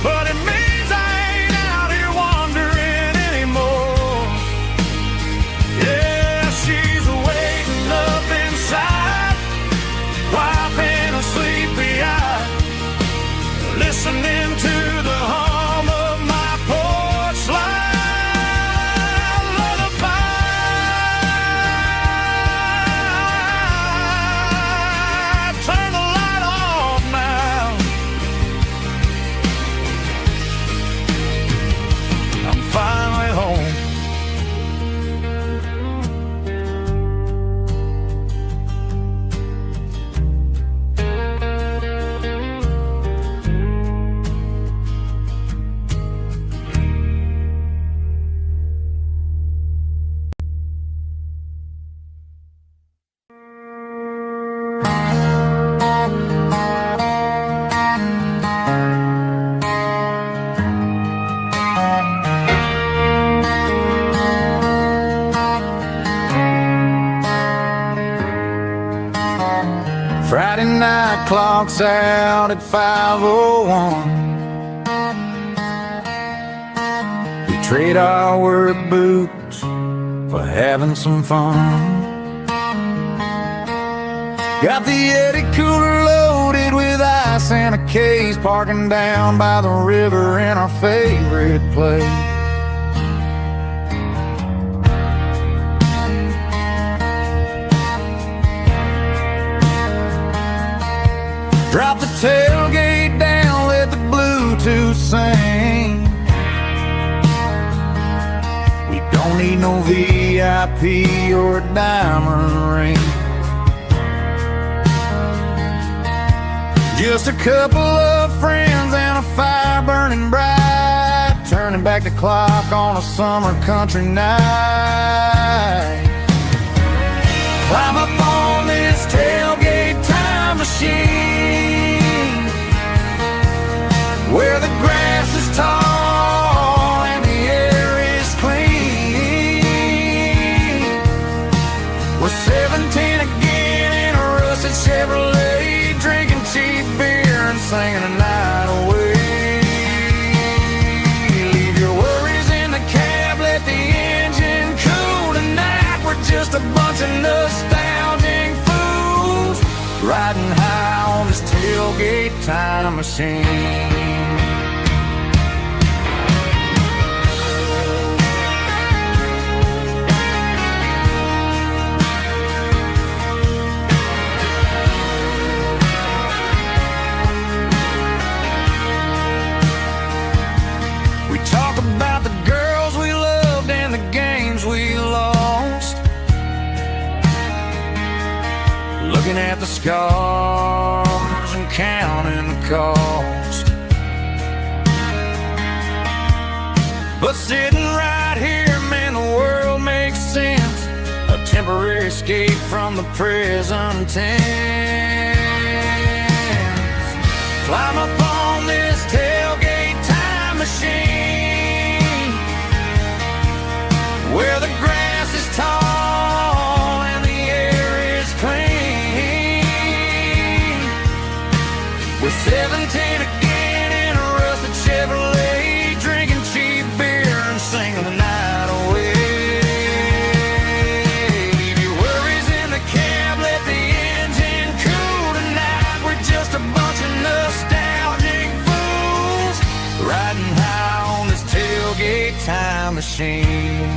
but it means I ain't out here wandering anymore. Yeah, she's waking up inside, wiping a sleepy eye, listening to the hum of my porch light lullaby. Turn the light off now, I'm finally home. Friday night clock's out at 5:01. We trade our work boots for having some fun. Got the Yeti cooler loaded with ice and a case, parking down by the river in our favorite place. Drop the tailgate down, let the Bluetooth sing. We don't need no VIP or a diamond ring. Just a couple of friends and a fire burning bright, turning back the clock on a summer country night. Climb up on this tailgate time machine, where the grass is tall and the air is clean. We're 17 again in a rusted Chevrolet, drinking cheap beer and singing the night away. tailgate time machine. We talk about the girls we loved and the games we lost, looking at the scars and counting the cost. But sitting right here, man, the world makes sense. A temporary escape from the present tense. Climb up on this tailgate time machine, where the grass is tall and the air is clean. We're 17 again in a rusted Chevrolet, drinking cheap beer and singing the night away. Leave your worries in the cab, let the engine cool tonight. We're just a bunch of nostalgic fools riding high on this tailgate time machine.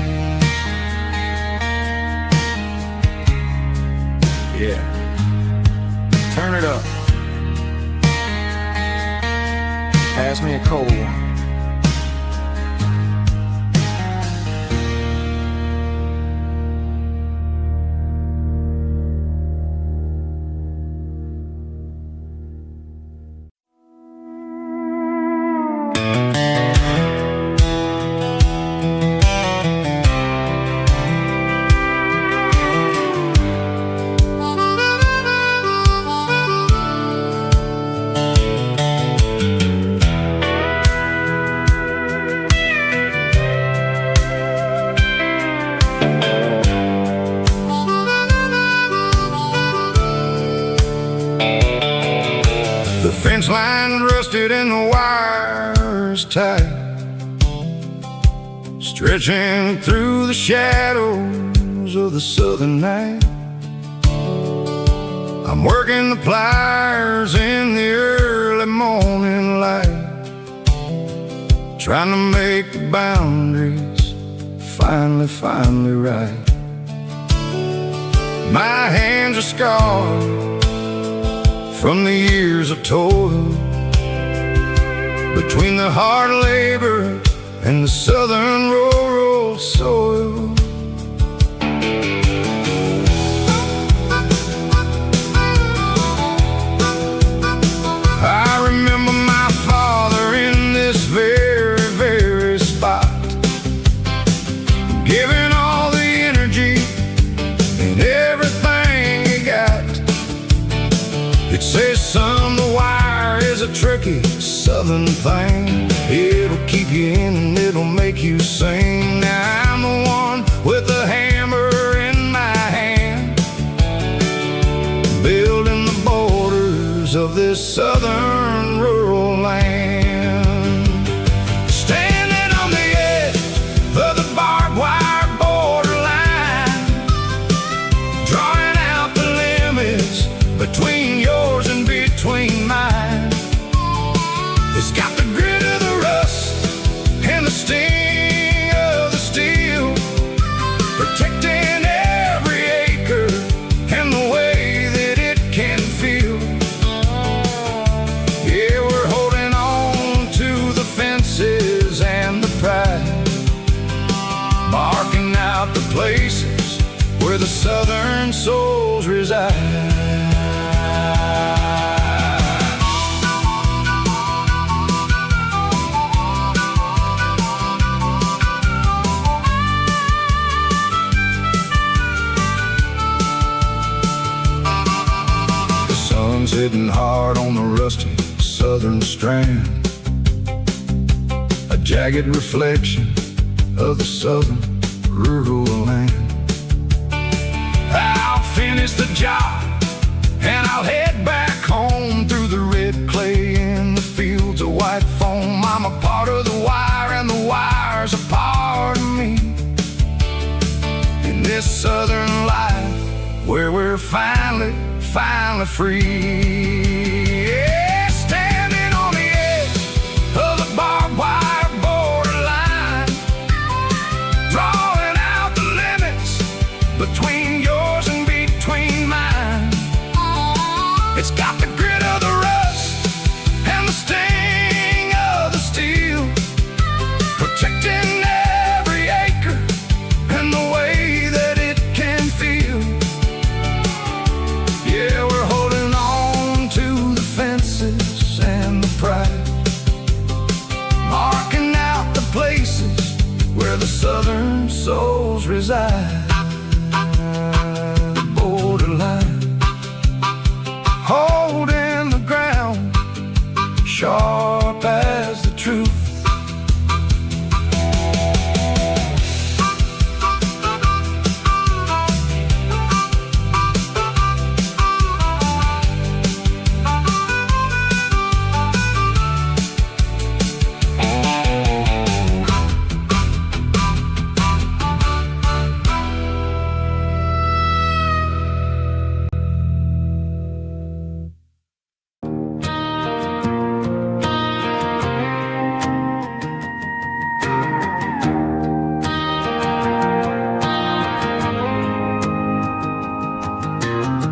Yeah, turn it up. Pass me a cold one. The fence line rusted and the wires tight, stretching through the shadows of the southern night. I'm working the pliers in the early morning light, trying to make the boundaries finally right. My hands are scarred from the years of toil, between the hard labor and the southern rural soil. I remember my father in this very spot, giving all the energy and everything he got. It says, son, the wire is a tricky southern thing. It'll keep you in and it'll make you sing. Now I'm the one with the hammer in my hand, building the borders of this southern rural land. Standing on the edge of the barbed wire borderline, drawing out the limits between yours and between mine. It's got the grit of the rust and the sting of the steel, protecting every acre and the way that it can feel. Yeah, we're holding on to the fences and the pride, marking out the places where the southern souls reside. Hitting hard on the rusty southern strand, a jagged reflection of the southern rural land. I'll finish the job and I'll head back home through the red clay in the fields of white foam. I'm a part of the wire and the wire's a part of me, in this southern life where we're finally free. Yeah, southern souls reside. The borderline, holding the ground, sharp as the truth.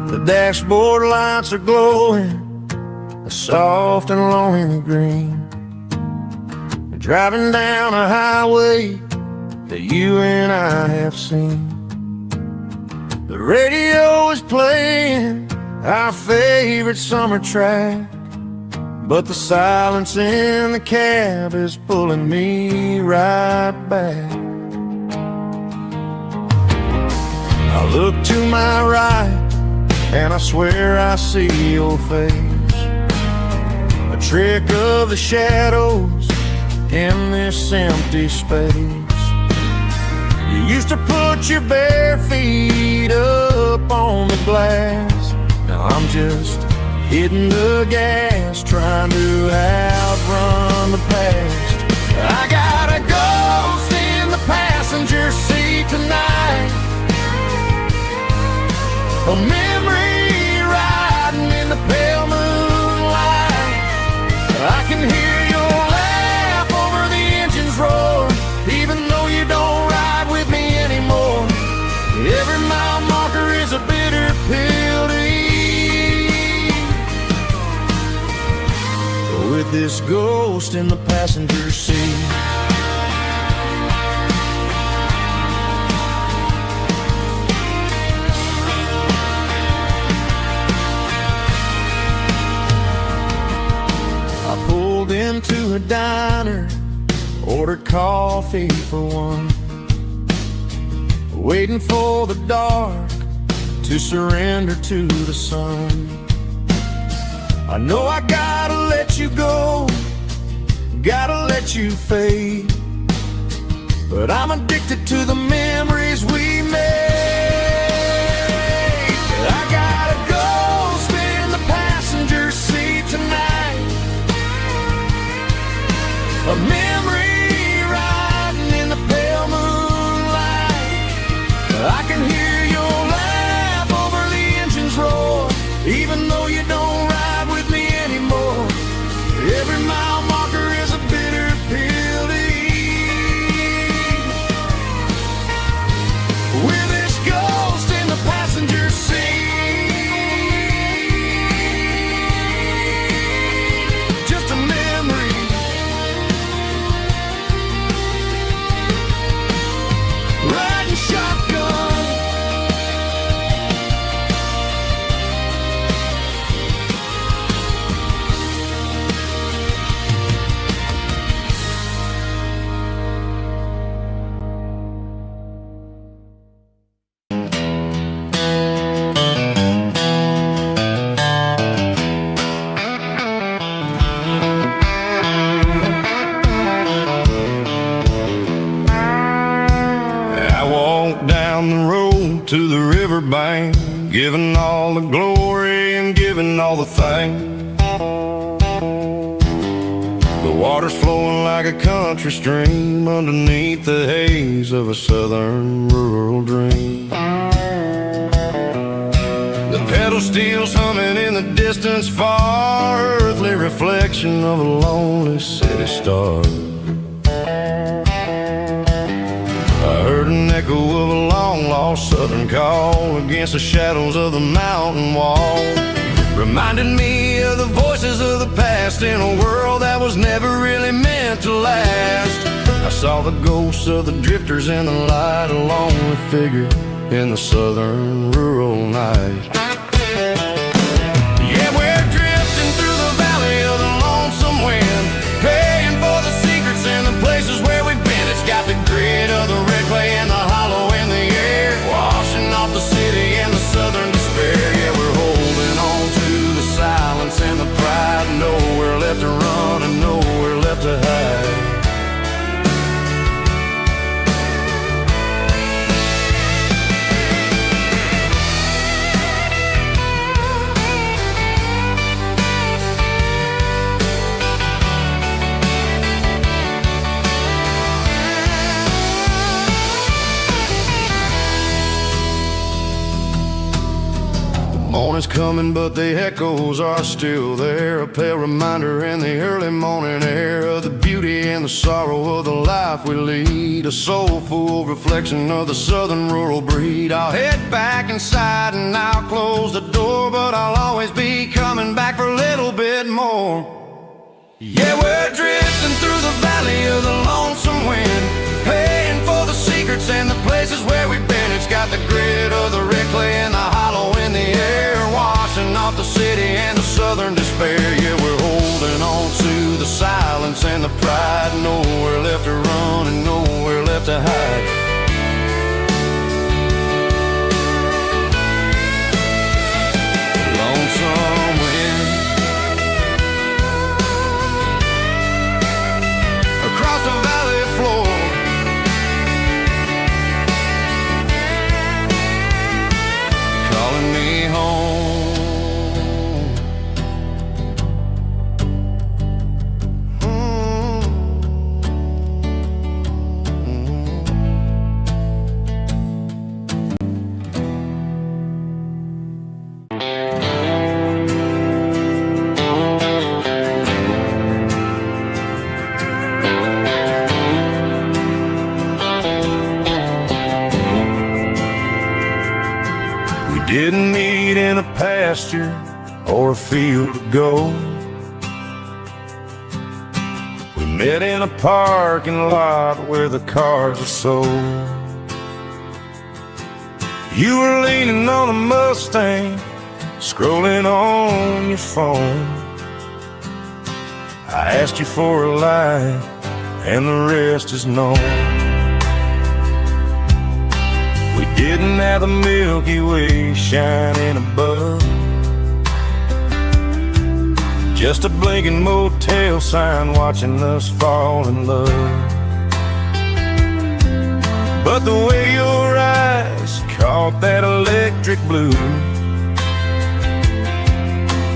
The dashboard lights are glowing, a soft and lonely green. Driving down a highway that you and I have seen. The radio is playing our favorite summer track, but the silence in the cab is pulling me right back. I look to my right and I swear I see your face, a trick of the shadows in this empty space. You used to put your bare feet up on the glass. Now I'm just hitting the gas, trying to outrun the past. I got a ghost in the passenger seat tonight, a memory riding in the pale moonlight. I can hear your laugh over the engine's roar, even though you don't ride with me anymore. Every mile marker is a bitter pill to eat, with this ghost in the passenger seat. Into a diner, ordered coffee for one, waiting for the dark to surrender to the sun. I know I gotta let you go, gotta let you fade, but I'm addicted to the memories we made. I got a ghost in the passenger seat tonight, a memory riding in the pale moonlight. I can hear your laugh over the engine's roar, even though you don't ride with me anymore. Every mile marker is a bitter pill to eat, with this ghost in the passenger seat. Just a memory, riding shotgun. I walked down the road to the riverbank, giving all the glory and giving all the thanks. The water's flowing like a country stream underneath the haze of a southern rural dream. The pedal steel's humming in the distance far, earthly reflection of a lonely city star. I heard an echo of a long-lost southern call against the shadows of the mountain wall, reminded me of the voices of the past in a world that was never really meant to last. I saw the ghosts of the drifters in the light, a lonely figure in the southern rural night. Yeah, we're drifting through the valley of the lonesome wind, paying for the secrets and the places where we've been. It's got the grit of the morning's coming, but the echoes are still there. A pale reminder in the early morning air of the beauty and the sorrow of the life we lead. A soulful reflection of the southern rural breed. I'll head back inside and I'll close the door, but I'll always be coming back for a little bit more. Yeah, we're drifting through the valley of the lonesome wind, paying for the secrets and the places where we've been. It's got the grit of the red clay and the hollow in the air, washing off the city and the southern despair. Yeah, we're holding on to the silence and the pride. Nowhere left to run and nowhere left to hide. Lonesome wind across the valley floor, calling me home. Didn't meet in a pasture or a field of gold. We met in a parking lot where the cars are sold. You were leaning on a Mustang, scrolling on your phone. I asked you for a light, and the rest is known. Didn't have the Milky Way shining above, just a blinking motel sign watching us fall in love. But the way your eyes caught that electric blue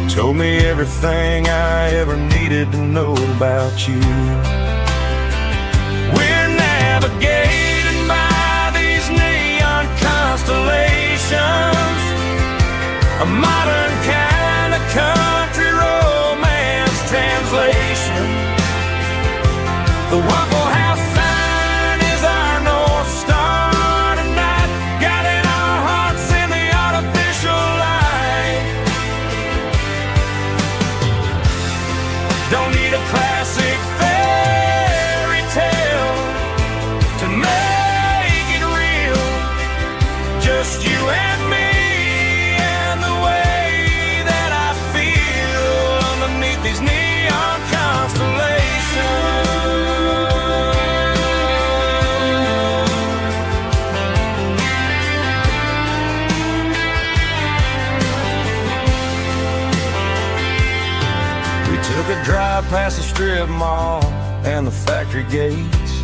told me everything I ever needed to know about you. We're navigating by these neon constellations, a modern kind of country romance translation. The Waffle House sign is our North Star tonight, guiding our hearts in the artificial light. Don't need a classic fairy tale to make it real. Just you and me and the way that I feel underneath these neon constellations. We took a drive past the strip mall and the factory gates,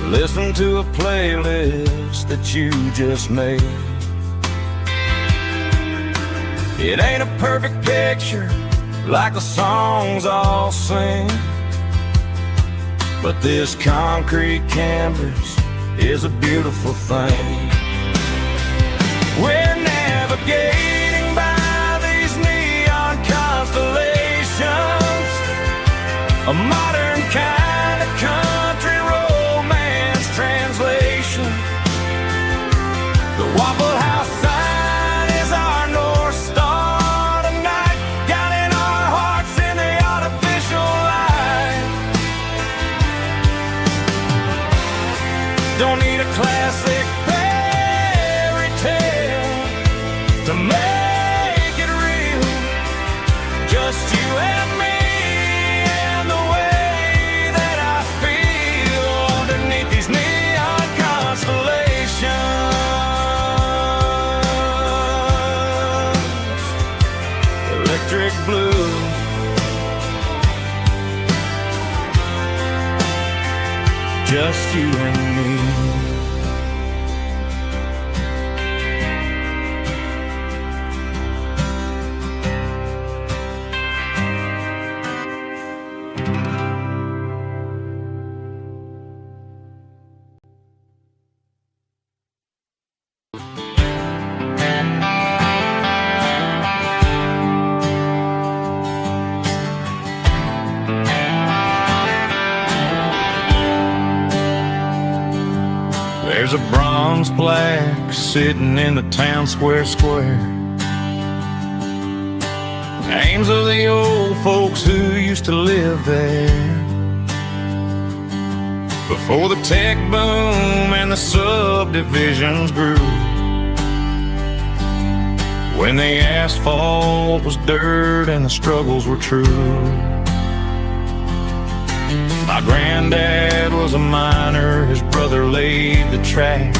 listen to a playlist that you just made. It ain't a perfect picture like the songs all sing, but this concrete canvas is a beautiful thing. We're navigating by these neon constellations, a modern kind of country translation. The Waffle House sign is our North Star tonight, guiding our hearts in the artificial light. Don't need a classic fairy tale to make it real. Just you and me and the way that I feel underneath these neon constellations. Electric blue, just you and me. There's a bronze plaque sitting in the town square. Names of the old folks who used to live there before the tech boom and the subdivisions grew, when the asphalt was dirt and the struggles were true. My granddad was a miner, his brother laid the track.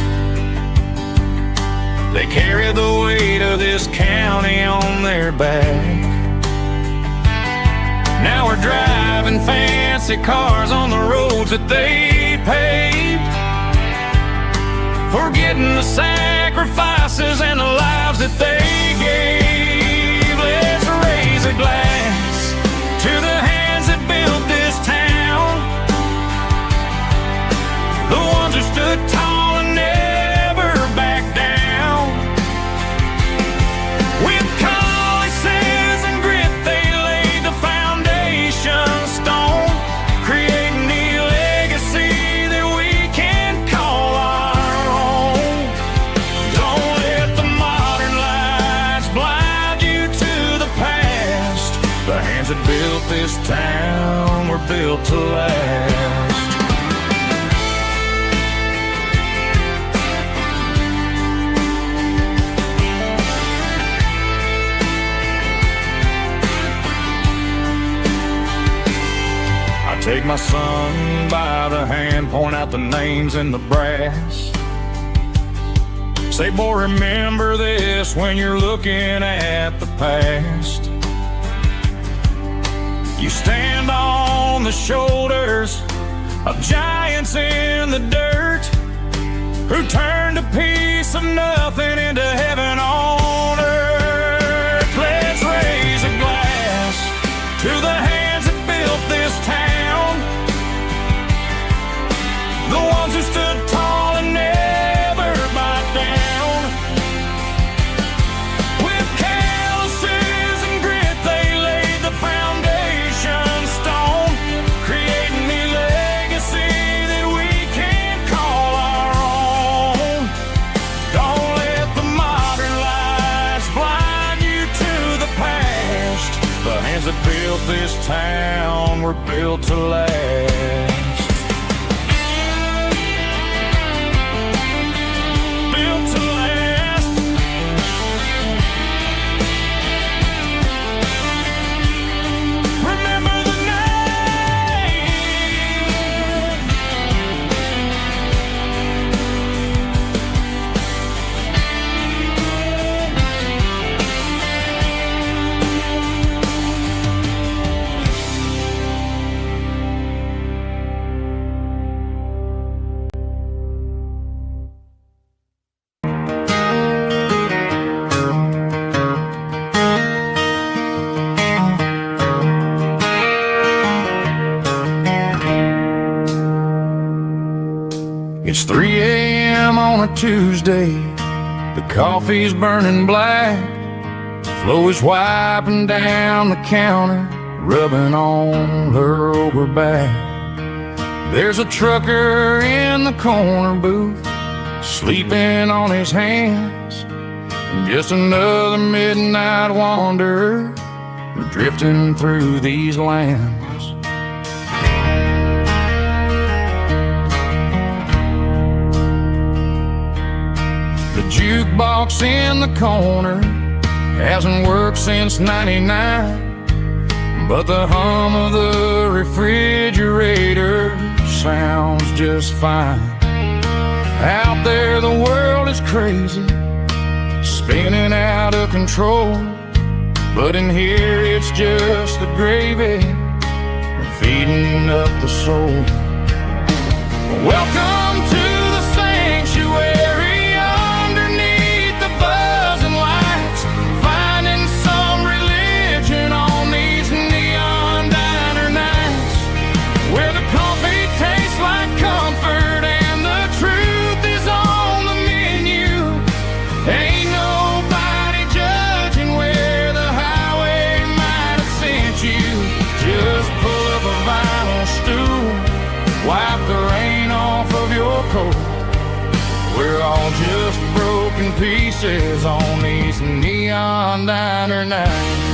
They carried the weight of this county on their back. Now we're driving fancy cars on the roads that they paved, forgetting the sacrifices and the lives that they gave. Let's raise a glass to the hands that built this town, the ones who stood tall and never backed down. With calluses and grit they laid the foundation stone, creating the legacy that we can call our own. Don't let the modern lights blind you to the past. The hands that built this town were built to last. Take my son by the hand, point out the names in the brass. Say, boy, remember this when you're looking at the past. You stand on the shoulders of giants in the dirt, who turned a piece of nothing into heaven on earth. Let's raise a glass to the hands that built this town, the ones who stood tall and never backed down. With calluses and grit they laid the foundation stone, creating the legacy that we can call our own. Don't let the modern lights blind you to the past. The hands that built this town were built to last. It's 3 a.m. on a Tuesday, the coffee's burning black, Flo is wiping down the counter, rubbing on her over back. There's a trucker in the corner booth, sleeping on his hands, and just another midnight wanderer, drifting through these lands. The jukebox in the corner hasn't worked since '99, but the hum of the refrigerator sounds just fine. Out there the world is crazy, spinning out of control, but in here it's just the gravy feeding up the soul. Welcome to the sanctuary underneath the buzzing lights, finding some religion on these neon diner nights, where the coffee tastes like comfort and the truth is on the menu. Ain't nobody judging where the highway might have sent you. Just pull up a vinyl stool, wipe the rain off of your coat, pieces on these neon diner nights.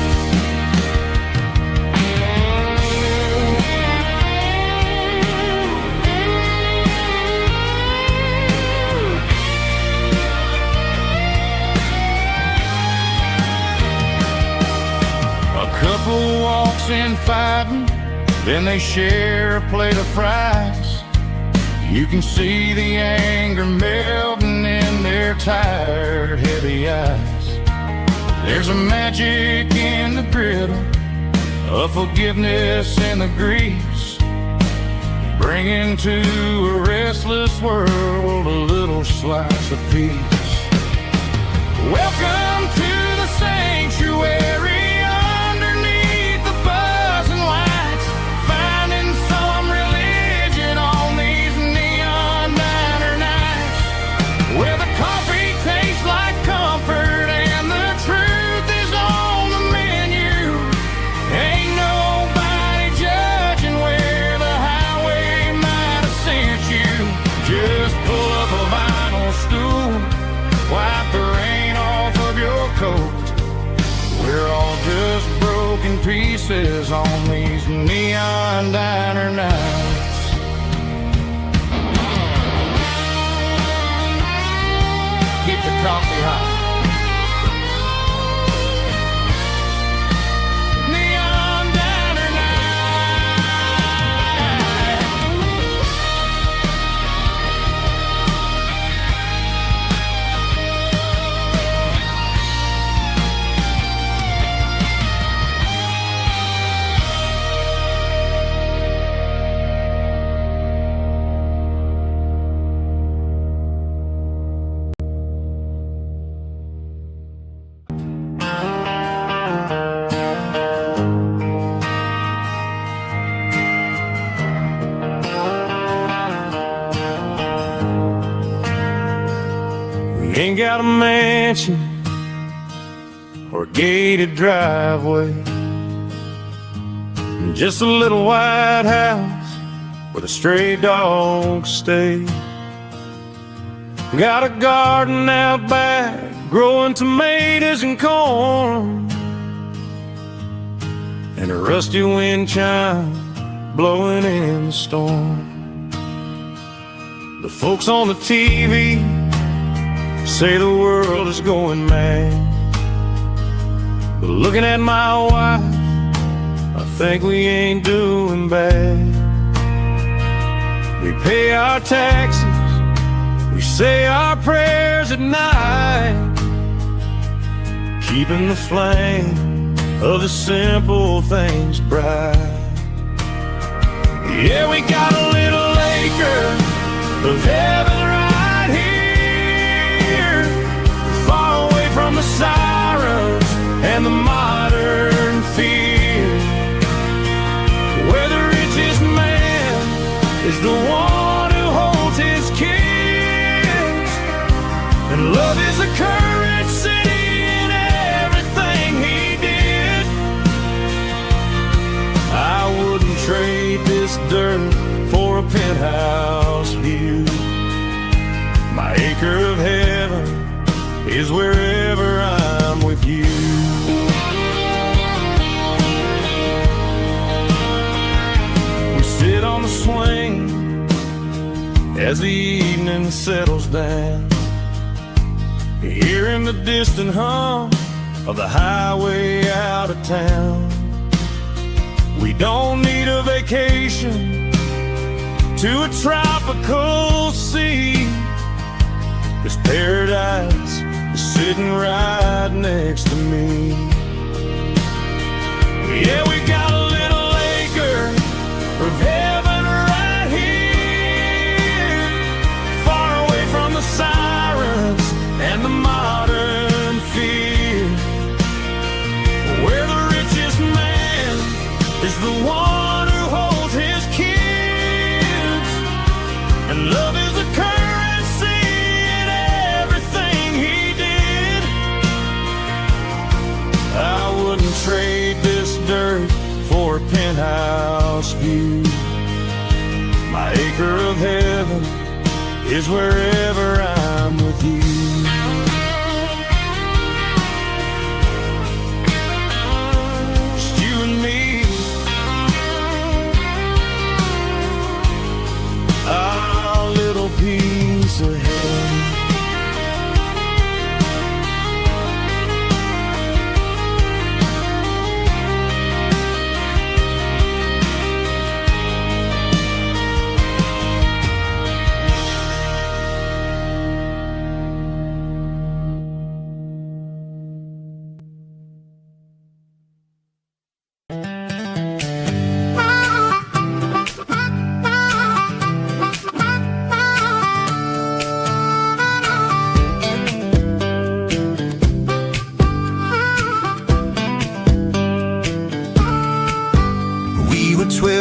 Couple walks in fighting, then they share a plate of fries. You can see the anger melting in their tired, heavy eyes. There's a magic in the griddle, a forgiveness in the grease, bringing to a restless world a little slice of peace. Welcome to the sanctuary. We're all just broken pieces on these neon diner nights. Keep the coffee hot. Ain't got a mansion or a gated driveway, just a little white house where the stray dogs stay. Got a garden out back growing tomatoes and corn, and a rusty wind chime blowing in the storm. The folks on the TV say the world is going mad, but looking at my wife, I think we ain't doing bad. We pay our taxes, we say our prayers at night, keeping the flame of the simple things bright. Yeah, we got a little acre of heaven right here, far away from the sirens and the modern fear, where the richest man is the one who holds his kids, and love is the currency in everything he did. I wouldn't trade this dirt for a penthouse view. My acre of heaven is wherever I'm with you. We sit on the swing as the evening settles down, hearing the distant hum of the highway out of town. We don't need a vacation to a tropical sea, 'cause paradise is sitting right next to me. Yeah, we got a little acre of heaven right here, far away from the sirens and the modern fear, where the richest man is the one who holds his kids, and love is a currency in everything he did. I wouldn't trade this dirt for a penthouse view. My acre of heaven is wherever I'm with you.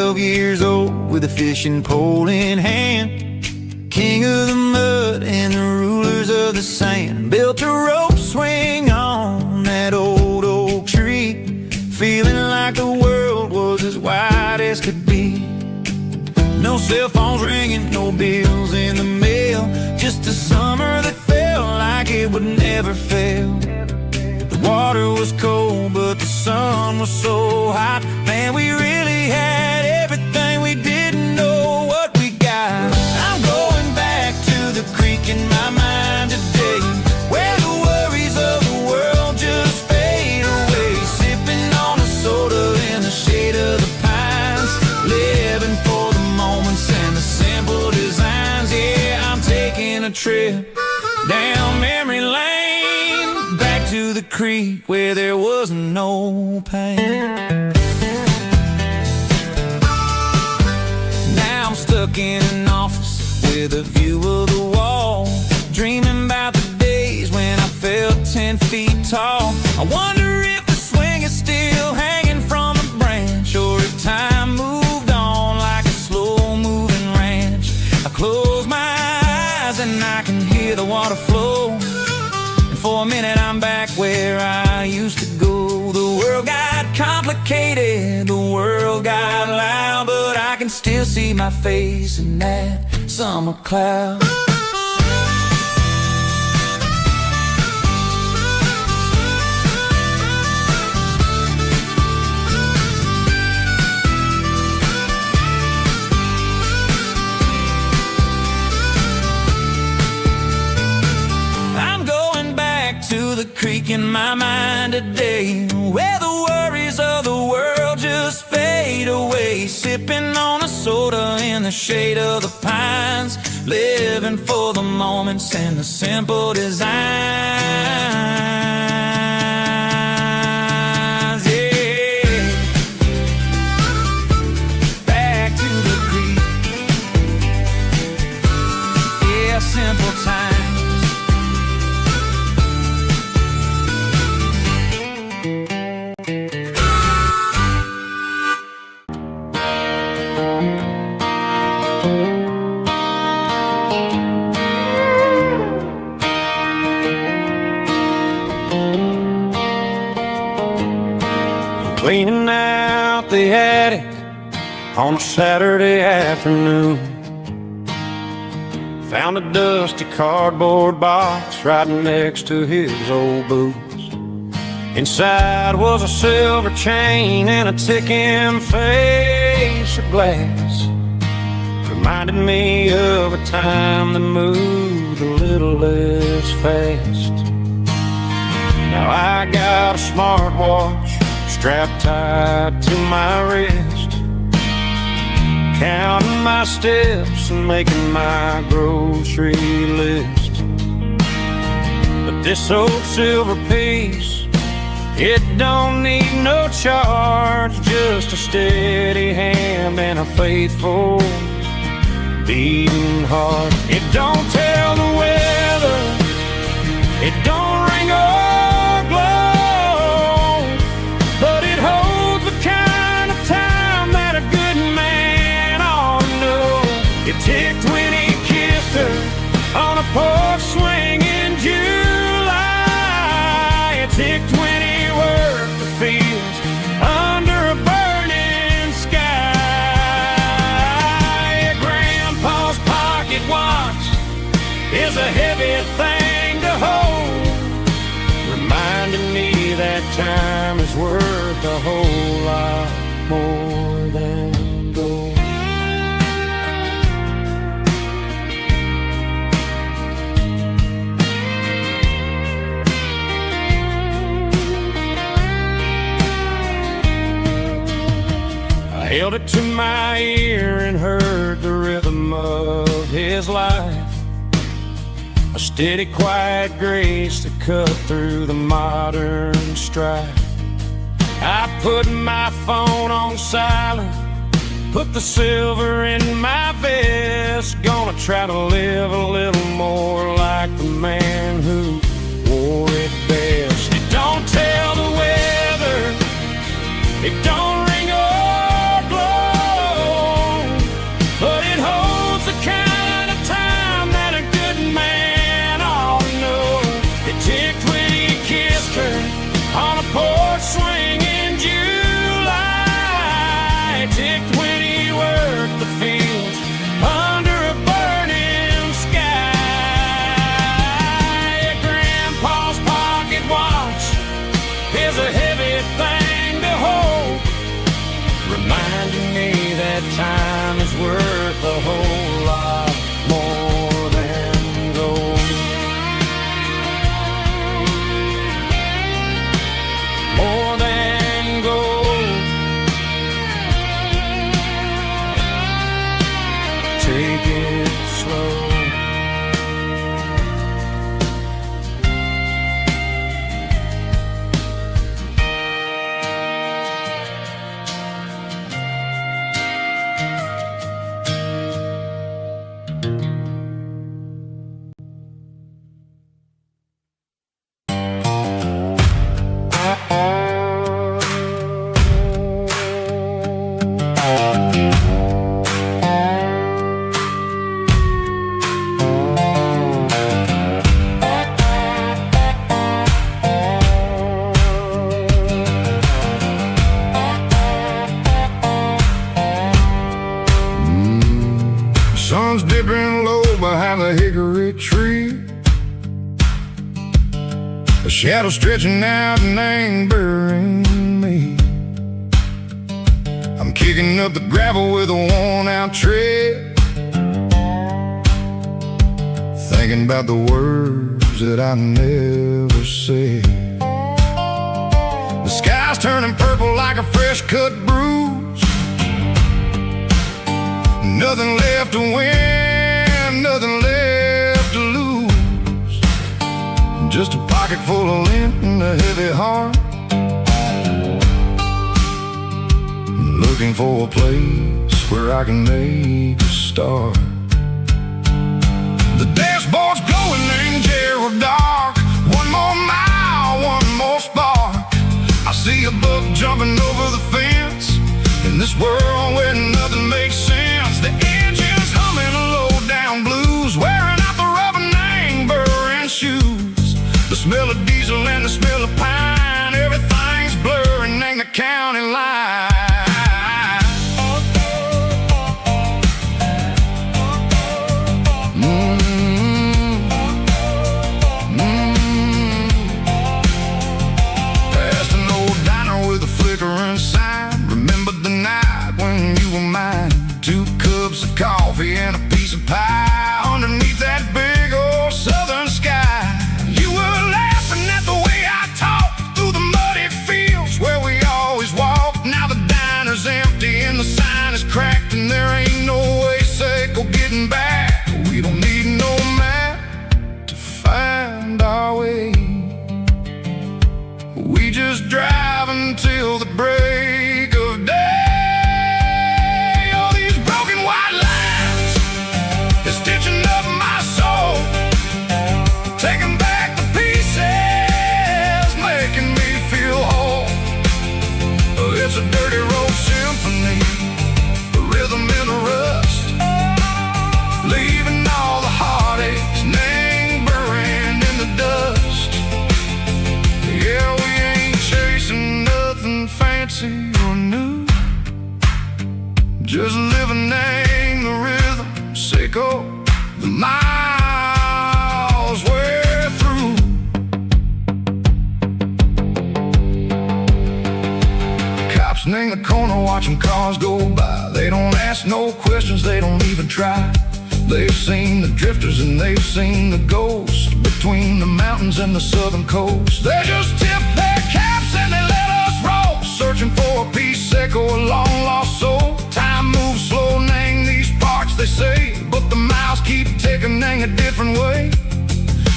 12 years old with a fishing pole in hand, king of the mud and the rulers of the sand. Built a rope swing on that old oak tree, feeling like the world was as wide as could be. No cell phones ringing, no bills in the mail, just a summer that felt like it would never fail. The water was cold, but the sun was so hot. Man, we really had everything, we didn't know what we got. I'm going back to the creek in my mind today, where the worries of the world just fade away. Sipping on a soda in the shade of the pines, living for the moments and the simple designs. Yeah, I'm taking a trip down memory lane, back to the creek where there was no pain. Now I'm stuck in an office with a view of the wall, dreaming about the days when I felt 10 feet tall. I wonder if the swing is still hanging from the branch, or if time moved on like a slow-moving ranch. I close my eyes and I can hear the water flow, and for a minute I'm back where I used to go. The world got complicated, the world got loud, but I can still see my face in that summer cloud. To the creek in my mind today, where the worries of the world just fade away. Sipping on a soda in the shade of the pines, living for the moments and the simple designs. Yeah, back to the creek. Yeah, simple times. Cleaning out the attic on a Saturday afternoon, found a dusty cardboard box right next to his old boots. Inside was a silver chain and a ticking face of glass, reminded me of a time that moved a little less fast. Now I got a smartwatch strapped tight to my wrist, counting my steps and making my grocery list. But this old silver piece, it don't need no charge, just a steady hand and a faithful beating heart. It don't tell the weather, it don't ring or glow, but it holds the kind of time that a good man ought to know. It ticked when he kissed her on a porch swing in July. It ticked when he worked the fields under a burning sky. Grandpa's pocket watch is a heavy thing to hold, reminding me that time is worth a whole lot more than gold. I held it to my ear and heard the rhythm of his life, a steady, quiet grace that cut through the modern strife. I put my phone on silent, put the silver in my vest, gonna try to live a little more like the man who wore it best. It don't tell the weather, it don't ring or glow, behind the hickory tree. A shadow stretching out and ain't burying me. I'm kicking up the gravel with a worn-out tread, thinking about the words that I never said. The sky's turning purple like a fresh-cut bruise. Nothing left to win, nothing left to lose. Just a pocket full of lint and a heavy heart, looking for a place where I can make a start. The dashboard's glowing in Gerald dark. One more mile, one more spark. I see a buck jumping over the fence in this world where nothing makes sense. The engine's humming low-down blues, wearing out the rubber name burring shoes. The smell of diesel and the smell of pine, everything's blurring in the county line. Remembered the night when you were mine. 2 cups of coffee and a piece of pie underneath that big old southern sky. You were laughing at the way I talked through the muddy fields where we always walked. Now the diner's empty and the sign is cracked, and there ain't no way safe or getting back. We don't need no map to find our way. We just drive until the break of day. All these broken white lines is stitching up my soul, taking back the pieces, making me feel whole. It's a dirty road symphony, a rhythm in the rust, leaving all the heartaches, name buried in the dust. Yeah, we ain't chasing nothing fancy or new, just living in the rhythm, sicko, the miles we're through. Cops in the corner watching cars go by. They don't ask no questions, they don't even try. They've seen the drifters and they've seen the ghosts between the mountains and the southern coast. They just tip their caps and they let us roll, searching for a piece sick or a long-lost soul. Time moves slow, nang these parts, they say, but the miles keep ticking, nang a different way.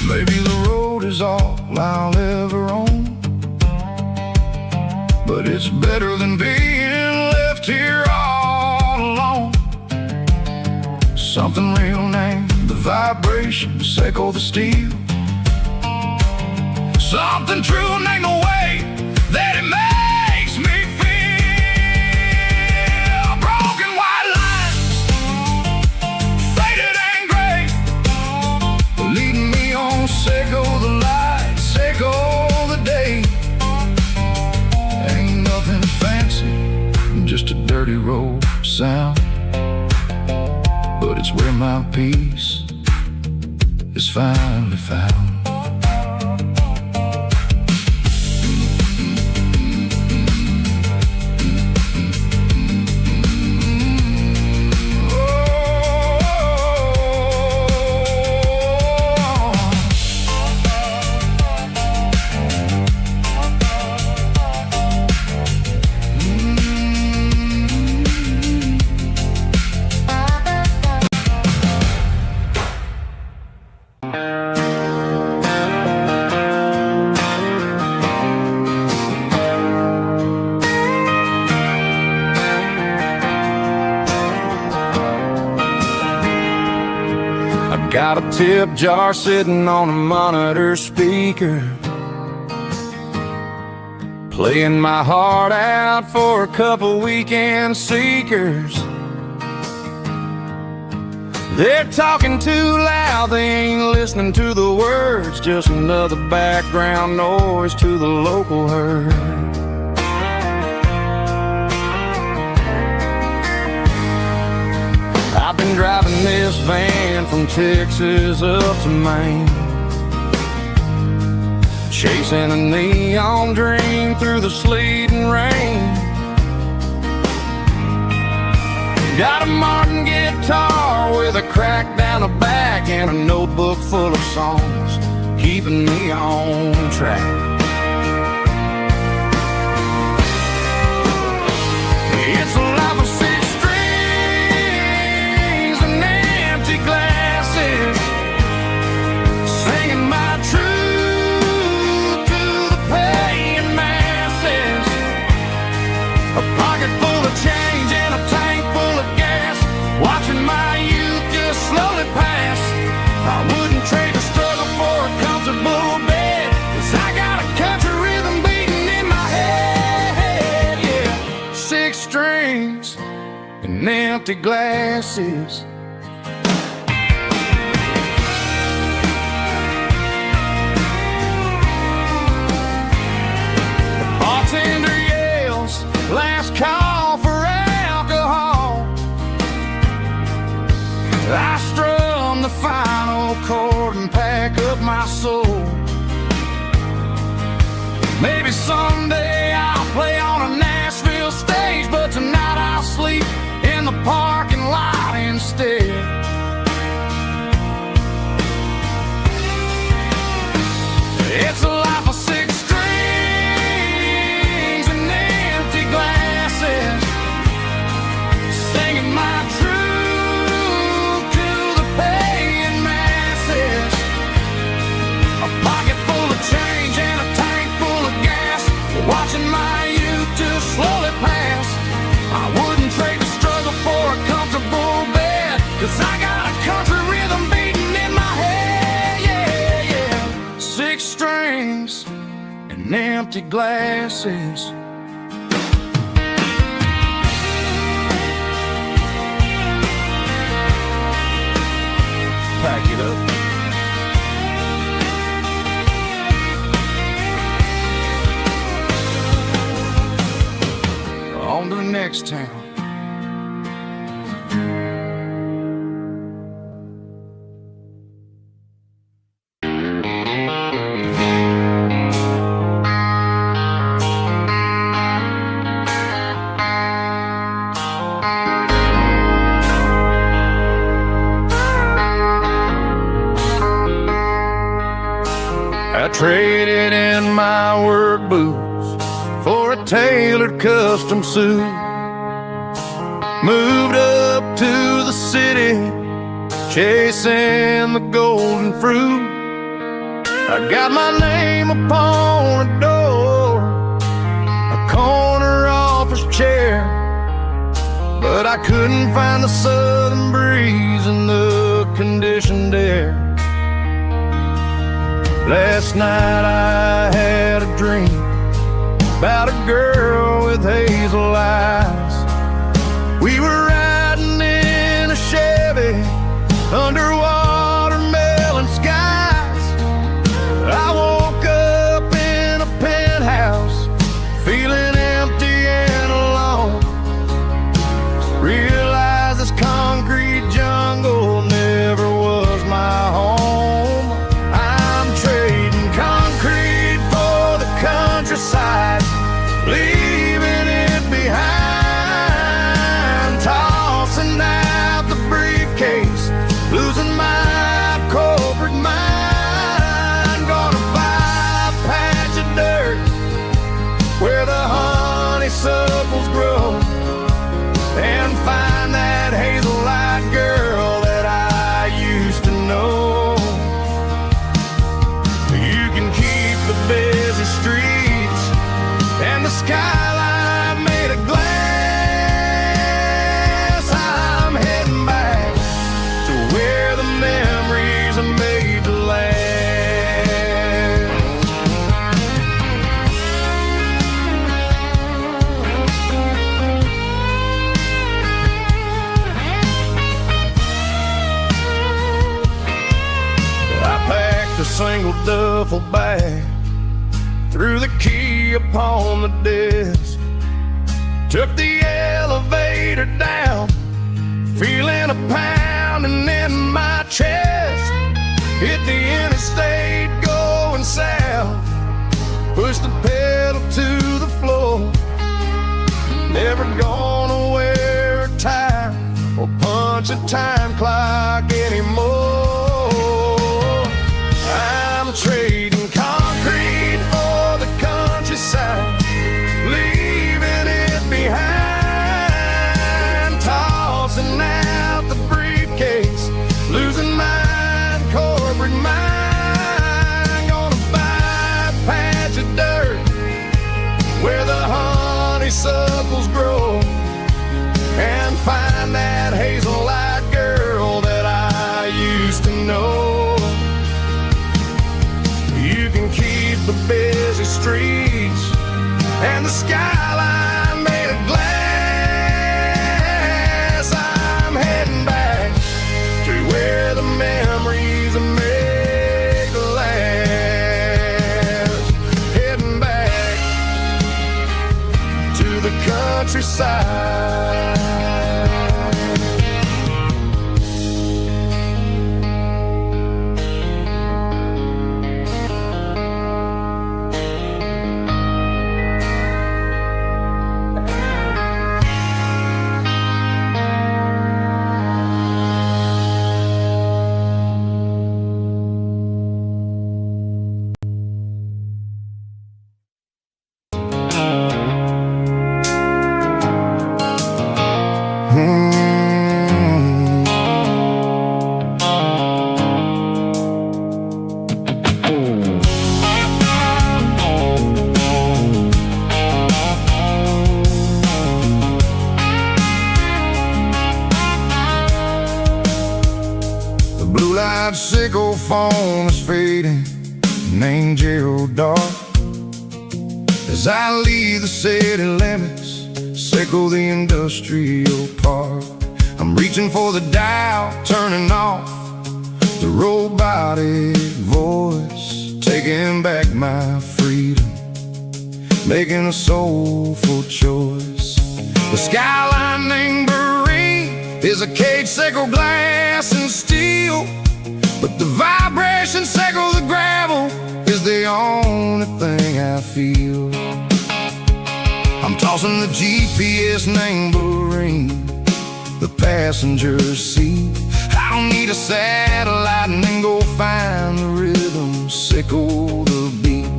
Maybe the road is all I'll ever own, but it's better than being left here all alone. Something real, name the vibration, echo the steel. Something true, name the way that it makes me feel. Broken white lines, faded and gray, leading me on, echo the light, echo the day. Ain't nothing fancy, just a dirty road sound, but it's where my peace is finally found. Got a tip jar sitting on a monitor speaker, playing my heart out for a couple weekend seekers. They're talking too loud, they ain't listening to the words, just another background noise to the local herd. I've been been driving this van from Texas up to Maine, chasing a neon dream through the sleet and rain. Got a Martin guitar with a crack down the back and a notebook full of songs keeping me on track. It's a life of six strings and empty glasses, singing my truth to the paying masses. A pocket full of change and a tank full of gas, watching my youth just slowly pass. I wouldn't trade the struggle for a comfortable bed, 'cause I got a country rhythm beating in my head, yeah. Six strings and empty glasses. The bartender yells, last call for alcohol. I strum the final chord and pack up my soul. Maybe someday I'll play on a Nashville stage, but tonight I'll sleep in the parking lot instead. It's a life of six strings and empty glasses, singing my truth to the paying masses. A pocket full of change and a tank full of gas, watching my youth just slowly pass. I wouldn't trade the struggle for a comfortable bed, 'cause I got a country rhythm beating in my head, yeah, yeah. Six strings and empty glasses. Pack it up. On to the next town. I traded in my work boots for a tailored custom suit. Moved up to the city, chasing the golden fruit. I got my name upon a door, a corner office chair, but I couldn't find the southern breeze in the conditioned air. Last night I had a dream about a girl with hazel eyes. We were riding in a Chevy under watermelon skies. I woke up in a penthouse, feeling empty and alone. Realized this concrete jungle never was my home. I'm trading concrete for the countryside, leaving it behind, tossing out the briefcase, losing my corporate mind. Gonna buy a patch of dirt where the honeysuckles grow, and find that hazel-eyed girl that I used to know. You can keep the busy streets and the skyline made of glass. I'm heading back to where the memories are made to last. I packed a single duffel bag, threw the key upon the desk, took the elevator down, feeling a pound pounding in my chest. Hit the interstate going south, push the pedal to the floor. Never gonna wear a tie or punch a time clock anymore. I'm trading concrete for the countryside, leaving it behind, tossing out the briefcase, losing mine, corporate mind. Gonna buy a patch of dirt where the honeysuckles grow, and find that hazel-eyed girl that I used to know. You can keep the busy streets and the skyline made of glass. I'm heading back to where the memories are made to last. Heading back to the countryside. Sickle phone is fading, named Gerald dark. As I leave the city limits, sickle the industrial park. I'm reaching for the dial, turning off the robotic voice, taking back my freedom, making a soulful choice. The skyline named Marine is a cage, sickle glass and steel, but the vibration sickle the gravel is the only thing I feel. I'm tossing the GPS named Bahrain, the passenger seat. I don't need a satellite and then go find the rhythm, sickle the beat.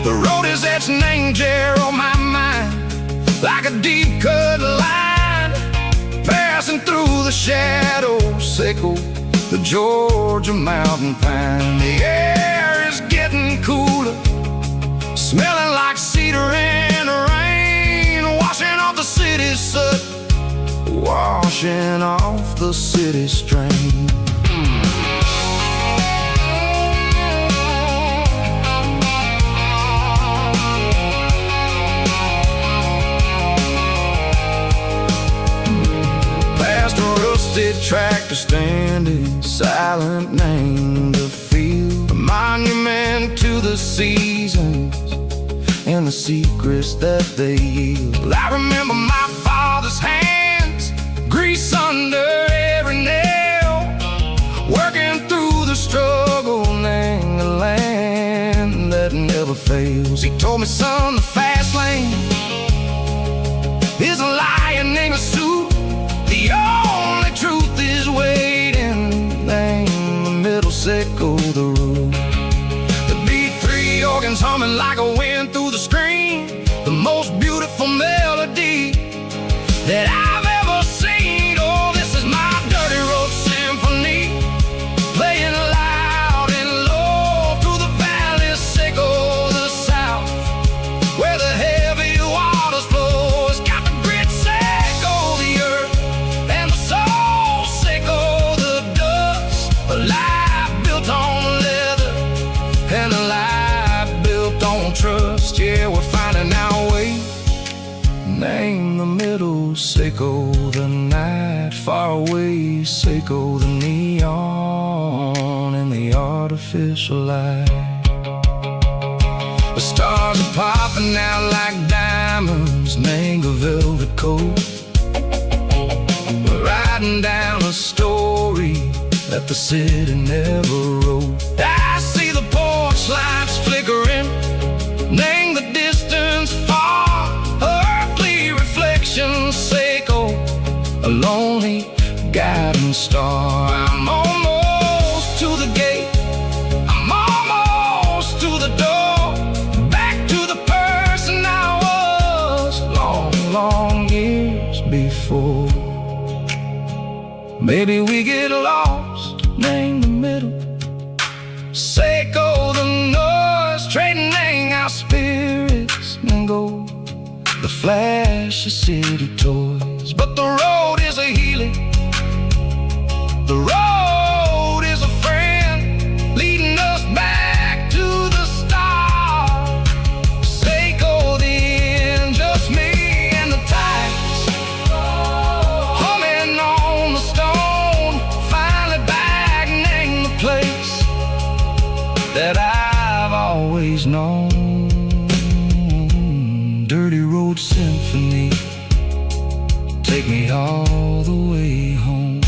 The road is etched named Gerald on my mind, like a deep cut line, passing through the shadows, sickle the Georgia mountain pine. The air is getting cooler, smelling like cedar in the rain, washing off the city's soot, washing off the city strain. Past a rusted tractor standing silent, named the field, a monument to the seasons and the secrets that they yield. I remember my father's hands, grease under every nail, working through the struggle, named the land that never fails. He told me, son, the fast lane is a lion in a suit, the only truth is waiting, name the middle, sickle the root. The B3 organs humming like a wind through the screen, the most beautiful melody that I've ever seen. Oh, this is my dirty road symphony, playing loud and low through the valleys, sickle the south, where the heavy waters flow. It's got the grit, sickle the earth, and the soul, sickle the dust. A life built on leather and a life built on trust. Yeah, we're finding our way, name the middle, sickle the night, far away, sickle the neon and the artificial light. The stars are popping out like diamonds, mango velvet coat. We're writing down a story that the city never wrote. I see the porch lights flickering, name the distance far, earthly reflections echo, a lonely guiding star. I'm almost to the gate, I'm almost to the door, back to the person I was long years before. Maybe we get lost, name the middle, Seiko the noise, trading our spirits and go the flash of city toys. But the road is a healing, the road is a friend, leading us back to the start. Seiko the end, just me and the tides, humming on the stone, finally back, name the place that I've always known. Dirty Road Symphony, take me all the way home.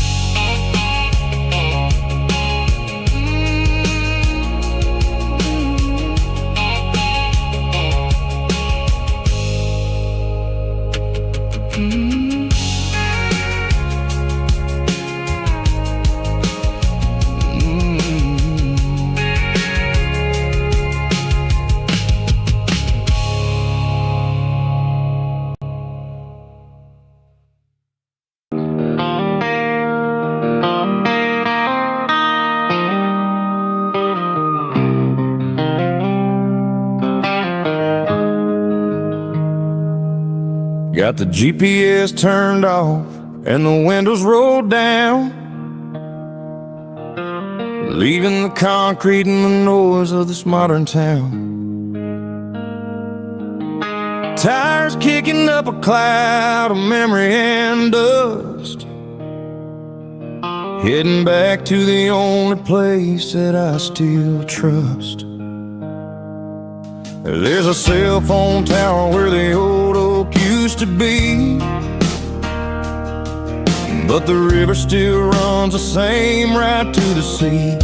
Got the GPS turned off and the windows rolled down, leaving the concrete and the noise of this modern town. Tires kicking up a cloud of memory and dust, heading back to the only place that I still trust. There's a cell phone tower where the old oak used to be, but the river still runs the same right to the sea.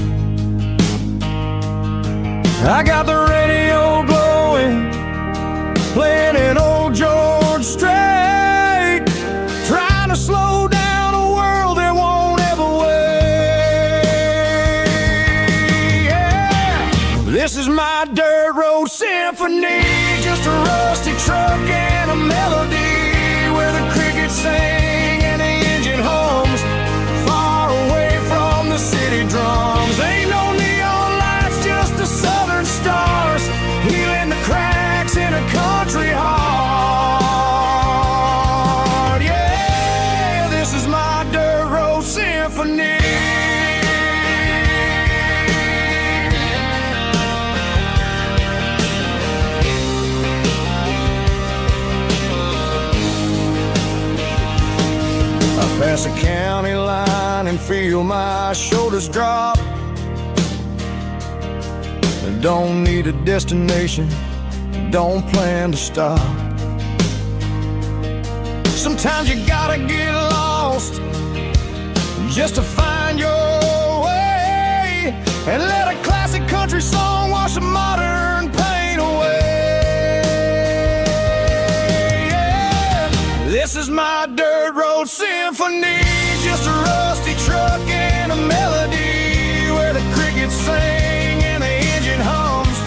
I got the radio glowing, playing an old George Strait, trying to slow down a world that won't ever wait. Yeah. This is my dirt road symphony, just a rusty truck and a melody, where the crickets sing and the engine hums, far away from the city drums. Ain't no neon lights, just the southern stars, healing the cracks in a country heart. Yeah, this is my dirt road symphony. Pass a county line and feel my shoulders drop. Don't need a destination, don't plan to stop. Sometimes you gotta get lost just to find your way, and let a classic country song wash a modern pain away. Yeah. This is my dirt road symphony, just a rusty truck and a melody, where the crickets sing and the engine hums,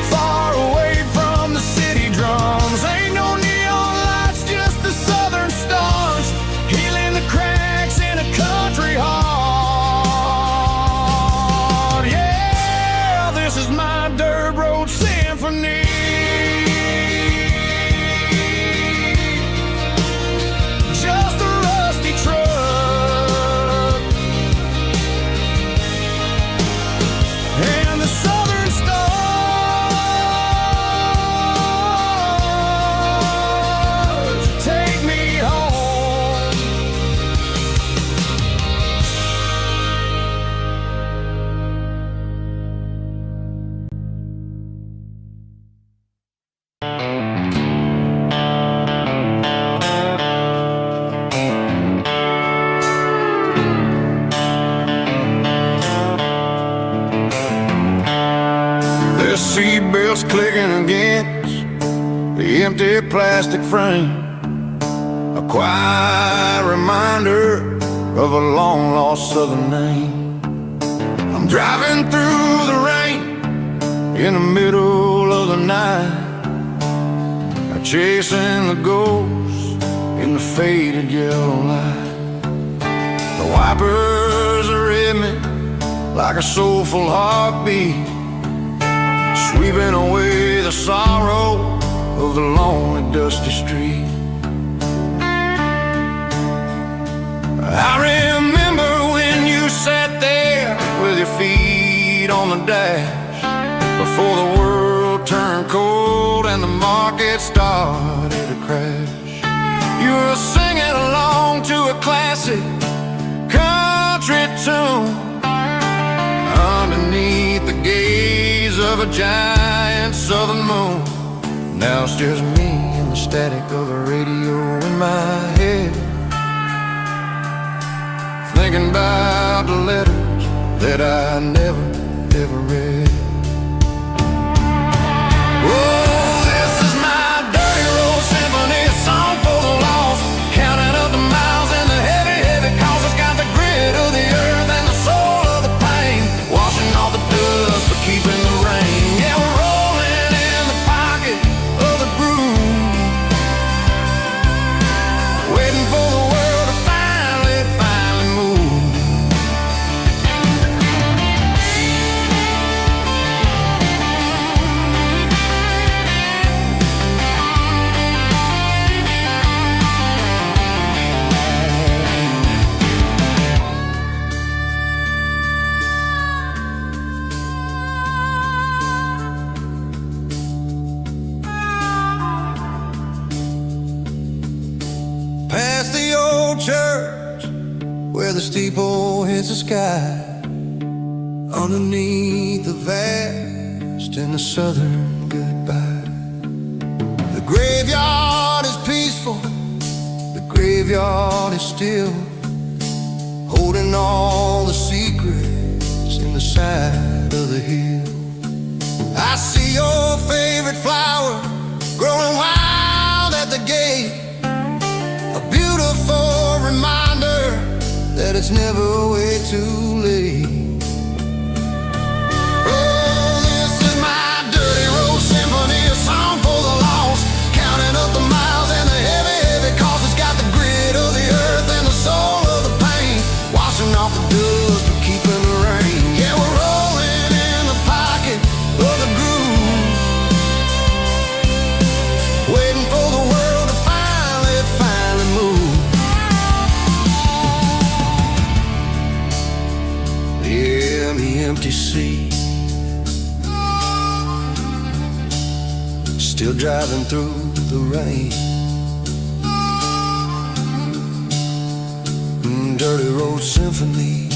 far away from the city drums. Ain't no neon lights, just the southern stars, healing the cracks in a country heart. Yeah, this is my dirt road symphony. Just a rusty truck empty plastic frame, a quiet reminder of a long-lost southern name. I'm driving through the rain in the middle of the night, chasing the ghosts in the faded yellow light. The wipers are in me like a soulful heartbeat, sweeping away the sorrow of the lonely dusty street. I remember when you sat there with your feet on the dash, before the world turned cold and the market started to crash. You were singing along to a classic country tune underneath the gaze of a giant southern moon. Now it's just me and the static of the radio in my head, thinking about the letters that I never, ever read. Oh, this is my dirty road symphony, a song for the lost, counting up the miles and the heavy, heavy calls. It's got the grit of the earth and the soul of the pain, washing off the dust but keeping the rain. Yeah, we're rolling in the pocket of the groove, waiting for the world to finally move. Past the old church where the steeple hits the sky, underneath the vast and the southern goodbye. The graveyard is peaceful, the graveyard is still, holding all the secrets in the side of the hill. I see your favorite flower growing wild at the gate, a beautiful reminder that it's never way too late. Oh, this is my dirty road symphony, a song for the lost, counting up the miles and the heavy, heavy calls. It's got the grit of the earth and the soul of the pain, washing off the dust but keeping the rain. Yeah, we're rolling in the pocket of the groove, waiting for the world to finally move. Yeah, the empty sea, still driving through the rain. Dirty road symphony.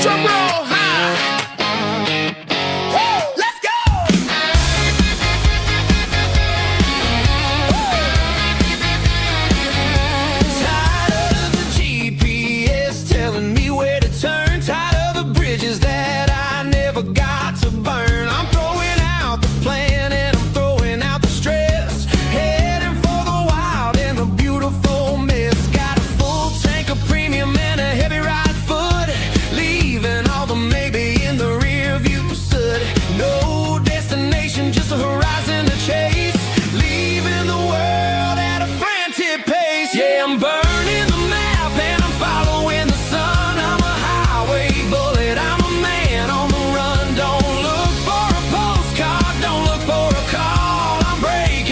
Drum roll high. Woo, let's go. Tired of the GPS telling me where to turn, tired of the bridges that I never got to burn. I'm throwing out the plan and I'm throwing out the stress, heading for the wild and the beautiful mess. Got a full tank of premium and a heavy ride foot, leaving all the maybe in the rear view soot. No destination, just a horizon to chase, leaving the world at a frantic pace. Yeah, I'm burning the map and I'm following the sun. I'm a highway bullet, I'm a man on the run. Don't look for a postcard, don't look for a call. I'm breaking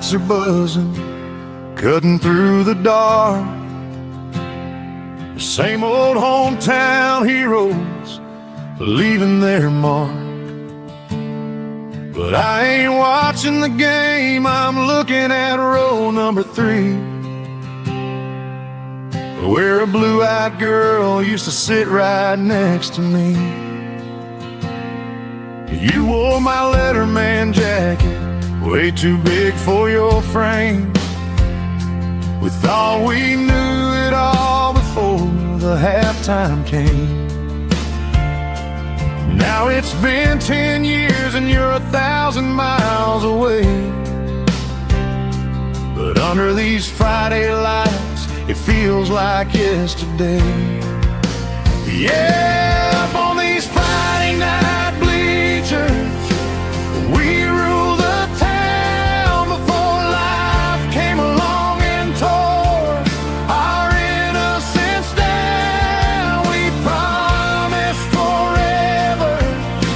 lights are buzzing, cutting through the dark. The same old hometown heroes leaving their mark. But I ain't watching the game, I'm looking at row number 3, where a blue-eyed girl used to sit right next to me. You wore my Letterman jacket, way too big for your frame. We thought we knew it all before the halftime came. Now it's been 10 years and you're 1,000 miles away. But under these Friday lights, it feels like yesterday. Yeah, up on these Friday night bleachers, we rule the town before life came along and tore our innocence down. We promised forever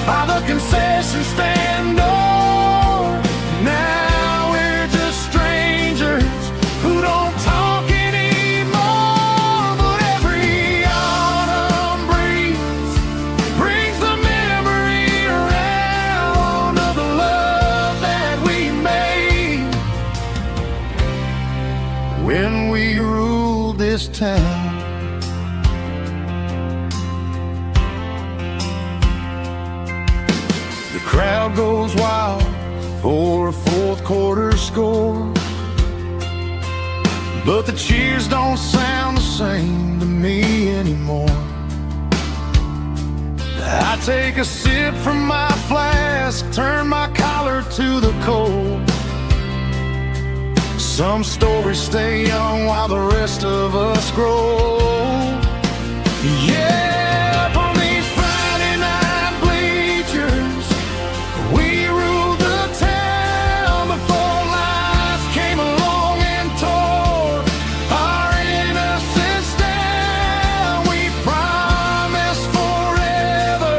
by the concession stand door. Now we're just strangers who don't talk anymore. But every autumn breeze brings the memory around of the love that we made when we ruled this town. The crowd goes wild for a fourth quarter score, but the cheers don't sound the same to me anymore. I take a sip from my flask, turn my collar to the cold. Some stories stay young while the rest of us grow. Yeah, up on these Friday night bleachers, we ruled the town before life came along and tore our innocence down. We promised forever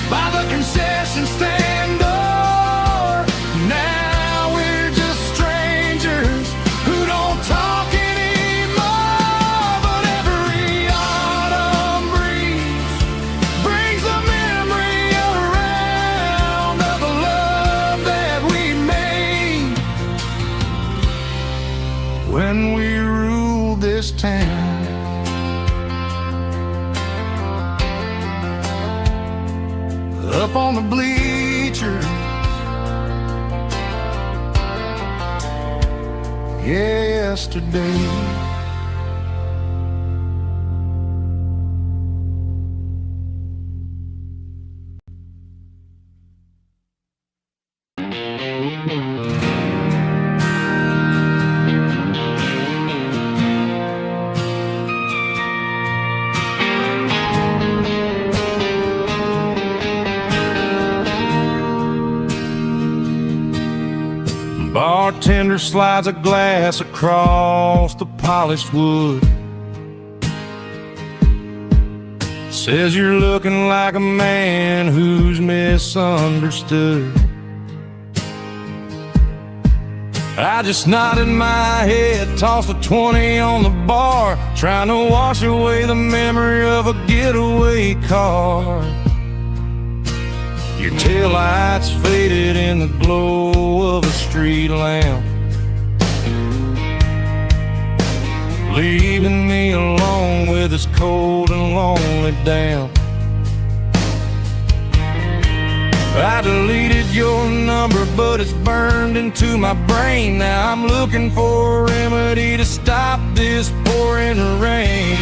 by the concession stand door. Now we're just strangers who don't talk anymore. But every autumn breeze brings the memory around of the love that we made when we ruled this town. Up on the bleachers, yesterday. Bartender slides a glass across the polished wood. Says you're looking like a man who's misunderstood. I just nodded my head, tossed a 20 on the bar, trying to wash away the memory of a getaway car. Your taillights faded in the glow of a street lamp, leaving me alone with this cold and lonely damp. I deleted your number, but it's burned into my brain. Now I'm looking for a remedy to stop this pouring rain.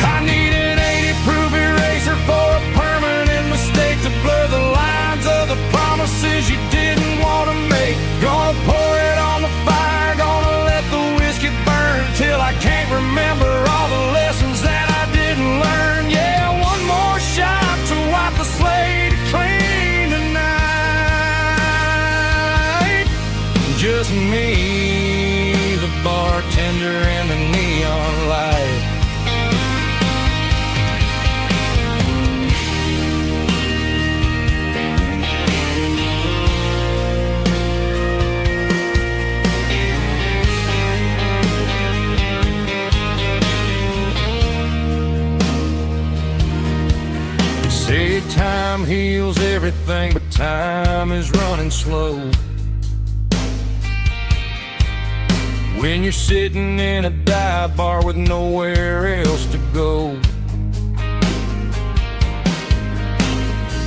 I need an 80-proof eraser for a permanent mistake, to blur the lines of the promises you didn't want to make. Gonna pour it on the fire, gonna let the whiskey burn till I can't remember all the lessons that I didn't learn. Yeah, one more shot to wipe the slate clean tonight. Just me, the bartender, and the time heals everything, but time is running slow. When you're sitting in a dive bar with nowhere else to go,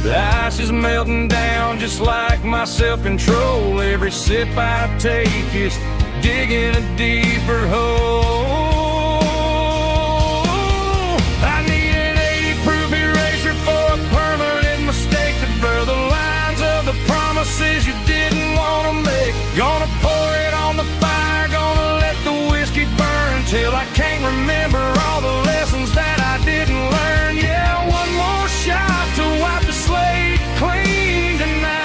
the ice is melting down just like my self-control. Every sip I take is digging a deeper hole. I need an 80-proof eraser for a permanent mistake to blur the lines of the promises you didn't want to make. Gonna pour it on the fire, gonna let the whiskey burn till I can't remember all the lessons that I didn't learn. Yeah, one more shot to wipe the slate clean tonight.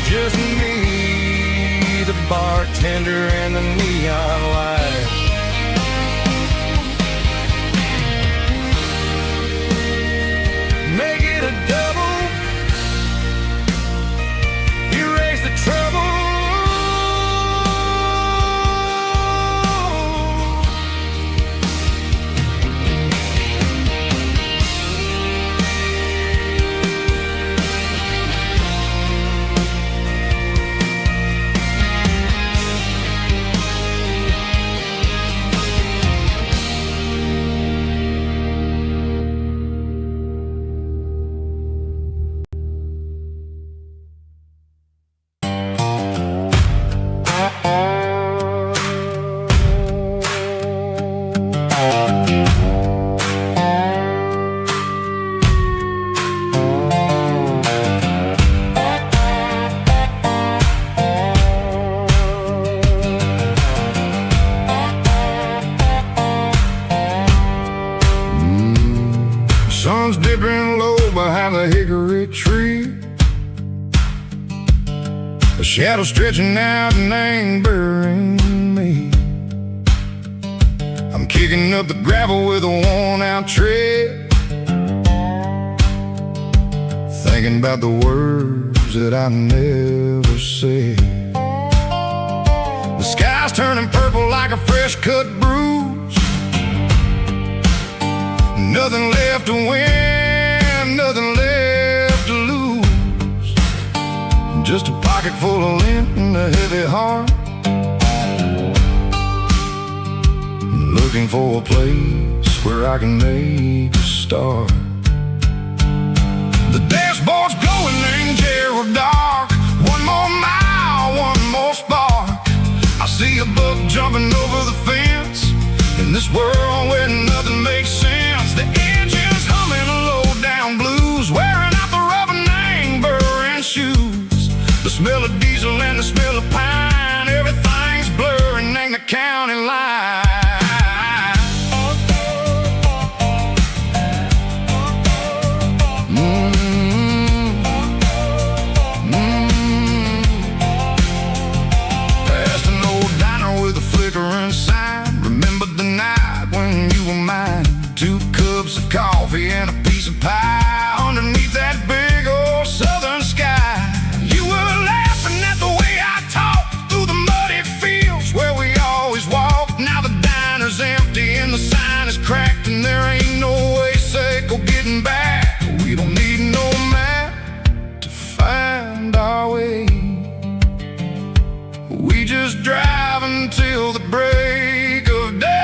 Just me, the bartender, and the neon light. Make it a double, erase the trouble. Sun's dipping low behind the hickory tree. A shadow stretching out and angering me. I'm kicking up the gravel with a worn-out tread, thinking about the words that I never said. The sky's turning purple like a fresh-cut bruise. Nothing left to win, nothing left to lose. Just a pocket full of lint and a heavy heart, looking for a place where I can make a start. The dashboard's glowing in Gerald dark. One more mile, one more spark. I see a buck jumping over the fence in this world where nothing makes sense. The engine's humming low-down blues, wearing out the rubber name burring shoes. The smell of diesel and the smell of pine, everything's blurring in the county line. Past an old diner with a flickering sign. Remember the night when you were mine. 2 cups of coffee and a piece of pie underneath that big old southern sky. You were laughing at the way I talked through the muddy fields where we always walked. Now the diner's empty and the sign is cracked, and there ain't no way safe or getting back. We don't need no map to find our way. We just drive until the break of day.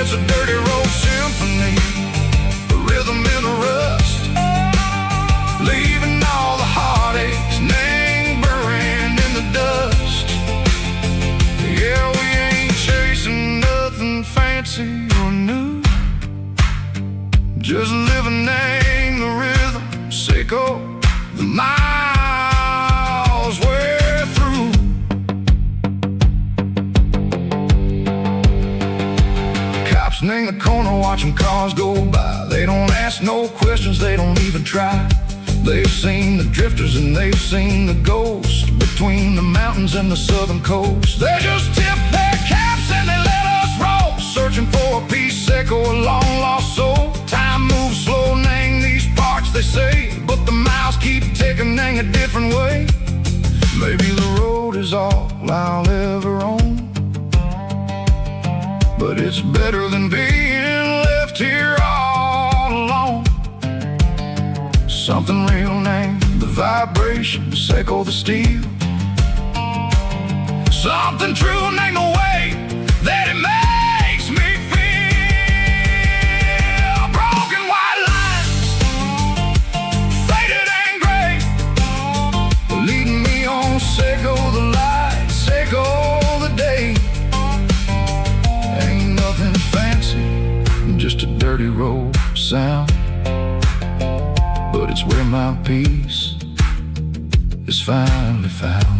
It's a dirty road symphony, a rhythm in the rust, leaving all the heartaches, name buried in the dust. Yeah, we ain't chasing nothing fancy or new, just living in the rhythm, sicko, the miles we're through. In the corner watching cars go by. They don't ask no questions, they don't even try. They've seen the drifters and they've seen the ghosts between the mountains and the southern coast. They just tip their caps and they let us roll, searching for a piece, echo, a long lost soul. Time moves slow, name these parts, they say. different way. Maybe the road is all I'll ever own, but it's better than being left here all alone. Something real named the vibrations echo the steel. Something true named the way that it makes me feel. Broken white lines, faded and gray, leading me on, say go the light, say go the day. Ain't nothing fancy, just a dirty road sound, but it's where my peace is finally found.